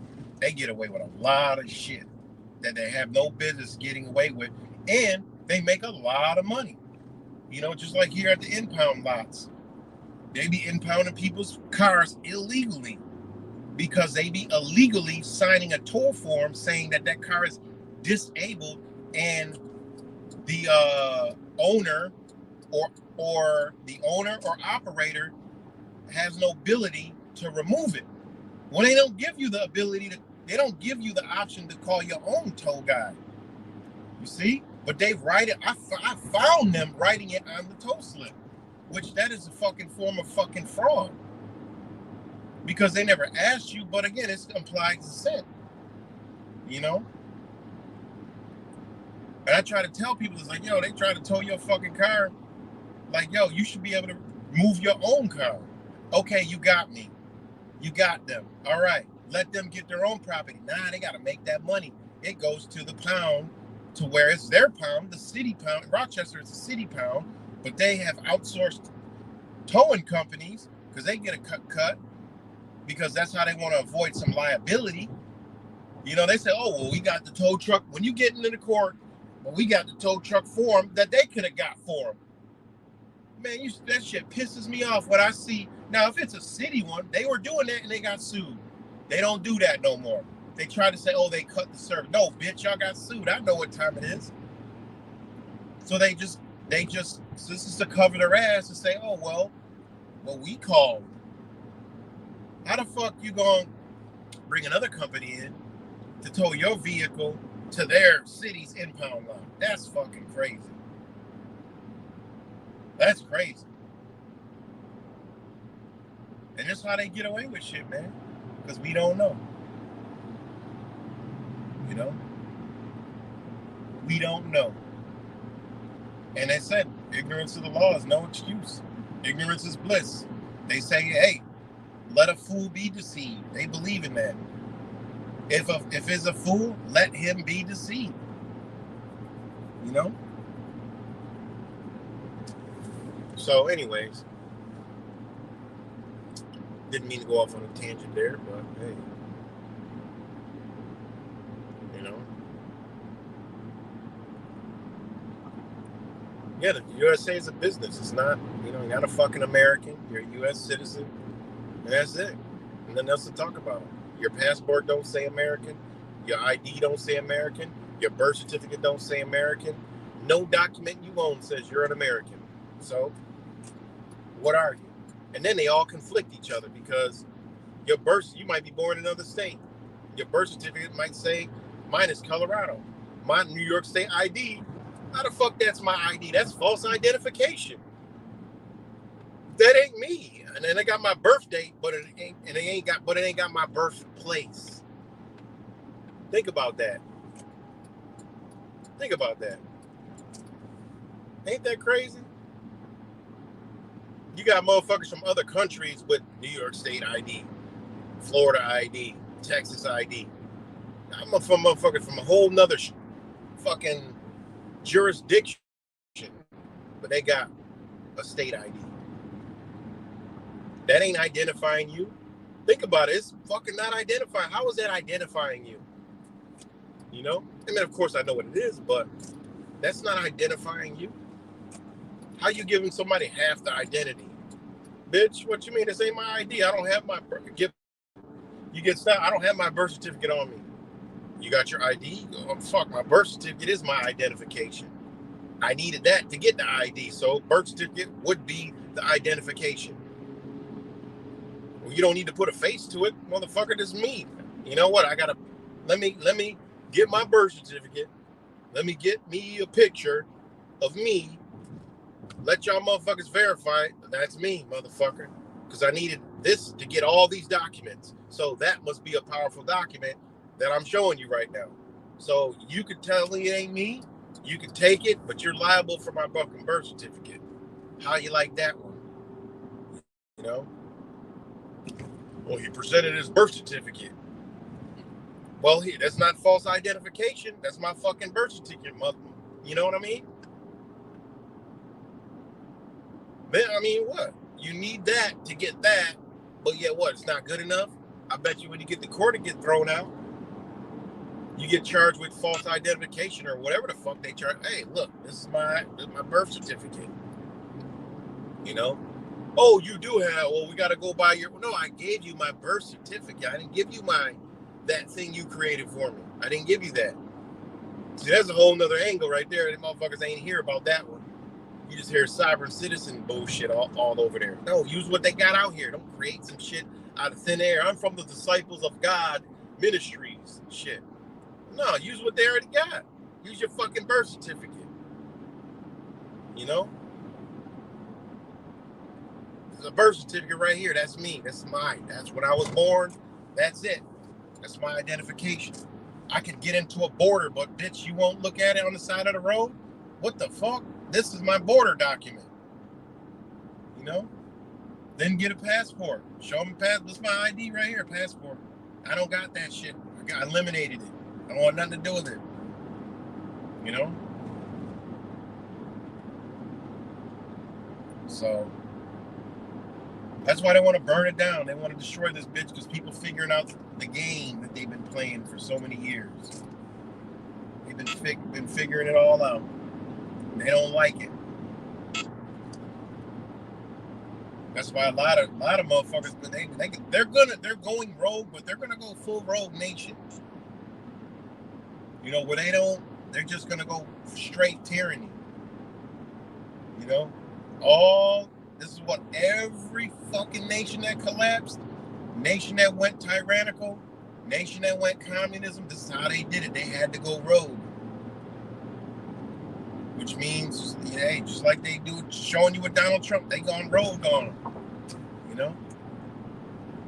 They get away with a lot of shit that they have no business getting away with. And they make a lot of money. You know, just like here at the impound lots. They be impounding people's cars illegally because they be illegally signing a tow form saying that that car is disabled and the owner or the owner or operator has no ability to remove it. When they don't give you the ability to, they don't give you the option to call your own tow guy. You see? But they write it. I found them writing it on the tow slip, which that is a fucking form of fucking fraud. Because they never asked you, but again, it's implied consent. You know? And I try to tell people, it's like, yo, they try to tow your fucking car. Like, yo, you should be able to move your own car. Okay, you got me. You got them. All right. Let them get their own property. Nah, they got to make that money. It goes to the pound, to where it's their pound, the city pound. Rochester is a city pound, but they have outsourced towing companies because they get a cut because that's how they want to avoid some liability. You know, they say, oh, well, we got the tow truck. When you get into the court, well, we got the tow truck form that they could have got for them. Man, that shit pisses me off when I see. Now, if it's a city one, they were doing that and they got sued. They don't do that no more. They try to say, oh, they cut the service. No, bitch, y'all got sued. I know what time it is. So they just, this is to cover their ass and say, oh, well, we called. How the fuck you gonna bring another company in to tow your vehicle to their city's impound lot? That's fucking crazy. That's crazy. And that's how they get away with shit, man. Because we don't know. You know? We don't know. And they said, ignorance of the law is no excuse. Ignorance is bliss. They say, hey, let a fool be deceived. They believe in that. If it's a fool, let him be deceived. You know? So anyways, didn't mean to go off on a tangent there, but hey, you know. Yeah, the USA is a business. It's not, you know, you're not a fucking American. You're a U.S. citizen. And that's it. And nothing else to talk about. Your passport don't say American. Your ID don't say American. Your birth certificate don't say American. No document you own says you're an American. So, what are you? And then they all conflict each other because you might be born in another state. Your birth certificate might say, mine is Colorado. My New York State ID, how the fuck that's my ID? That's false identification. That ain't me. And then I got my birth date, but it ain't got my birthplace. Think about that. Ain't that crazy? You got motherfuckers from other countries with New York State ID, Florida ID, Texas ID. I'm from motherfuckers from a whole nother fucking jurisdiction, but they got a state ID. That ain't identifying you. Think about it. It's fucking not identifying. How is that identifying you? You know? I mean, of course I know what it is, but that's not identifying you. How you giving somebody half the identity? Bitch, what you mean? This ain't my ID. I don't have my you get stopped. I don't have my birth certificate on me. You got your ID? Oh, fuck, my birth certificate is my identification. I needed that to get the ID, so birth certificate would be the identification. Well, you don't need to put a face to it, motherfucker. This is me. You know what? I gotta let me get my birth certificate. Let me get me a picture of me. Let y'all motherfuckers verify it. That's me, motherfucker. Because I needed this to get all these documents. So that must be a powerful document that I'm showing you right now. So you could tell me it ain't me. You can take it, but you're liable for my fucking birth certificate. How you like that one? You know? Well, he presented his birth certificate. Well, that's not false identification. That's my fucking birth certificate, mother. You know what I mean? Man, I mean, what? You need that to get that, but yet what? It's not good enough? I bet you when you get to court, it get thrown out. You get charged with false identification or whatever the fuck they charge. Hey, look, this is my birth certificate. You know? Oh, you do have, well, we got to go by your, no, I gave you my birth certificate. I didn't give you that thing you created for me. I didn't give you that. See, that's a whole nother angle right there. The motherfuckers ain't hear about that one. You just hear sovereign citizen bullshit all over there. No, use what they got out here. Don't create some shit out of thin air. I'm from the Disciples of God Ministries shit. No, use what they already got. Use your fucking birth certificate. You know? There's a birth certificate right here. That's me. That's mine. That's when I was born. That's it. That's my identification. I could get into a border, but bitch, you won't look at it on the side of the road? What the fuck? This is my border document. You know? Then get a passport. Show them a passport. This is my ID right here, passport. I don't got that shit. I eliminated it. I don't want nothing to do with it. You know? So, that's why they want to burn it down. They want to destroy this bitch because people figuring out the game that they've been playing for so many years. They've been figuring it all out. They don't like it. That's why a lot of motherfuckers, but they're going rogue, but they're gonna go full rogue nation. You know, where they're just gonna go straight tyranny. You know, this is what every fucking nation that collapsed, nation that went tyrannical, nation that went communism, this is how they did it. They had to go rogue. Which means, hey, just like they do showing you with Donald Trump, they gone rogue on him. You know?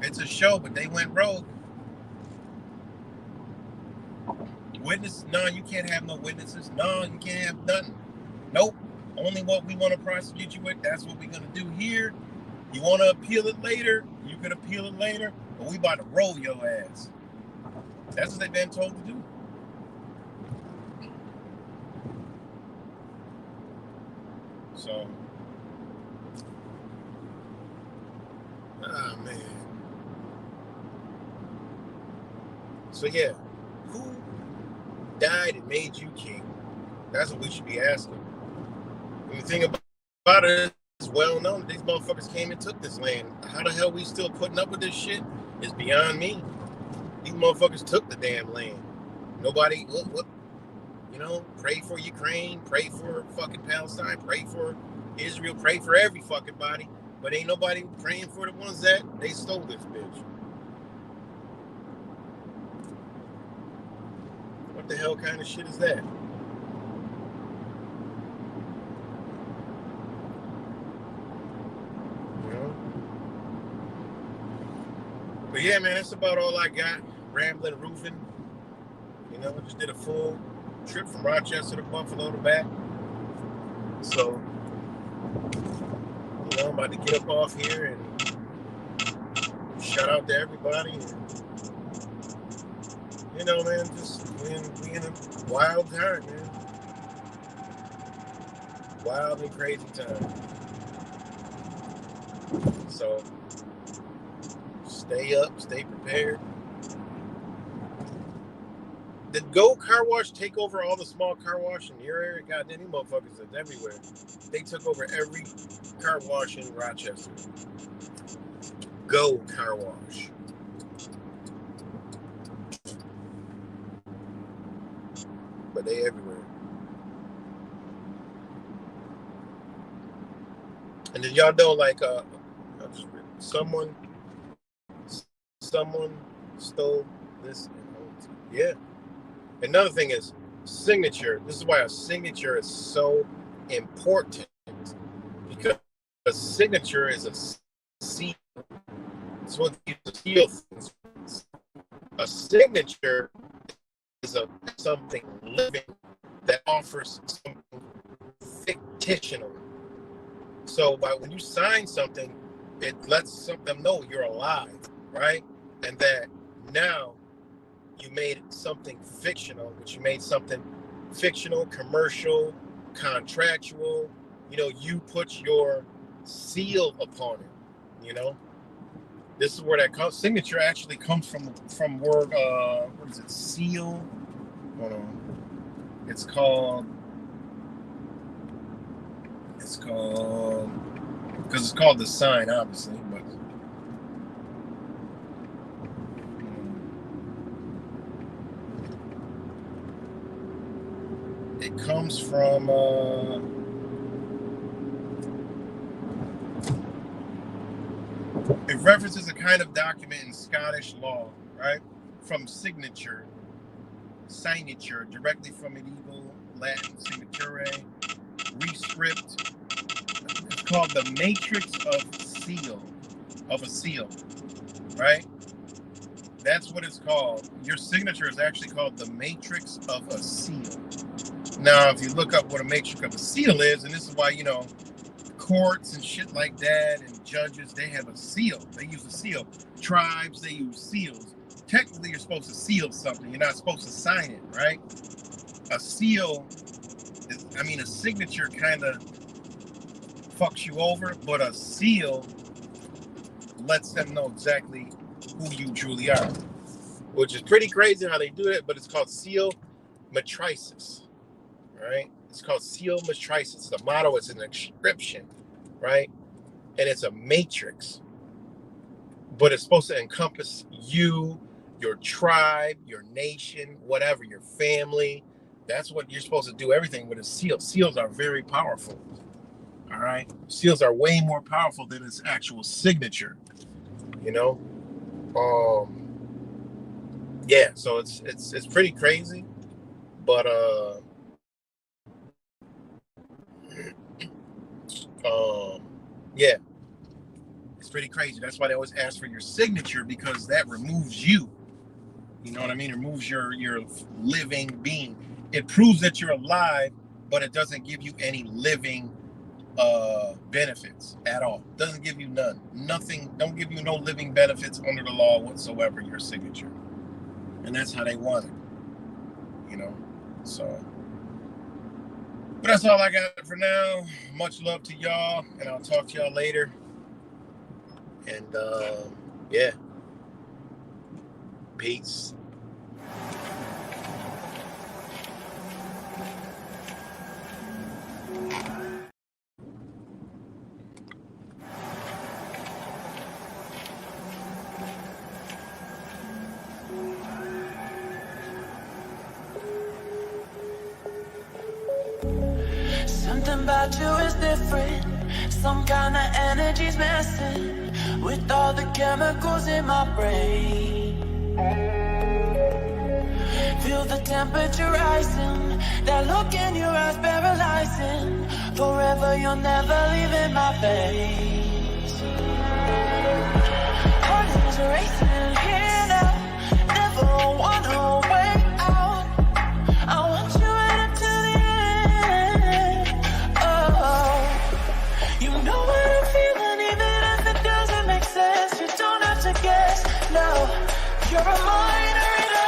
It's a show, but they went rogue. Witness? No, you can't have no witnesses. No, you can't have nothing. Nope. Only what we want to prosecute you with, that's what we're going to do here. You want to appeal it later? You can appeal it later, but we about to roll your ass. That's what they've been told to do. So, man. So yeah, who died and made you king? That's what we should be asking. And the thing about it, it's well known that these motherfuckers came and took this land. How the hell we still putting up with this shit is beyond me. These motherfuckers took the damn land. Nobody, what? You know, pray for Ukraine, pray for fucking Palestine, pray for Israel, pray for every fucking body. But ain't nobody praying for the ones that they stole this bitch. What the hell kind of shit is that? You know? But yeah, man, that's about all I got. Rambling, roofing. You know, I just did a full trip from Rochester to Buffalo to back. So, you I'm about to get up off here and shout out to everybody. And, man, just we in a wild time, man. Wild and crazy time. So stay up, stay prepared. Did Go Car Wash take over all the small car wash in your area? God, any motherfuckers is everywhere. They took over every car wash in Rochester. Go Car Wash. But they everywhere. And did y'all know, like, someone stole this? Yeah. Another thing is signature. This is why a signature is so important, because a signature is a seal. It's what you seal things. A signature is something living that offers something fictional. So when you sign something, it lets them know you're alive, right? And that now you made something fictional, but you made something fictional, commercial, contractual. You put your seal upon it. This is where that signature actually comes from word. What is it? Seal. Hold on. It's called because it's called the sign, obviously, but. It comes from it references a kind of document in Scottish law, right? From signature, directly from medieval Latin signature, rescript. It's called the matrix of a seal, right? That's what it's called. Your signature is actually called the matrix of a seal. Now, if you look up what a matrix of a seal is, and this is why, courts and shit like that and judges, they have a seal. They use a seal. Tribes, they use seals. Technically, you're supposed to seal something. You're not supposed to sign it, right? A seal, a signature kind of fucks you over, but a seal lets them know exactly who you truly are, which is pretty crazy how they do it, but it's called seal matrices, right? It's called seal matrices. The motto is an inscription, right? And it's a matrix, but it's supposed to encompass you, your tribe, your nation, whatever, your family. That's what you're supposed to do everything with a seal. Seals are very powerful, all right? Seals are way more powerful than its actual signature, Yeah, so it's pretty crazy, but yeah, it's pretty crazy. That's why they always ask for your signature, because that removes you. You know what I mean? It removes your living being. It proves that you're alive, but it doesn't give you any living benefits at all. Doesn't give you none. Nothing. Don't give you no living benefits under the law whatsoever, your signature. And that's how they want it. So. But that's all I got for now. Much love to y'all, and I'll talk to y'all later. And yeah. Peace. Something about you is different. Some kind of energy's messing with all the chemicals in my brain. Feel the temperature rising. That look in your eyes paralyzing. Forever you'll never leave in my face. Heart is racing here now. Never wanna wait out. I want you right up to the end. Oh, you know what I'm feeling. You're a mind reader.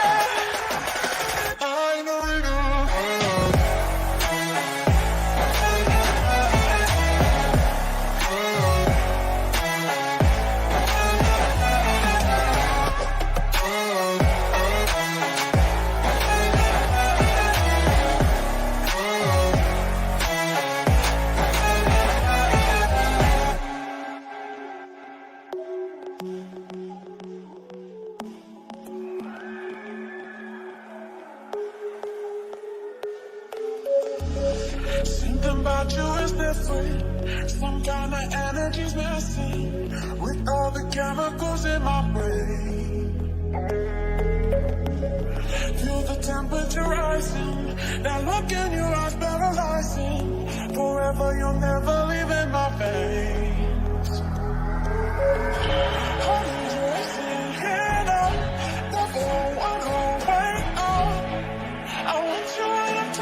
Something about you is different. Some kind of energy's missing with all the chemicals in my brain. Feel the temperature rising. That look in your eyes paralyzing. Forever you'll never leave in my veins.